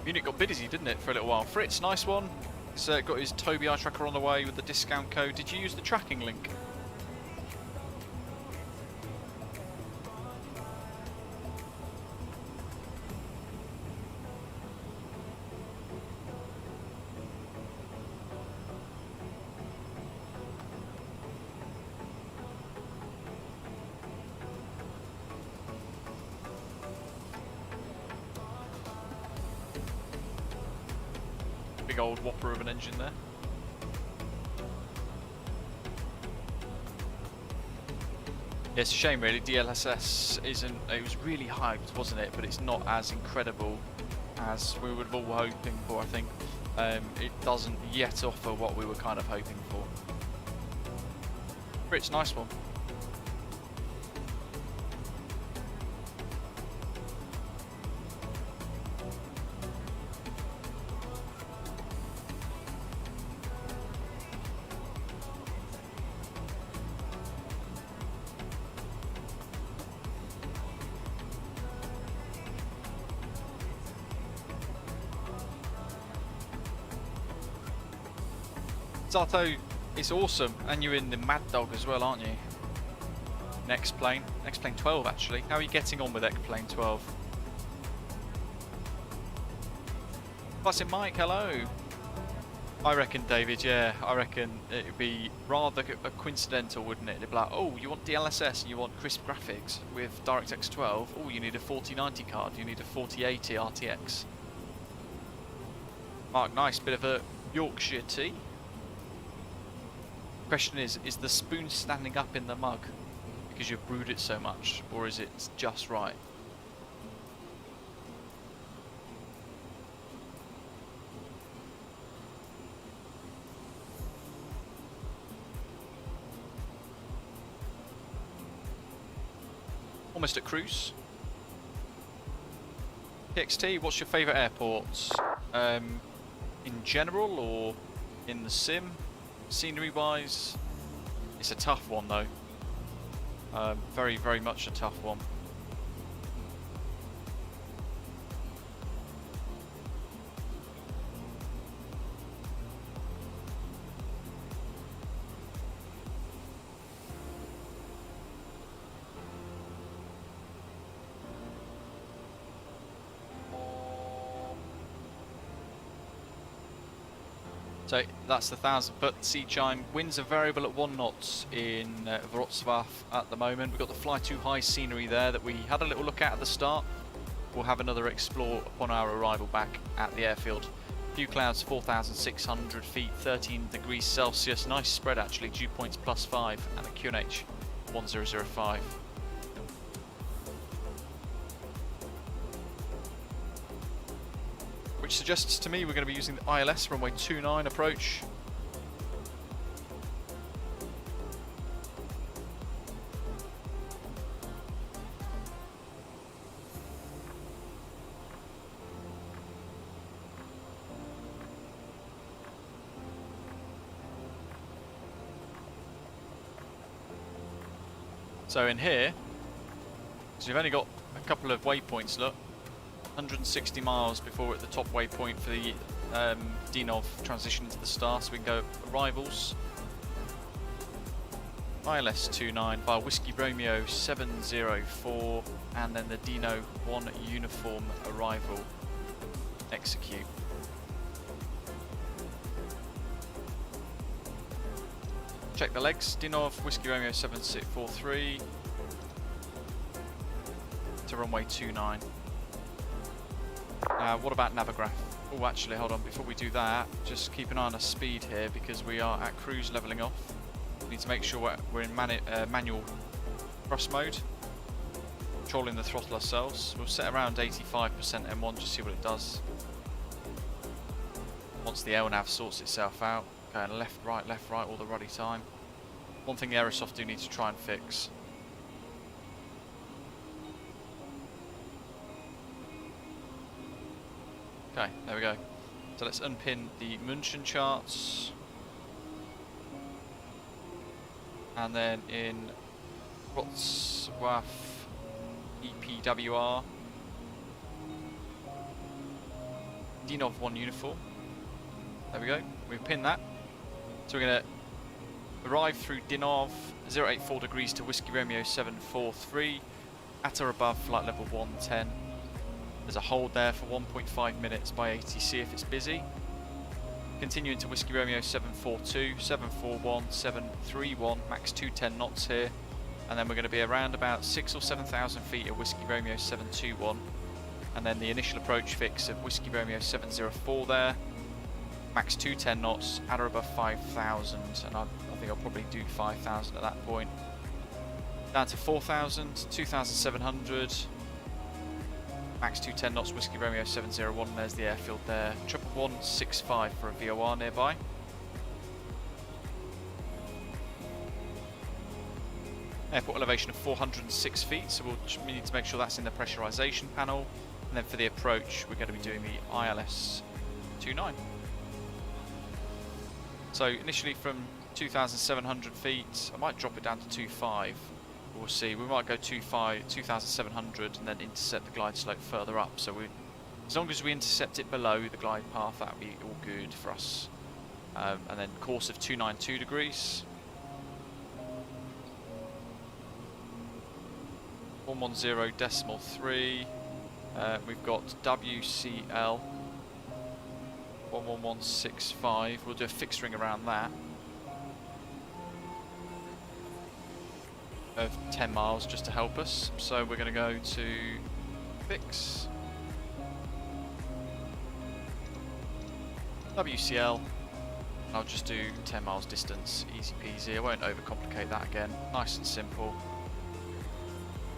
Munich got busy, didn't it, for a little while? Fritz, nice one. He's got his Tobii eye tracker on the way with the discount code. Did you use the tracking link? Big old whopper of an engine there. Yeah, it's a shame really, DLSS isn't, it was really hyped, wasn't it? But it's not as incredible as we were all hoping for, I think. It doesn't yet offer what we were kind of hoping for. Fritz, nice one. Zato, it's awesome, and you're in the Mad Dog as well, aren't you? Next plane 12 actually. How are you getting on with X-Plane 12? VATSIM Mike, hello. I reckon, David, yeah, I reckon it'd be rather coincidental, wouldn't it? It'd be like, oh, you want DLSS and you want crisp graphics with DirectX 12. Oh, you need a 4090 card, you need a 4080 RTX. Mark, nice, bit of a Yorkshire tea. Question is the spoon standing up in the mug because you've brewed it so much, or is it just right? Almost at cruise. PXT, what's your favourite airports? In general or in the sim? Scenery wise, it's a tough one though. Very, very much a tough one. So that's the 1,000-foot sea chime. Winds are variable at 1 knot in Wrocław at the moment. We've got the Fly2 high scenery there that we had a little look at the start. We'll have another explore upon our arrival back at the airfield. Few clouds, 4,600 feet, 13 degrees Celsius. Nice spread actually, dew points +5 and a QNH 1005. Which suggests to me we're going to be using the ILS runway 29 approach. So in here, so you've only got a couple of waypoints, look. 160 miles before we're at the top waypoint for the DNOV transition into the star, so we can go arrivals. ILS 29 by Whiskey Romeo 704, and then the Dino 1 uniform arrival. Execute. Check the legs. DNOV Whiskey Romeo 7643 to runway 29. What about Navigraph? Oh, actually, hold on. Before we do that, just keep an eye on our speed here because we are at cruise leveling off. We need to make sure we're in manual thrust mode. Controlling the throttle ourselves. We'll set around 85% M1, just see what it does. Once the LNAV sorts itself out, going left, right, all the ruddy time. One thing the Aerosoft do need to try and fix. Okay, there we go. So let's unpin the München charts. And then in Wrocław EPWR Dinov 1 uniform. There we go, we've pinned that. So we're going to arrive through Dinov, 084 degrees to Whiskey Romeo 743, at or above flight level 110. There's a hold there for 1.5 minutes by ATC if it's busy. Continuing to Whiskey Romeo 742, 741, 731, max 210 knots here. And then we're going to be around about 6,000 or 7,000 feet at Whiskey Romeo 721. And then the initial approach fix of Whiskey Romeo 704 there. Max 210 knots at or above 5,000. And I think I'll probably do 5,000 at that point. Down to 4,000, 2,700. Max 210 knots, Whiskey Romeo 701, there's the airfield there. 11165 for a VOR nearby. Airport elevation of 406 feet, so we need to make sure that's in the pressurization panel. And then for the approach, we're going to be doing the ILS 29. So initially from 2,700 feet, I might drop it down to 2.5. We'll see. We might go 2,700 and then intercept the glide slope further up. So as long as we intercept it below the glide path, that'll be all good for us. And then course of 292 degrees. 110.3. We've got WCL 11165. We'll do a fixed ring around that. Of 10 miles just to help us. So we're going to go to fix WCL. I'll just do 10 miles distance, easy peasy. I won't overcomplicate that again, nice and simple.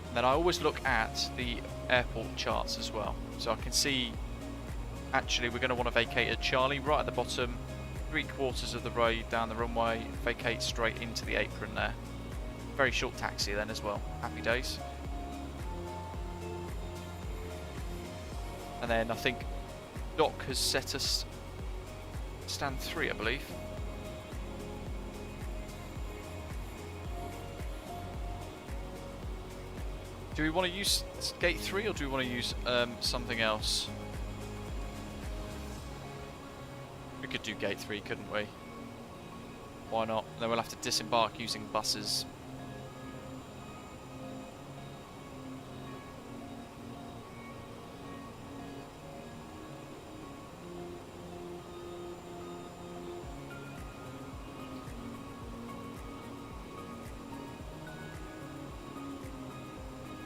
And then I always look at the airport charts as well, so I can see actually we're going to want to vacate at Charlie right at the bottom, 3/4 of the road down the runway, vacate straight into the apron there. Very short taxi then as well. Happy days. And then I think Doc has set us stand 3, I believe. Do we want to use gate 3 or do we want to use something else? We could do gate 3, couldn't we? Why not? Then we'll have to disembark using buses.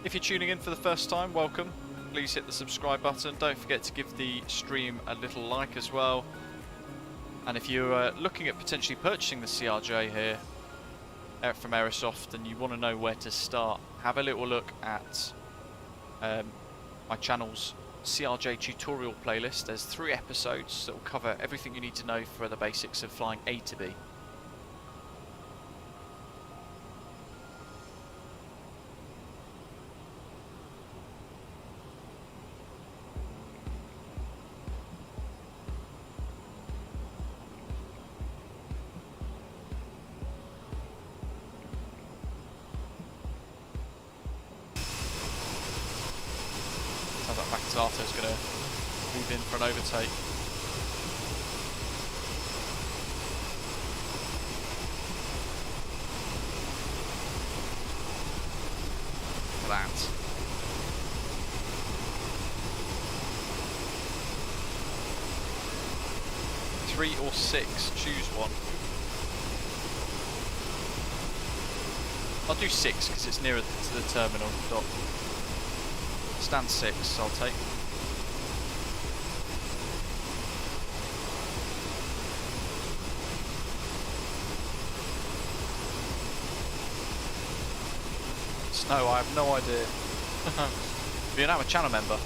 If you're tuning in for the first time, welcome. Please hit the subscribe button. Don't forget to give the stream a little like as well. And if you're looking at potentially purchasing the CRJ here from Aerosoft and you want to know where to start, have a little look at my channel's CRJ tutorial playlist. There's 3 episodes that will cover everything you need to know for the basics of flying A to B. Zato's going to move in for an overtake. Look at that. Three or 6, choose one. I'll do 6 because it's nearer to the terminal. Stand 6, I'll take. Brits? No, I have no idea. You're now a channel member.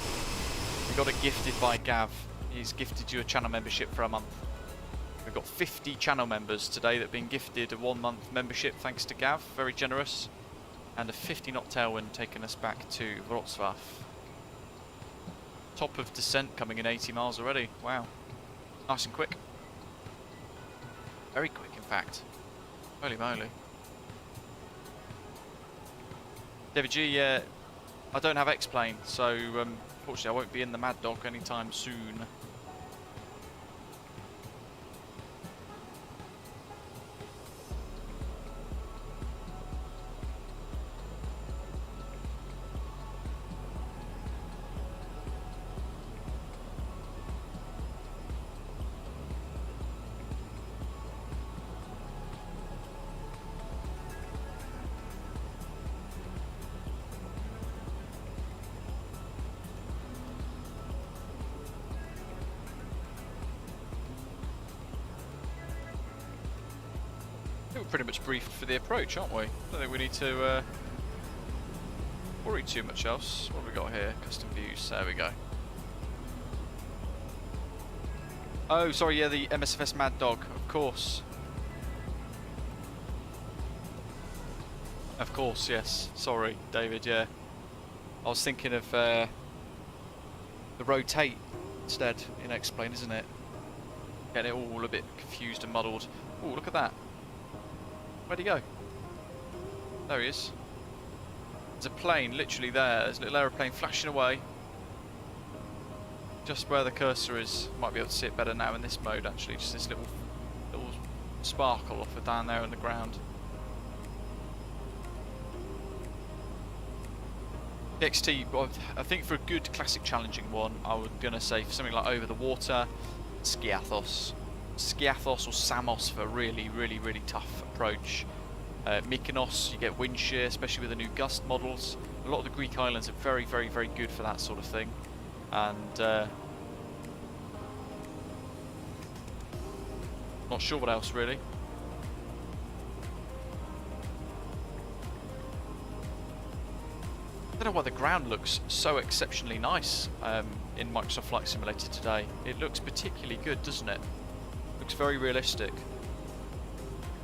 You got it gifted by Gav. He's gifted you a channel membership for a month. We've got 50 channel members today that have been gifted a 1-month membership thanks to Gav. Very generous. And a 50 knot tailwind taking us back to Wrocław. Top of descent coming in 80 miles already. Wow. Nice and quick. Very quick, in fact. Holy moly. David G, I don't have X-Plane, so unfortunately I won't be in the Mad Dog anytime soon. Pretty much briefed for the approach, aren't we? I don't think we need to worry too much else. What have we got here? Custom views. There we go. Oh, sorry, yeah, the MSFS Mad Dog, of course. Of course, yes. Sorry, David, yeah. I was thinking of the rotate instead in X-Plane, isn't it? Getting it all a bit confused and muddled. Oh, look at that. Where'd he go? There he is. There's a plane literally there. There's a little aeroplane flashing away. Just where the cursor is. Might be able to see it better now in this mode actually. Just this little sparkle off of down there on the ground. The XT, I think for a good classic challenging one, I was going to say for something like Over the Water, Skiathos. Skiathos or Samos for a really, really, really tough approach. Mykonos, you get wind shear, especially with the new Gust models. A lot of the Greek islands are very, very, very good for that sort of thing. And not sure what else really. I don't know why the ground looks so exceptionally nice in Microsoft Flight Simulator today. It looks particularly good, doesn't it? Looks very realistic.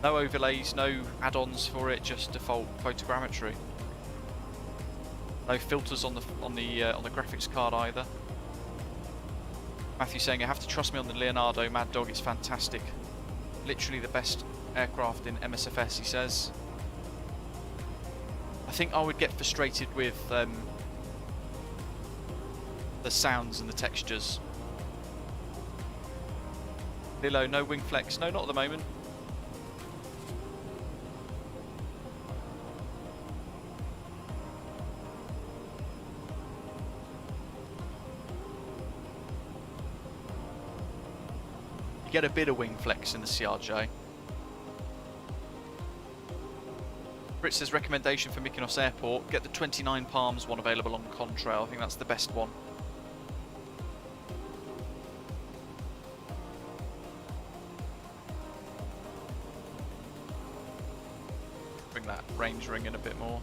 No overlays, no add-ons for it, just default photogrammetry. No filters on the graphics card either. Matthew saying, I have to trust me on the Leonardo Mad Dog, it's fantastic. Literally the best aircraft in MSFS, he says. I think I would get frustrated with the sounds and the textures. Lilo, no wing flex. No, not at the moment. You get a bit of wing flex in the CRJ. Brit says recommendation for Mykonos Airport, get the 29 Palms one available on Contrail. I think that's the best one. Bring that range ring in a bit more.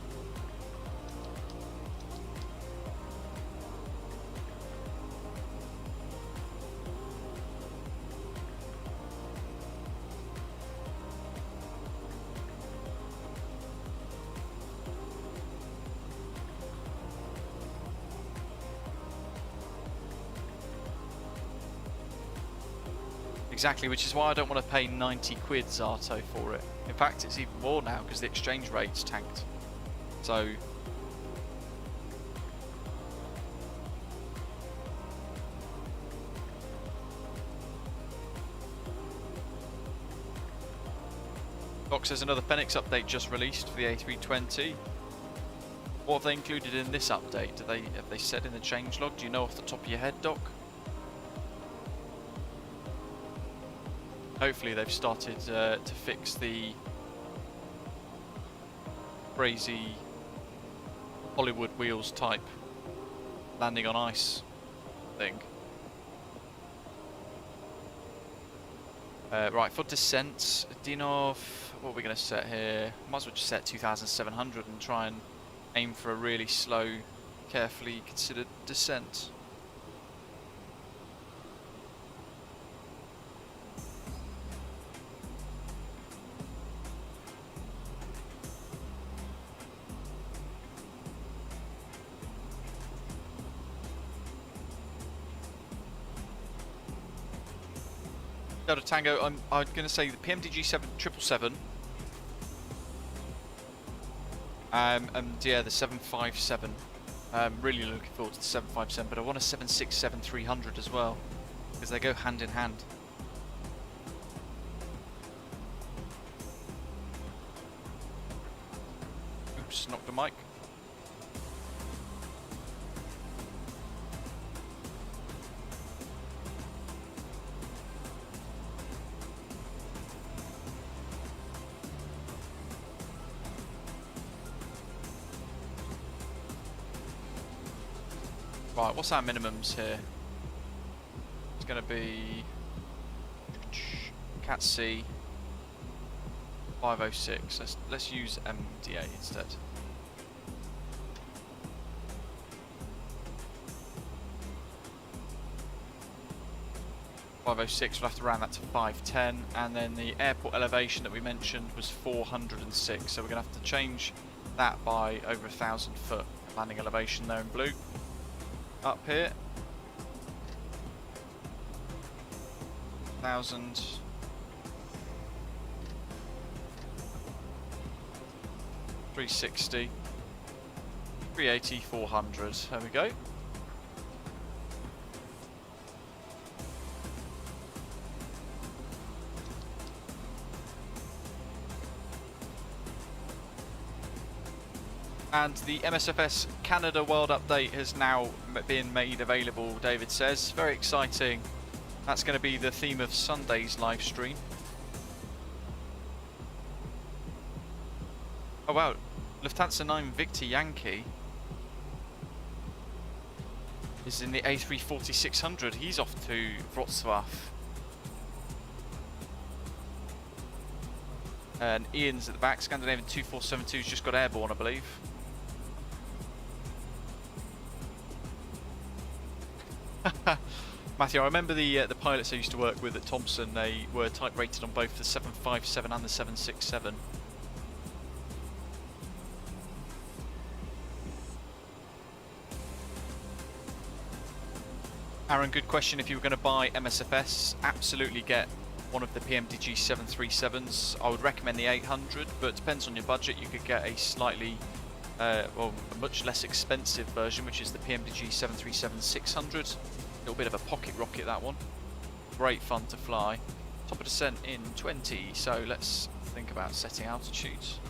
Exactly, which is why I don't want to pay 90 quid Zato for it. In fact, it's even more now because the exchange rate's tanked. So Doc says another Phoenix update just released for the A320. What have they included in this update? Have they said in the changelog? Do you know off the top of your head, Doc? Hopefully they've started to fix the crazy Hollywood wheels type landing on ice thing. Right, for descent, Dinov, what are we going to set here? Might as well just set 2,700 and try and aim for a really slow, carefully considered descent. Delta Tango, I'm going to say the PMDG 777. And yeah, the 757. Really looking forward to the 757, but I want a 767-300 as well, because they go hand in hand. Oops, knocked the mic. Right, what's our minimums here? It's going to be Cat C 506. Let's use MDA instead. We'll have to round that to 510, and then the airport elevation that we mentioned was 406, so we're going to have to change that by over 1,000 foot. Landing elevation there in blue. Up here, 1,000, 360, 380, 400. There we go. And the MSFS Canada World Update has now been made available, David says. Very exciting. That's going to be the theme of Sunday's live stream. Oh wow, Lufthansa 9 Victor Yankee is in the A340-600. He's off to Wrocław. And Ian's at the back. Scandinavian 2472's just got airborne, I believe. Matthew, I remember the pilots I used to work with at Thompson. They were type rated on both the 757 and the 767. Aaron, good question. If you were going to buy MSFS, absolutely get one of the PMDG 737s. I would recommend the 800, but it depends on your budget. You could get a slightly, well, a much less expensive version, which is the PMDG 737-600. A little bit of a pocket rocket, that one. Great fun to fly. Top of descent in 20, so let's think about setting altitudes.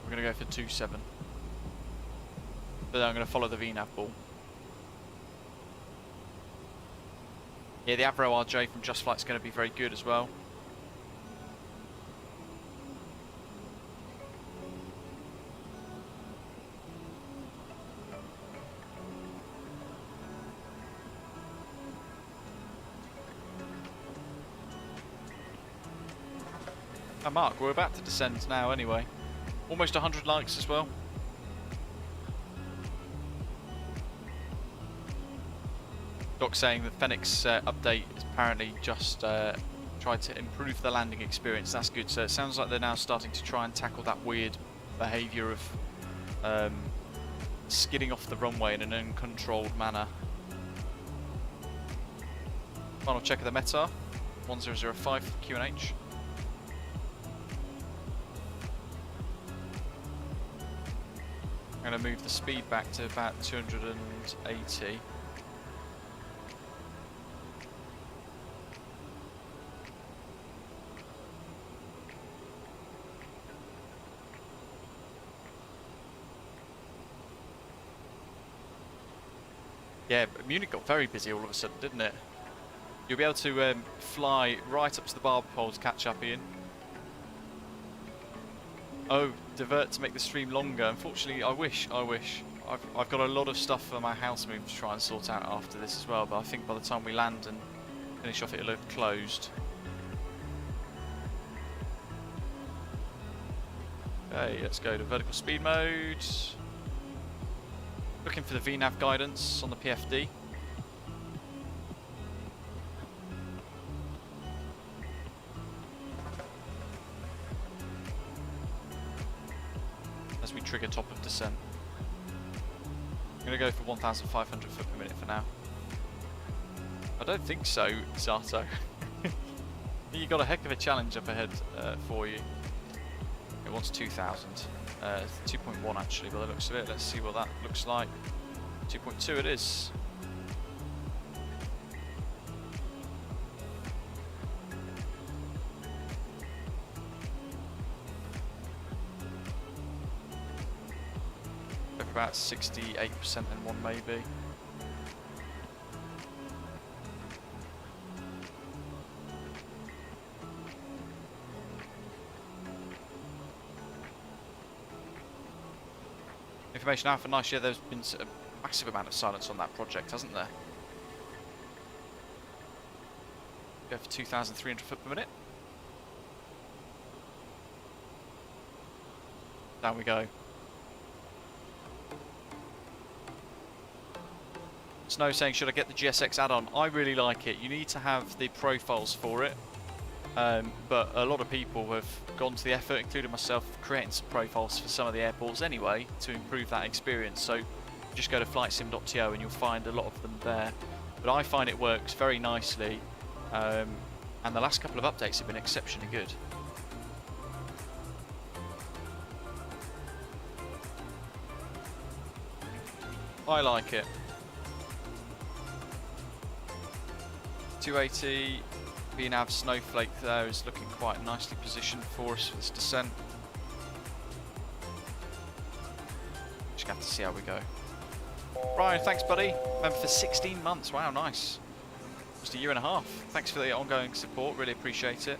We're going to go for 27. But then I'm going to follow the VNAV ball. Yeah, the Avro RJ from Just Flight's going to be very good as well. Oh, Mark, we're about to descend now anyway. Almost 100 likes as well. Doc saying the Phoenix update is apparently just tried to improve the landing experience. That's good. So it sounds like they're now starting to try and tackle that weird behaviour of skidding off the runway in an uncontrolled manner. Final check of the METAR, 1005 for QNH. I'm going to move the speed back to about 280. Yeah, but Munich got very busy all of a sudden, didn't it? You'll be able to fly right up to the barb pole to catch up, Ian. Oh, divert to make the stream longer. Unfortunately, I wish. I've got a lot of stuff for my house move to try and sort out after this as well, but I think by the time we land and Finish off, it'll have closed. Okay, let's go to vertical speed mode. Looking for the VNAV guidance on the PFD. As we trigger top of descent. I'm going to go for 1,500 foot per minute for now. I don't think so, Zato. You got a heck of a challenge up ahead for you. It wants 2,000. 2.1 actually, by the looks of it. Let's see what that looks like. 2.2 it is. About 68% in one maybe. Information Alpha, nice. Yeah, there's been a massive amount of silence on that project, hasn't there? Go for 2,300 foot per minute. Down we go. Snow saying, should I get the GSX add-on? I really like it. You need to have the profiles for it. But a lot of people have gone to the effort, including myself, creating some profiles for some of the airports anyway to improve that experience. So just go to flightsim.to and you'll find a lot of them there. But I find it works very nicely, and the last couple of updates have been exceptionally good. I like it. 280 VNAV Snowflake there is looking quite nicely positioned for us for this descent. Just have to see how we go. Ryan, thanks buddy. Member for 16 months. Wow, nice. Just a year and a half. Thanks for the ongoing support. Really appreciate it.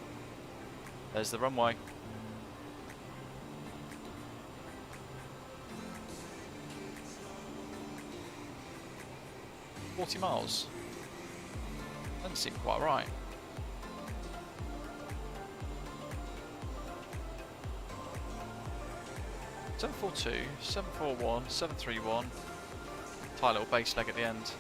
There's the runway. $40 miles. Doesn't seem quite right. $742, 741, 731. Tight little base leg at the end.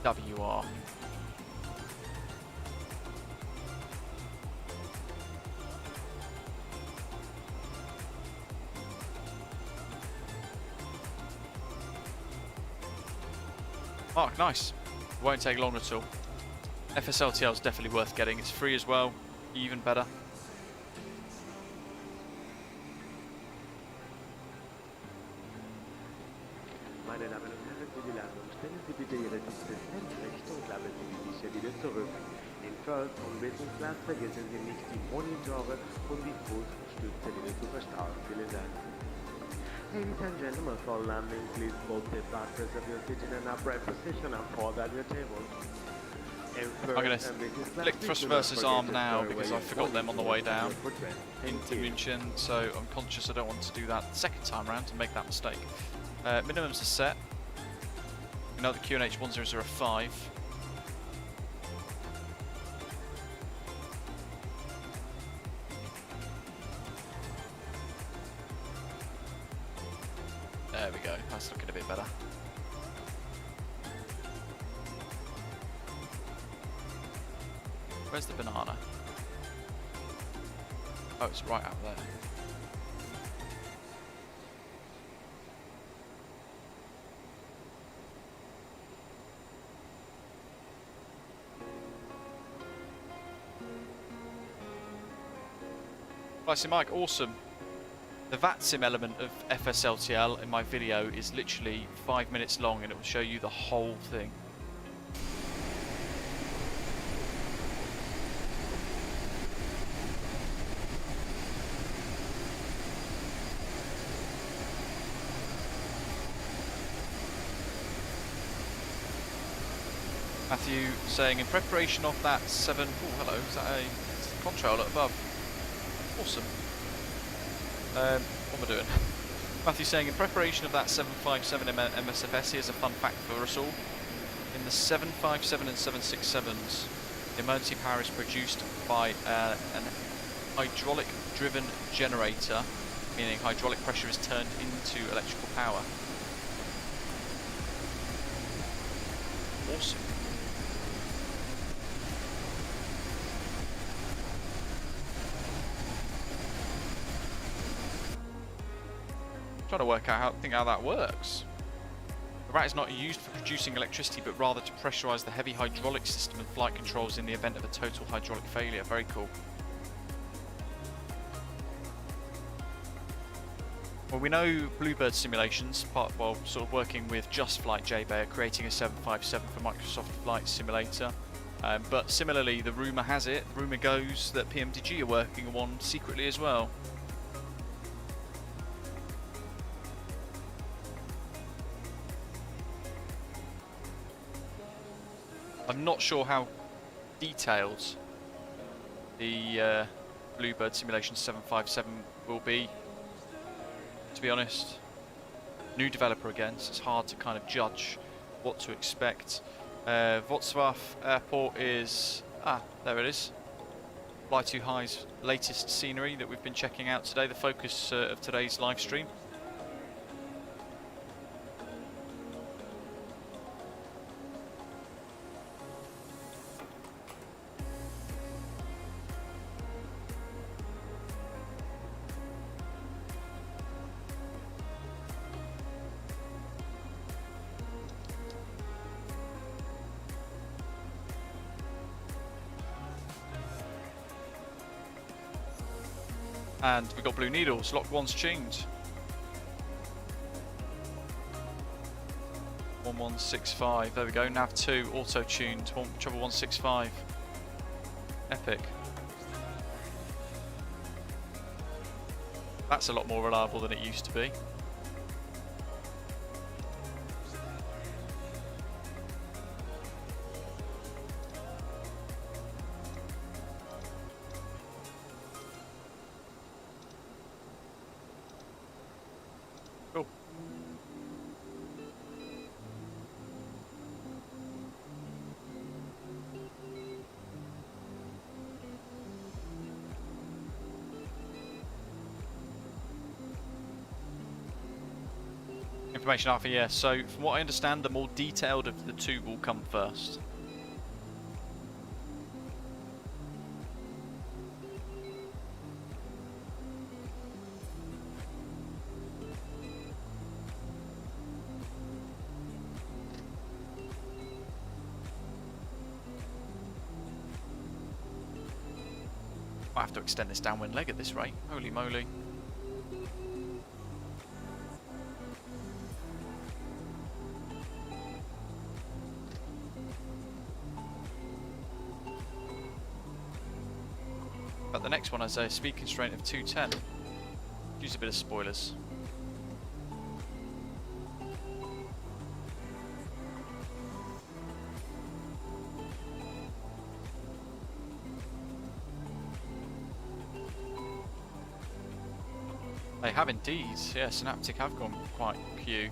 EPWR. Oh, nice. Won't take long at all. FSLTL is definitely worth getting. It's free as well. Even better. Meine Damen und Herren, für die Landung stellen Sie bitte Ihre Sitze senkrecht und klappen Sie die Tische wieder zurück. In First- und Business Class vergessen Sie nicht, die Monitore und die Fußstütze wieder zu verstauen. Vielen Dank. Ladies and gentlemen, for landing, please both the backrest of your seat in an upright position and fall at your table. I'm going to flick thrust versus arm now because I forgot them on the way down into Munich, so I'm conscious I don't want to do that the second time around to make that mistake. Minimums are set. We know the QNH 1005. There we go, that's looking a bit better. Where's the banana? Oh, it's right out there. VATSIM Mike, awesome. The VATSIM element of FSLTL in my video is literally 5 minutes long and it will show you the whole thing. Matthew saying, in preparation of that 7... Oh, hello. Is that a contrail up above? Awesome. What am I doing? Matthew saying, in preparation of that 757 MSFS, here's a fun fact for us all. In the 757 and 767s, the emergency power is produced by an hydraulic-driven generator, meaning hydraulic pressure is turned into electrical power. Awesome. Trying to work out how that works. The rat is not used for producing electricity, but rather to pressurize the heavy hydraulic system and flight controls in the event of a total hydraulic failure. Very cool. Well, we know Bluebird Simulations, sort of working with Just Flight JBay, are creating a 757 for Microsoft Flight Simulator. But similarly, the rumour goes that PMDG are working on one secretly as well. I'm not sure how detailed the Bluebird Simulation 757 will be, to be honest. New developer again, so it's hard to kind of judge what to expect. Wrocław Airport is... there it is. Fly2 High's latest scenery that we've been checking out today, the focus of today's live stream. And we've got blue needles, lock 1's tuned. 1165, there we go, nav 2 auto tuned, treble 165. Epic. That's a lot more reliable than it used to be. Information alpha, yeah. So from what I understand, the more detailed of the two will come first. Might have to extend this downwind leg at this rate. Holy moly. But the next one has a speed constraint of 210. Use a bit of spoilers. They have indeed, yeah, Synaptic have gone quite cute.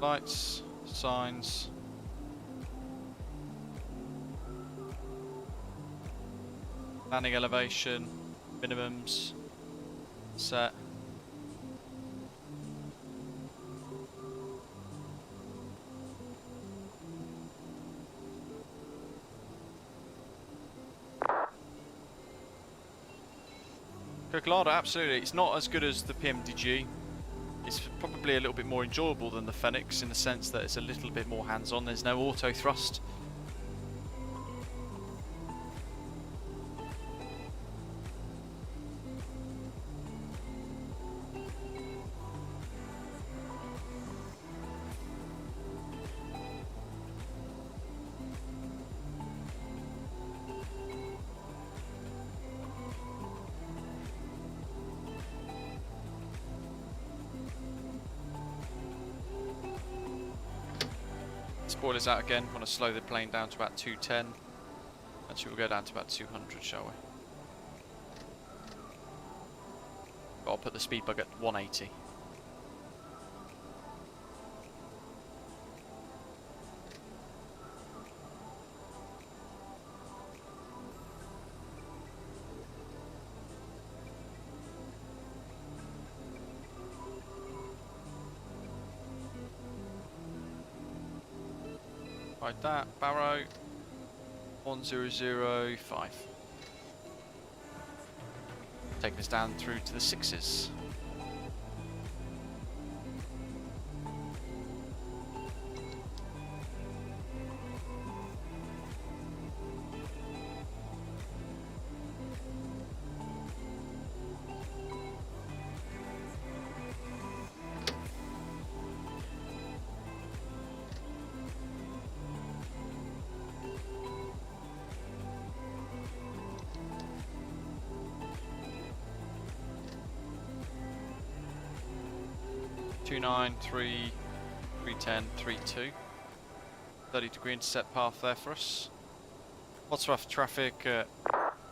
Lights, signs. Landing elevation, minimums, set. Cocolada, absolutely. It's not as good as the PMDG. It's probably a little bit more enjoyable than the Phoenix in the sense that it's a little bit more hands-on. There's no auto thrust. spoilers out again. Want to slow the plane down to about 210. Actually, we'll go down to about 200, shall we? But I'll put the speed bug at 180. Like that, Barrow, 1005. Taking us down through to the 6s. Two 9, 310, 32. 30-degree intercept path there for us. Lots of rough traffic.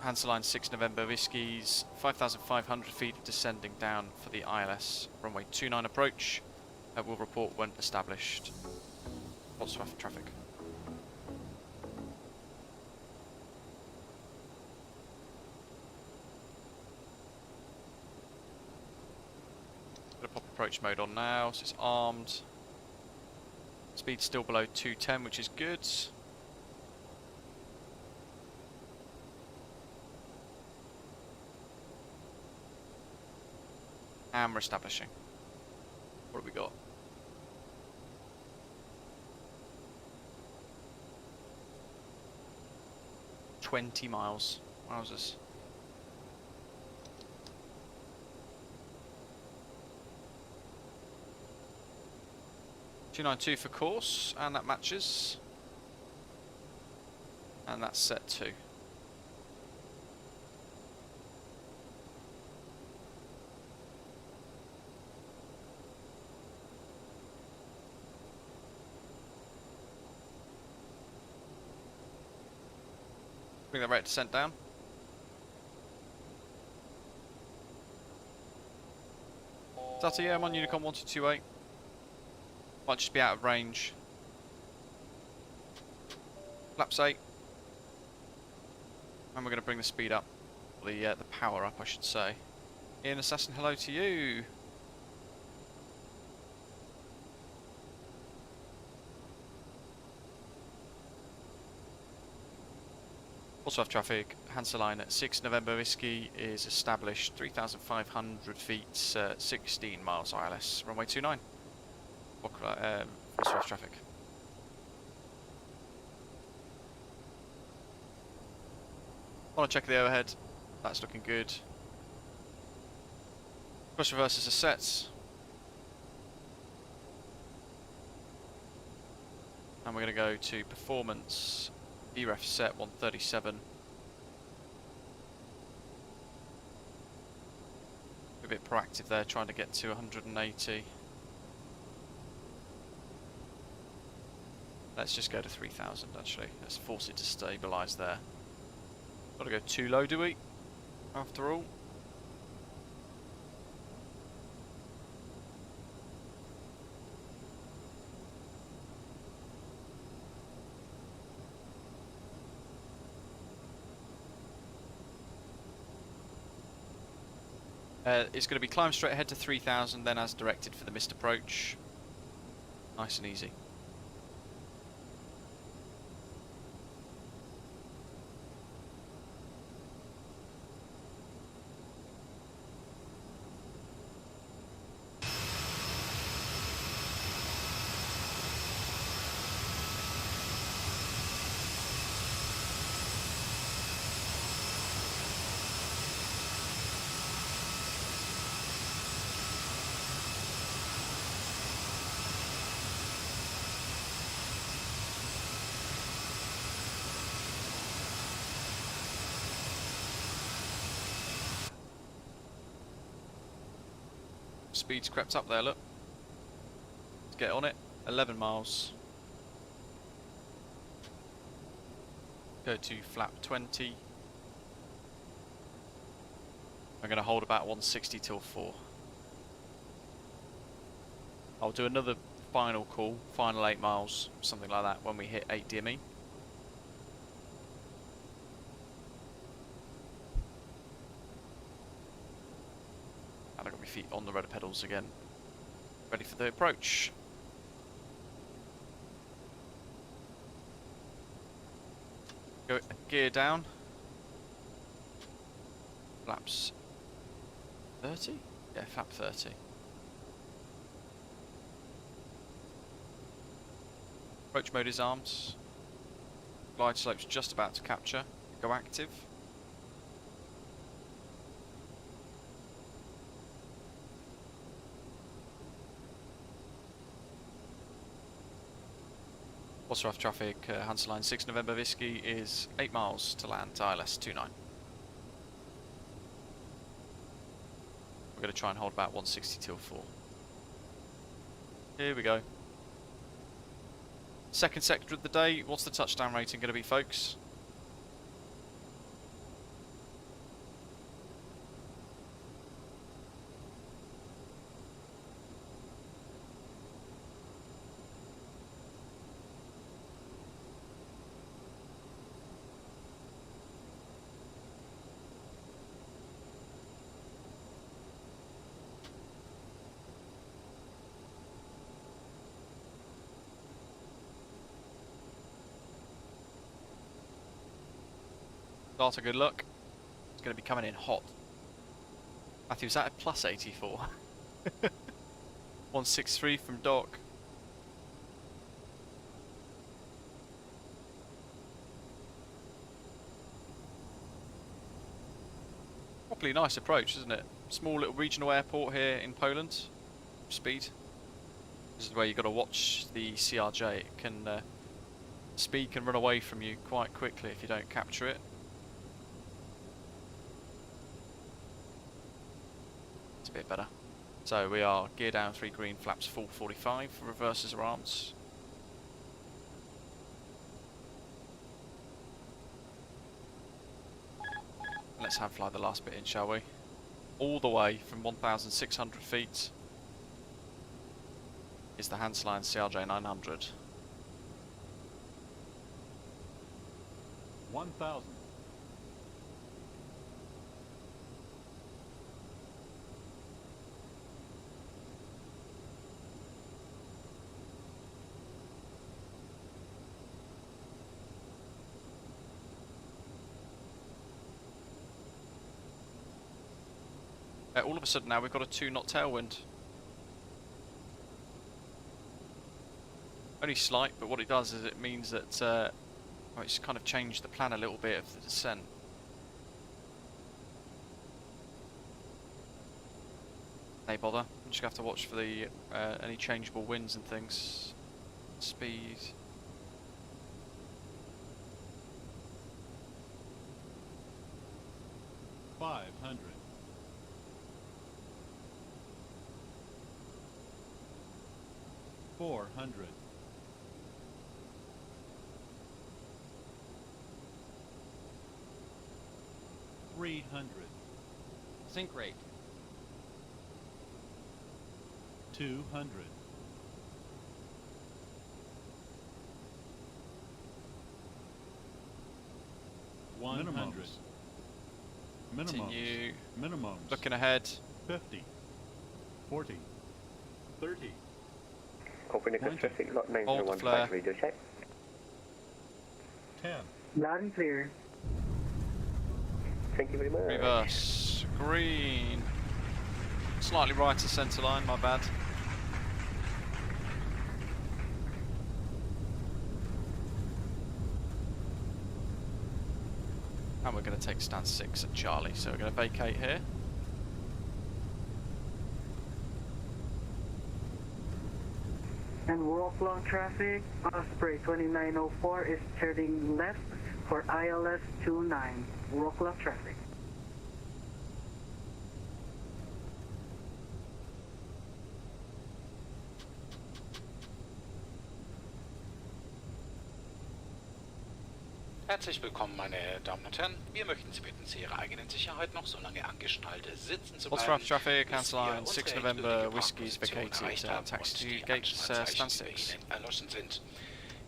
Hansa Line 6 November Whiskies. 5,500 feet descending down for the ILS. Runway 29 approach. We'll report when established. Lots of rough traffic. Approach mode on now, so it's armed. Speed still below 210, which is good. And we're establishing. What have we got? $20 miles. Wowzers. 292 for course, and that matches. And that's set 2. Bring that rate of descent down. Data, yeah, I'm on Unicom 1228. Might just be out of range. Flaps 8. And we're going to bring the speed up. The power up, I should say. Ian Assassin, hello to you. Also have traffic. Hansa Line at 6 November Whiskey is established. 3,500 feet, 16 miles ILS. Runway 29. Also have traffic. Want to check the overhead. That's looking good. Cross reversers are set. And we're going to go to performance. EREF set 137. A bit proactive there, trying to get to 180. Let's just go to 3,000 actually. Let's force it to stabilise there. Got to go too low, do we? After all. It's going to be climb straight ahead to 3,000, then as directed for the missed approach. Nice and easy. Speed's crept up there, look. Let's get on it. 11 miles. Go to flap 20. I'm going to hold about 160 till 4. I'll do another final call, final 8 miles, something like that, when we hit 8 DME. And I've got my feet on the rudder pedals again, ready for the approach. Go gear down. Flaps 30? Yeah, flap 30. Approach mode is arms. Glide slope's just about to capture. Go active. Watercraft traffic, Hansa Line 6 November Whiskey is 8 miles to land, ILS 29. We're going to try and hold about 160 till 4. Here we go. Second sector of the day. What's the touchdown rating going to be, folks? Data, good luck. It's going to be coming in hot. Matthew, is that a plus 84? 163 from Doc. Properly nice approach, isn't it? Small little regional airport here in Poland. Speed. This is where you've got to watch the CRJ. It can speed can run away from you quite quickly if you don't capture it. A bit better. So we are gear down 3 green, flaps full 45, reverses are arms. Let's hand fly the last bit in, shall we? All the way from 1,600 feet is the Hansa Line CRJ900. 1,000. 'All of a sudden now we've got a 2-knot tailwind. Only slight, but what it does is it means that well, it's kind of changed the plan a little bit of the descent. They bother. I'm just going to have to watch for the any changeable winds and things. Speed. $500. 400. 300. Sink rate. 200. 100. Minimums. Continue. Minimums. Looking ahead. 50. 40. 30. Copernicus traffic lot 901 radio check. 10. Loud and clear. Thank you very much. Reverse. Green. Slightly right of centre line, my bad. And we're going to take stand 6 at Charlie, so we're going to vacate here. And Wroclaw traffic, Osprey 2904 is turning left for ILS 29. Wroclaw traffic. Herzlich willkommen, meine Damen und Herren. Wir möchten Sie bitten, zu Ihrer eigenen Sicherheit noch so lange angeschnallt sitzen zu bleiben, traffic, cancel line, 6 November, whiskies vacated, taxi gates, stand 6. Erloschen sind.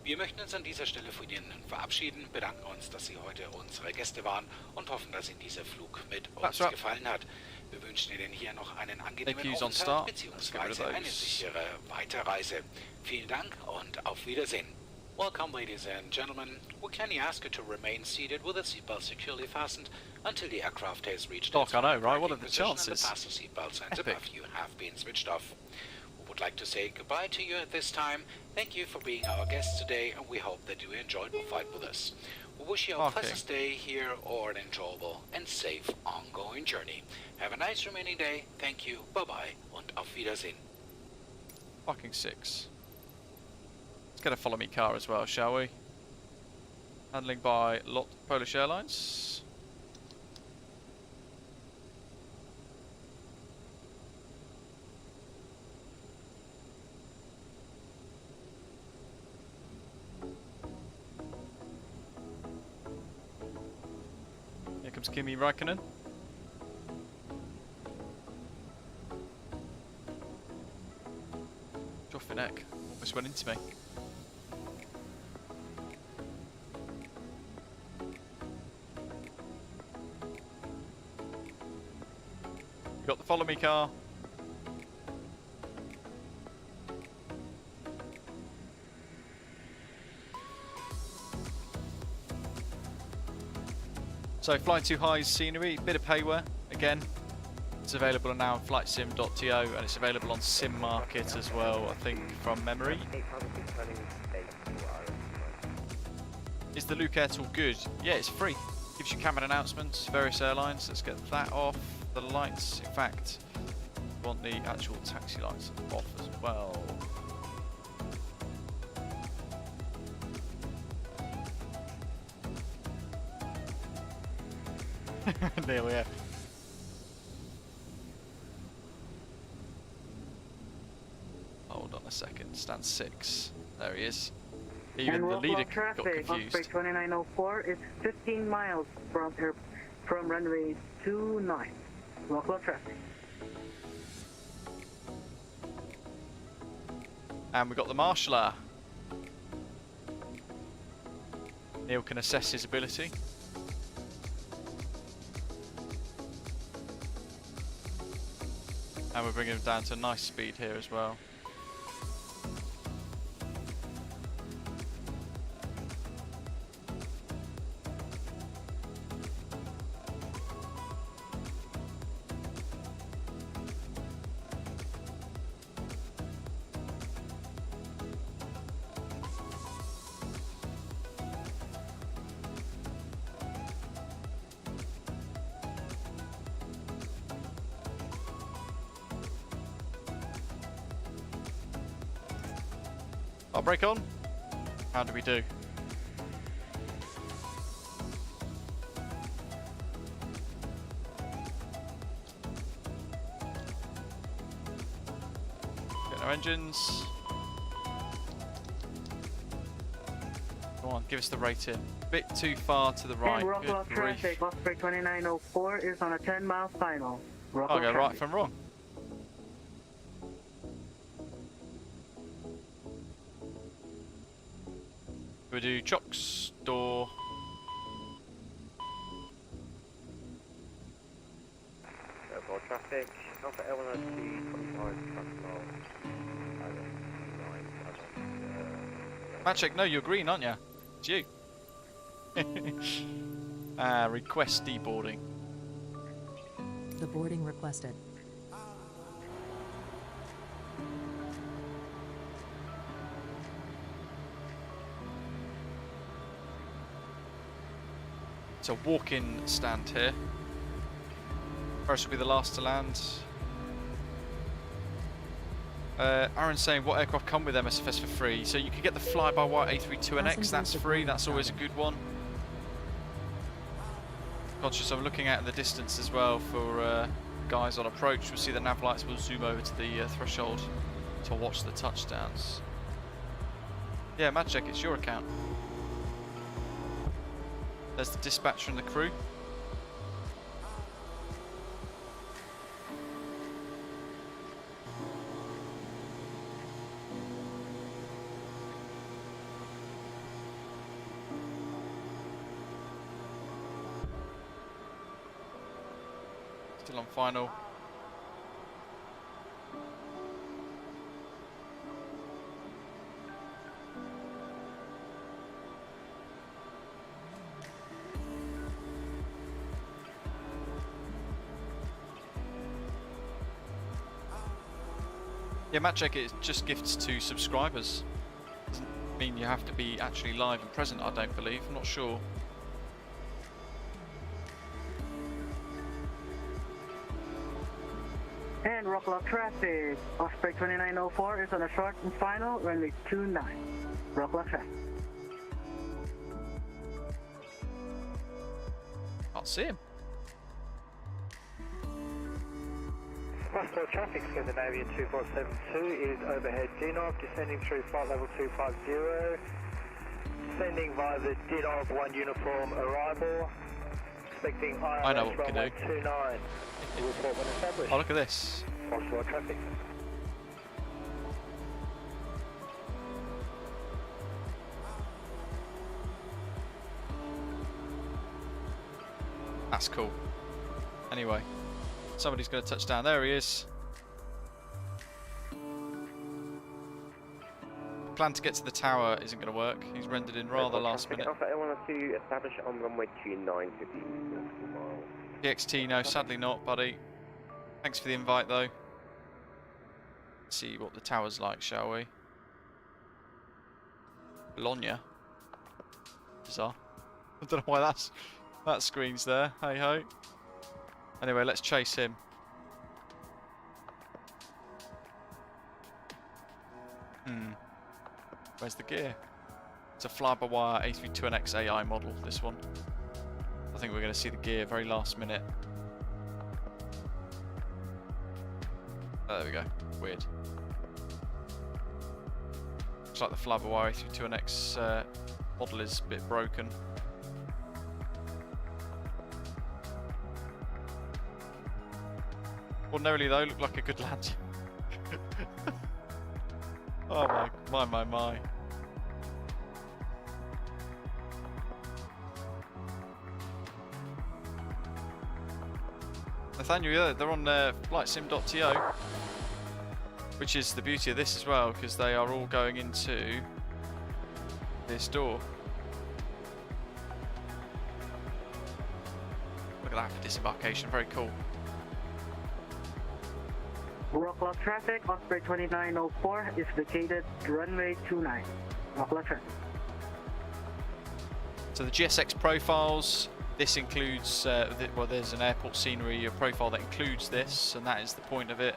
Wir möchten uns an dieser Stelle von Ihnen verabschieden, bedanken uns, dass Sie heute unsere Gäste waren und hoffen, dass Ihnen dieser Flug mit uns gefallen hat. Wir wünschen Ihnen hier noch einen angenehmen Aufenthalt bzw. eine sichere Weiterreise. Vielen Dank und auf Wiedersehen. Welcome, ladies and gentlemen. We kindly ask you to remain seated with the seatbelt securely fastened until the aircraft has reached its I know, right? What are the chances? And the fasten seatbelt signs above you have been switched off. We would like to say goodbye to you at this time. Thank you for being our guests today, and we hope that you enjoyed the flight with us. We wish you a pleasant stay here or an enjoyable and safe ongoing journey. Have a nice remaining day. Thank you. Bye-bye und auf Wiedersehen. Fucking 6. Let's get a follow me car as well, shall we? Handling by LOT Polish Airlines. Here comes Kimi Räikkönen. Off neck. Almost went into me. Got the follow me car. So Fly2 High's scenery, bit of payware again. It's available now on flightsim.to and it's available on Sim Market as well, I think, from memory. Is the Luke Air tool good? Yeah, it's free. Gives you cabin announcements, various airlines. Let's get that off. The lights, in fact, I want the actual taxi lights off as well. There we are. Hold on a second, stand 6. There he is. Even the leader got confused. Osprey 2904 is 15 miles from runway 29. Wroclaw traffic. And we've got the marshaller. Neil can assess his ability. And we're bringing him down to a nice speed here as well. I'll brake on. How do we do? Get our engines. Come on, give us the rating. Bit too far to the right. And Wroclaw traffic, Osprey 2904 is on a 10-mile final. I'll go right from wrong. We do chocks, door. Airport traffic, Alpha L1 25 transport. Matchek, no, you're green, aren't you? It's you. Request deboarding. The boarding requested. It's a walk-in stand here. First will be the last to land. Aaron's saying, what aircraft come with MSFS for free? So you can get the fly-by-wire A32NX, that's free, that's always a good one. Conscious I'm looking out in the distance as well for guys on approach. We'll see the nav lights, we'll zoom over to the threshold to watch the touchdowns. Yeah, Matchek, it's your account. There's the dispatcher and the crew. Still on final. Yeah, Map Check, it just gifts to subscribers. Doesn't mean you have to be actually live and present, I don't believe. I'm not sure. And Wroclaw traffic, Osprey 2904 is on a short and final, runway 29. Wroclaw traffic. Can't see him. Wroclaw traffic, Scandinavian 2472 is overhead DNOV, descending through flight level 250, descending via the DNOV 1 uniform arrival, expecting ILS runway 29. Report when established. Oh, look at this. Wroclaw traffic. That's cool. Anyway, somebody's going to touch down. There he is. Plan to get to the tower isn't going to work. He's rendered in rather last minute. Alpha Airline to establish on runway 29 to the PXT, no, sadly not, buddy. Thanks for the invite, though. Let's see what the tower's like, shall we? Bologna. Bizarre. I don't know why that screen's there. Hey ho. Anyway, let's chase him. Where's the gear? It's a fly-by-wire A32NX AI model, this one. I think we're going to see the gear very last minute. Oh, there we go. Weird. Looks like the fly-by-wire A32NX model is a bit broken. Ordinarily though, looked like a good landing. Oh my. Nathaniel, yeah, they're on FlightSim.to, which is the beauty of this as well, because they are all going into this door. Look at that for disembarkation, very cool. Wroclaw traffic, Osprey 2904 is vacated runway 29. Wroclaw traffic. So the GSX profiles, this includes, well, there's an airport scenery profile that includes this, and that is the point of it.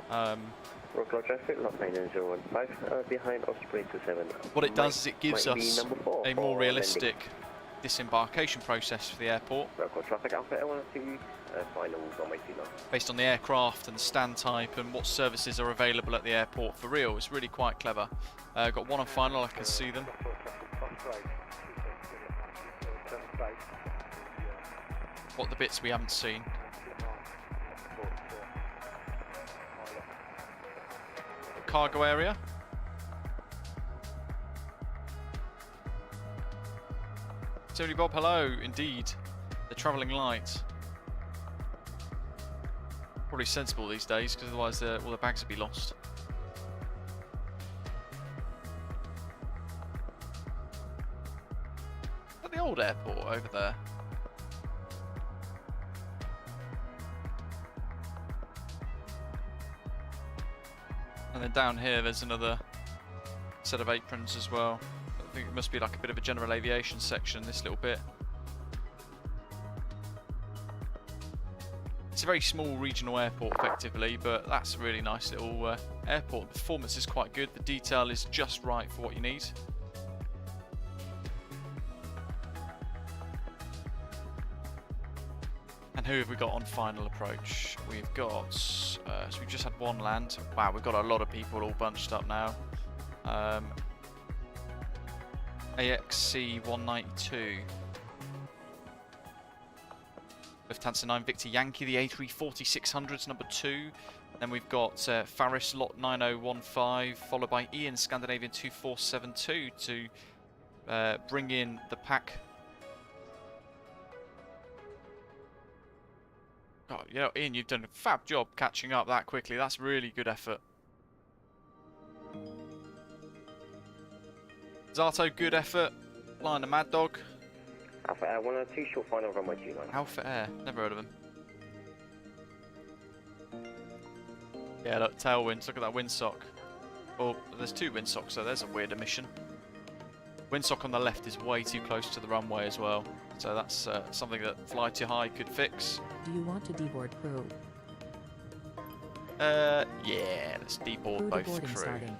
Wroclaw traffic, lot 9015, behind Osprey 27. What it does is it gives us a more realistic disembarkation process for the airport. Wroclaw traffic, Alpha Airline to final runway 29. Based on the aircraft and the stand type and what services are available at the airport for real. It's really quite clever. Got one on final, I can see them. What the bits we haven't seen. Cargo area. Tony Bob, hello, indeed. The travelling light. Probably sensible these days, because otherwise all the bags would be lost. Is that the old airport over there? And then down here there's another set of aprons as well. I think it must be like a bit of a general aviation section, this little bit. It's a very small regional airport effectively, but that's a really nice little airport. The performance is quite good, the detail is just right for what you need. And who have we got on final approach? We've got, so we've just had one land. Wow, we've got a lot of people all bunched up now. AXC 192. Lufthansa 9 Victor Yankee, the A340-600's number 2. Then we've got Faris Lot 9015, followed by Ian Scandinavian 2472 to bring in the pack. Oh, you know, Ian, you've done a fab job catching up that quickly. That's really good effort. Zato, good effort. Flying the Mad Dog. Alpha Air 102, short final runway 29. Alpha Air, never heard of him. Yeah, look, tailwinds. Look at that windsock. Well, there's 2 windsocks, so there's a weird omission. Windsock on the left is way too close to the runway as well. So that's something that Fly2 High could fix. Do you want to deboard crew? Yeah, let's deboard both crew. Starting.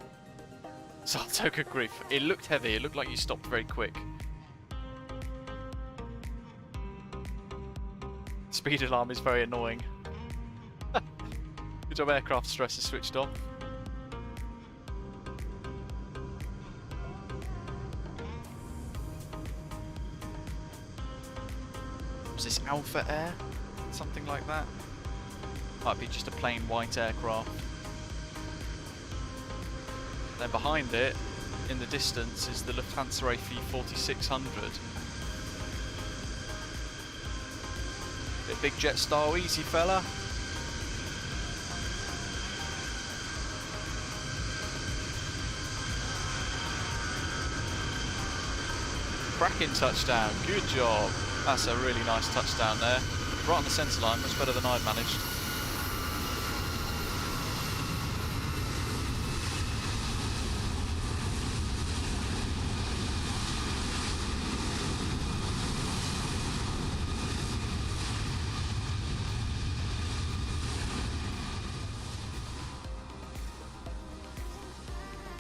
Zato, good grief. It looked heavy. It looked like you stopped very quick. Speed alarm is very annoying. Good job, aircraft stress is switched off. Was this Alpha Air? Something like that? Might be just a plain white aircraft. Then behind it, in the distance, is the Lufthansa A340-600. Bit big jet style, easy fella. Cracking touchdown, good job. That's a really nice touchdown there. Right on the centre line, much better than I'd managed.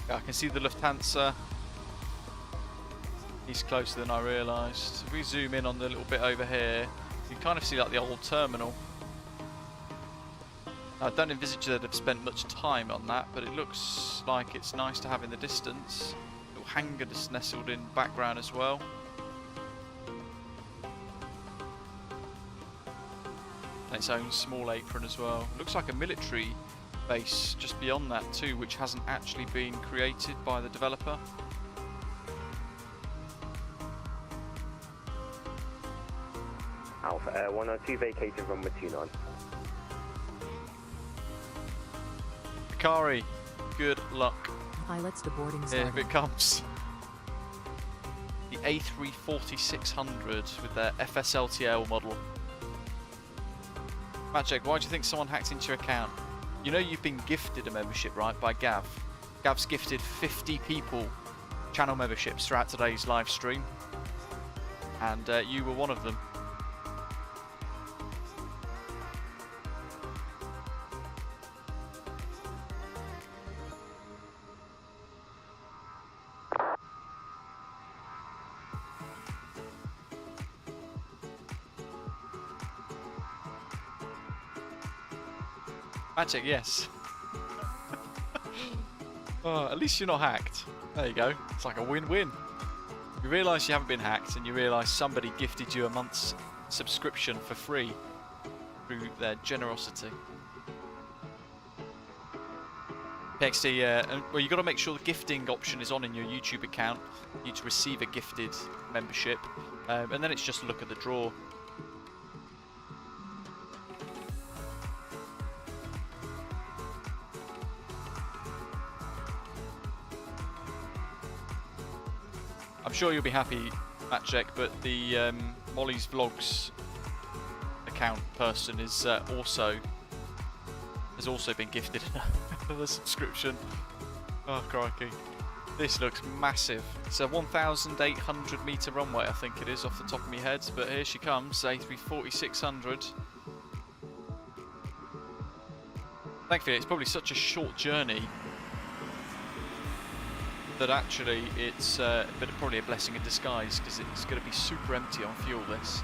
I can see the Lufthansa. He's closer than I realised. If we zoom in on the little bit over here, you can kind of see like the old terminal. Now, I don't envisage that they've spent much time on that, but it looks like it's nice to have in the distance. Little hangar just nestled in background as well. And its own small apron as well. Looks like a military base just beyond that too, which hasn't actually been created by the developer. Alpha Air 102, vacated runway 29. Akari, good luck. Pilots to boarding starting. Here it comes. The A340-600 with their FSLTL model. Magic, why do you think someone hacked into your account? You know you've been gifted a membership, right, by Gav. Gav's gifted 50 people channel memberships throughout today's live stream. And you were one of them. Magic, yes. Oh, at least you're not hacked. There you go. It's like a win-win. You realise you haven't been hacked, and you realise somebody gifted you a month's subscription for free through their generosity. PXT, well, you've got to make sure the gifting option is on in your YouTube account. You need to receive a gifted membership, and then it's just a look at the draw. I'm sure you'll be happy, Matchek, but the Molly's Vlogs account person is has also been gifted another subscription. Oh crikey, this looks massive. It's a 1,800 metre runway, I think it is off the top of my head. But here she comes, A340-600. Thankfully, it's probably such a short journey that actually it's probably a blessing in disguise, because it's going to be super empty on fuel, this.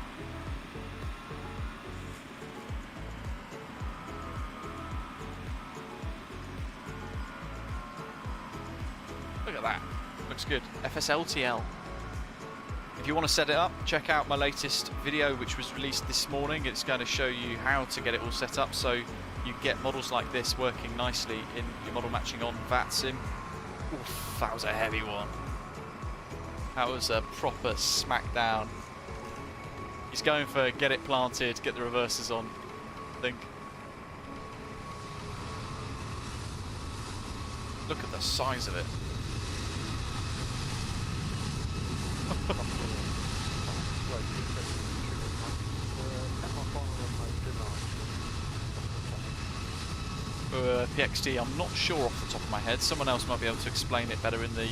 Look at that. Looks good. FSLTL. If if you want to set it up, check out my latest video which was released this morning. It's going to show you how to get it all set up so you get models like this working nicely in your model matching on VATSIM. Oof, that was a heavy one. That was a proper smackdown. He's going for get it planted, get the reversers on, I think. Look at the size of it. PXD, I'm not sure off the top of my head. Someone else might be able to explain it better in the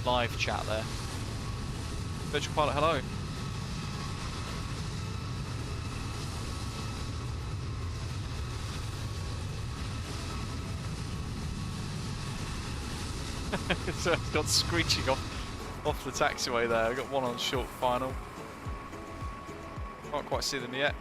live chat there. Virtual Pilot, hello. So it's gone screeching off the taxiway there. I've got one on short final. Can't quite see them yet.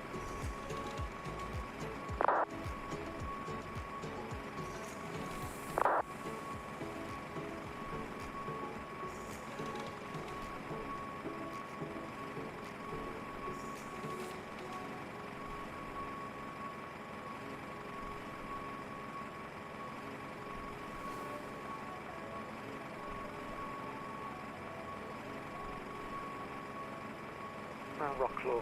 Wroclaw,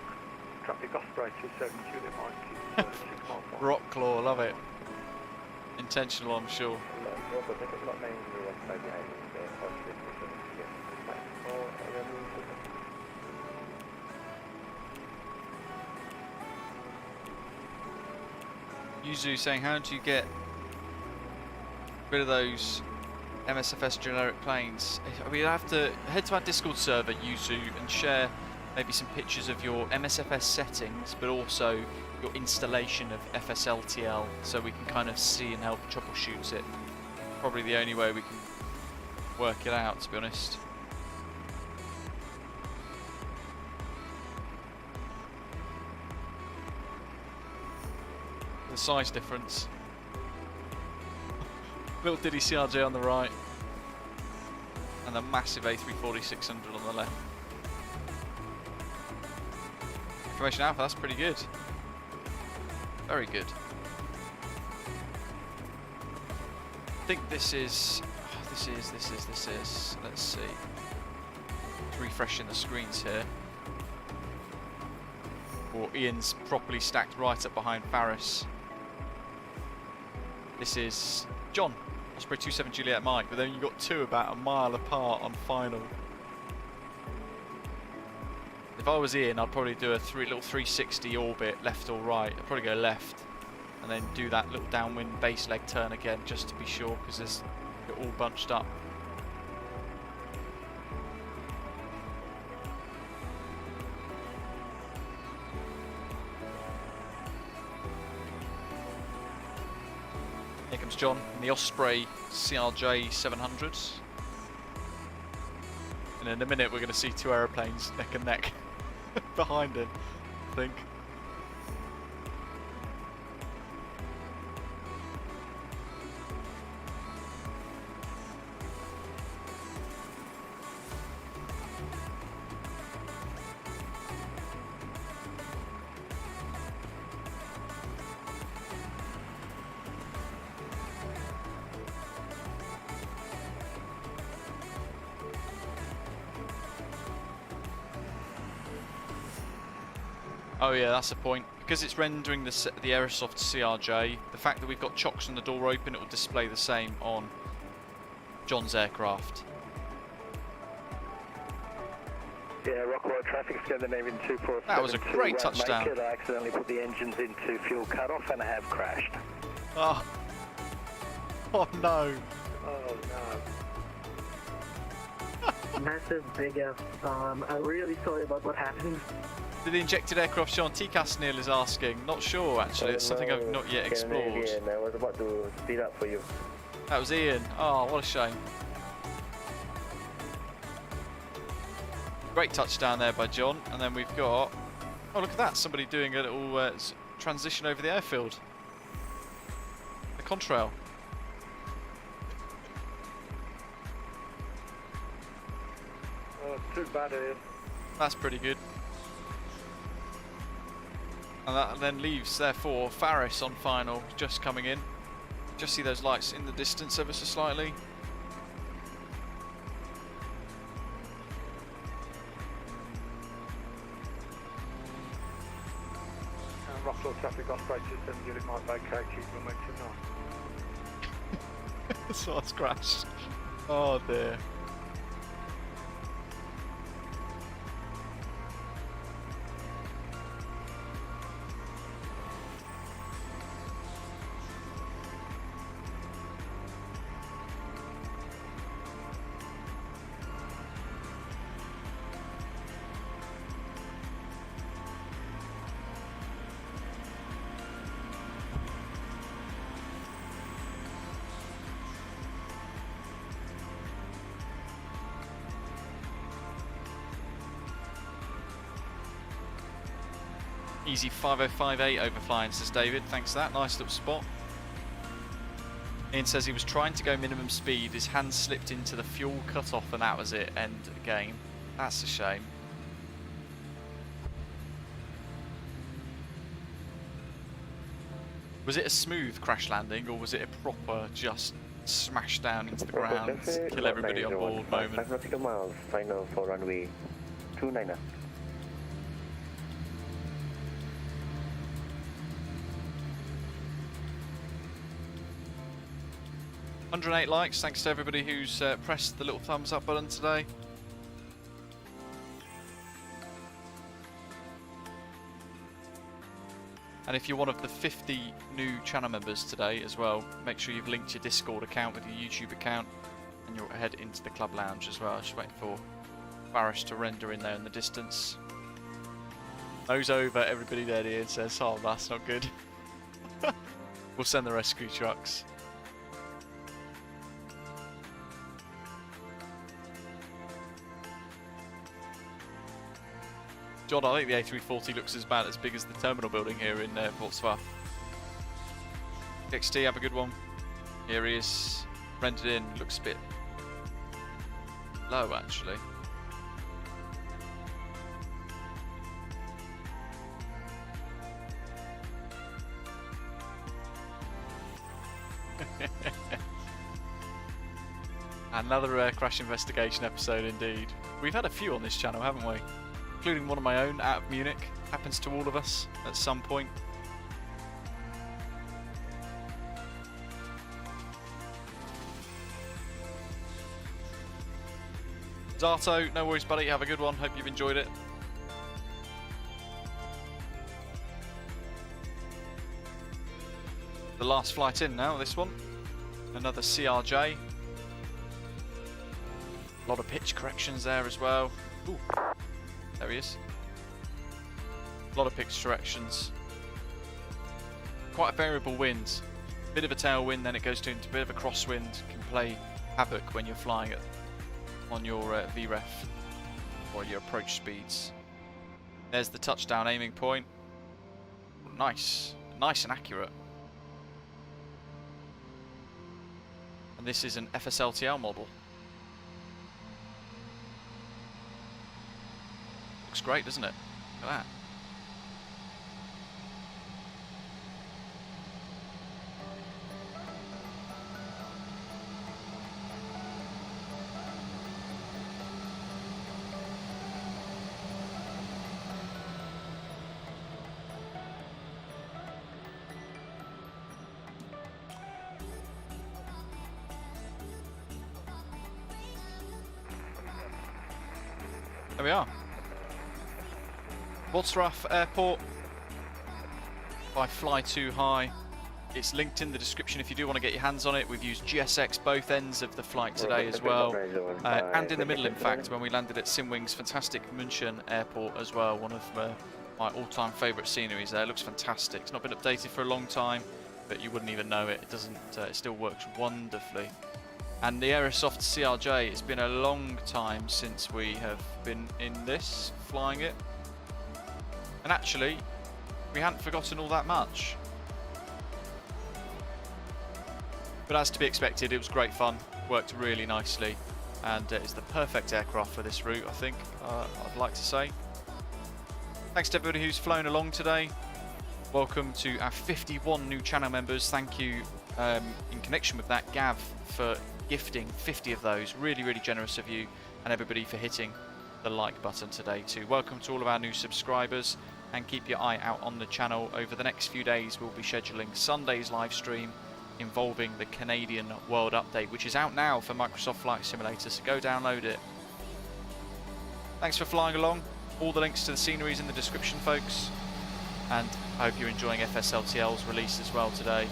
traffic operator 7 Juliet Mike, 6 miles. Wroclaw, love it. Intentional, I'm sure. Yuzu saying, how do you get rid of those MSFS generic planes? We have to head to our Discord server, Yuzu, and share maybe some pictures of your MSFS settings, but also your installation of FSLTL, so we can kind of see and help troubleshoot it. Probably the only way we can work it out, to be honest. The size difference. Little Diddy CRJ on the right, and the massive A340-600 on the left. Information Alpha, that's pretty good. Very good. I think this is, let's see. Just refreshing the screens here. Or Ian's properly stacked right up behind Faris. This is John, Osprey 27 Juliet Mike, but then you've got two about a mile apart on final. If I was Ian, I'd probably do a little 360 orbit, left or right. I'd probably go left, and then do that little downwind base leg turn again, just to be sure, because you're all bunched up. Here comes John in the Osprey CRJ900. And in a minute, we're going to see two aeroplanes neck and neck behind him, I think. Oh yeah, that's the point. Because it's rendering the Aerosoft CRJ, the fact that we've got chocks on the door open, it will display the same on John's aircraft. Yeah, Rockwell traffic, Scandinavian 2472. That was a great touchdown. I accidentally put the engines into fuel cutoff and I have crashed. Oh, oh no. Oh no. Massive big F. I'm really sorry about what happened. Did the injected aircraft show on TCAS, Neil is asking? Not sure actually, it's something I've not yet explored. I was about to speed up for you. That was Ian. Oh, what a shame. Great touchdown there by John, and then we've got, oh look at that, somebody doing a little transition over the airfield. The contrail. too bad, Ian. That's pretty good. And that then leaves, therefore, Faris on final, just coming in. Just see those lights in the distance ever so slightly. Wroclaw traffic operator system unit might vacate, keep momentum on. So it's crashed. Oh dear. Easy 5058 overflying, says David. Thanks for that. Nice little spot. Ian says he was trying to go minimum speed. His hand slipped into the fuel cutoff and that was it. End game. That's a shame. Was it a smooth crash landing or was it a proper just smash down into the ground, kill everybody on board moment? 5 nautical miles, final for runway 29. 108 likes, thanks to everybody who's pressed the little thumbs up button today. And if you're one of the 50 new channel members today as well, make sure you've linked your Discord account with your YouTube account and you'll head into the club lounge as well. Just waiting for Faris to render in there in the distance. Nose over, everybody there, Ian says, oh that's not good. We'll send the rescue trucks. John, I think the A340 looks as big as the terminal building here in Portsmouth. XT, have a good one. Here he is, rendered in, looks a bit low actually. Another crash investigation episode indeed. We've had a few on this channel, haven't we? Including one of my own out of Munich. Happens to all of us at some point. Zato, no worries buddy, have a good one, hope you've enjoyed it. The last flight in now, this one. Another CRJ. A lot of pitch corrections there as well. Ooh. There he is. A lot of pitch corrections. Quite a variable wind. Bit of a tailwind, then it goes into a bit of a crosswind. Can play havoc when you're flying it on your VREF or your approach speeds. There's the touchdown aiming point. Nice. Nice and accurate. And this is an FSLTL model. Looks great, doesn't it? Look at that. There we are. Wroclaw Airport by Fly2 High. It's linked in the description if you do want to get your hands on it. We've used GSX both ends of the flight today as well, and in the middle in fact when we landed at Simwing's fantastic Munich Airport as well. One of my all-time favourite sceneries there. It looks fantastic. It's not been updated for a long time, but you wouldn't even know it. It doesn't. It still works wonderfully. And the Aerosoft CRJ, it's been a long time since we have been in this, flying it. And actually, we hadn't forgotten all that much. But as to be expected, it was great fun. Worked really nicely. and it's the perfect aircraft for this route, I think, I'd like to say. Thanks to everybody who's flown along today. Welcome to our 51 new channel members. Thank you in connection with that, Gav, for gifting 50 of those. Really, really generous of you, and everybody for hitting the like button today too. Welcome to all of our new subscribers, and keep your eye out on the channel. Over the next few days we'll be scheduling Sunday's live stream involving the Canadian World Update, which is out now for Microsoft Flight Simulator, so go download it. Thanks for flying along. All the links to the sceneries in the description, folks, and I hope you're enjoying FSLTL's release as well today.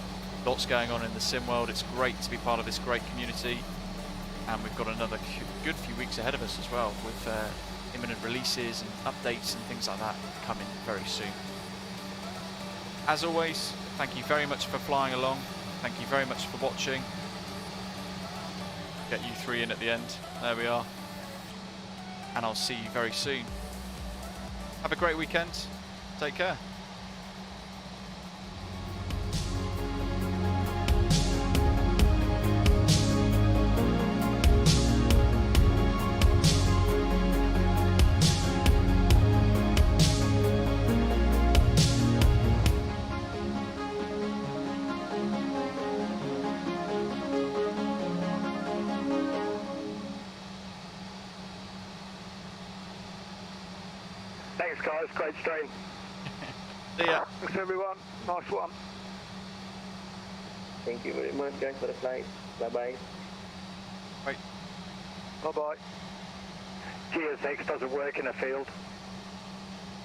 Lots going on in the sim world. It's great to be part of this great community, and we've got another good few weeks ahead of us as well, with imminent releases and updates and things like that coming very soon. As always, thank you very much for flying along. Thank you very much for watching. Get you 3 in at the end. There we are. And I'll see you very soon. Have a great weekend. Take care. Thanks, guys. Great stream. See ya. Thanks, everyone. Nice one. Thank you very much, guys, for the flight. Bye-bye. Bye. Bye-bye. GSX doesn't work in a field.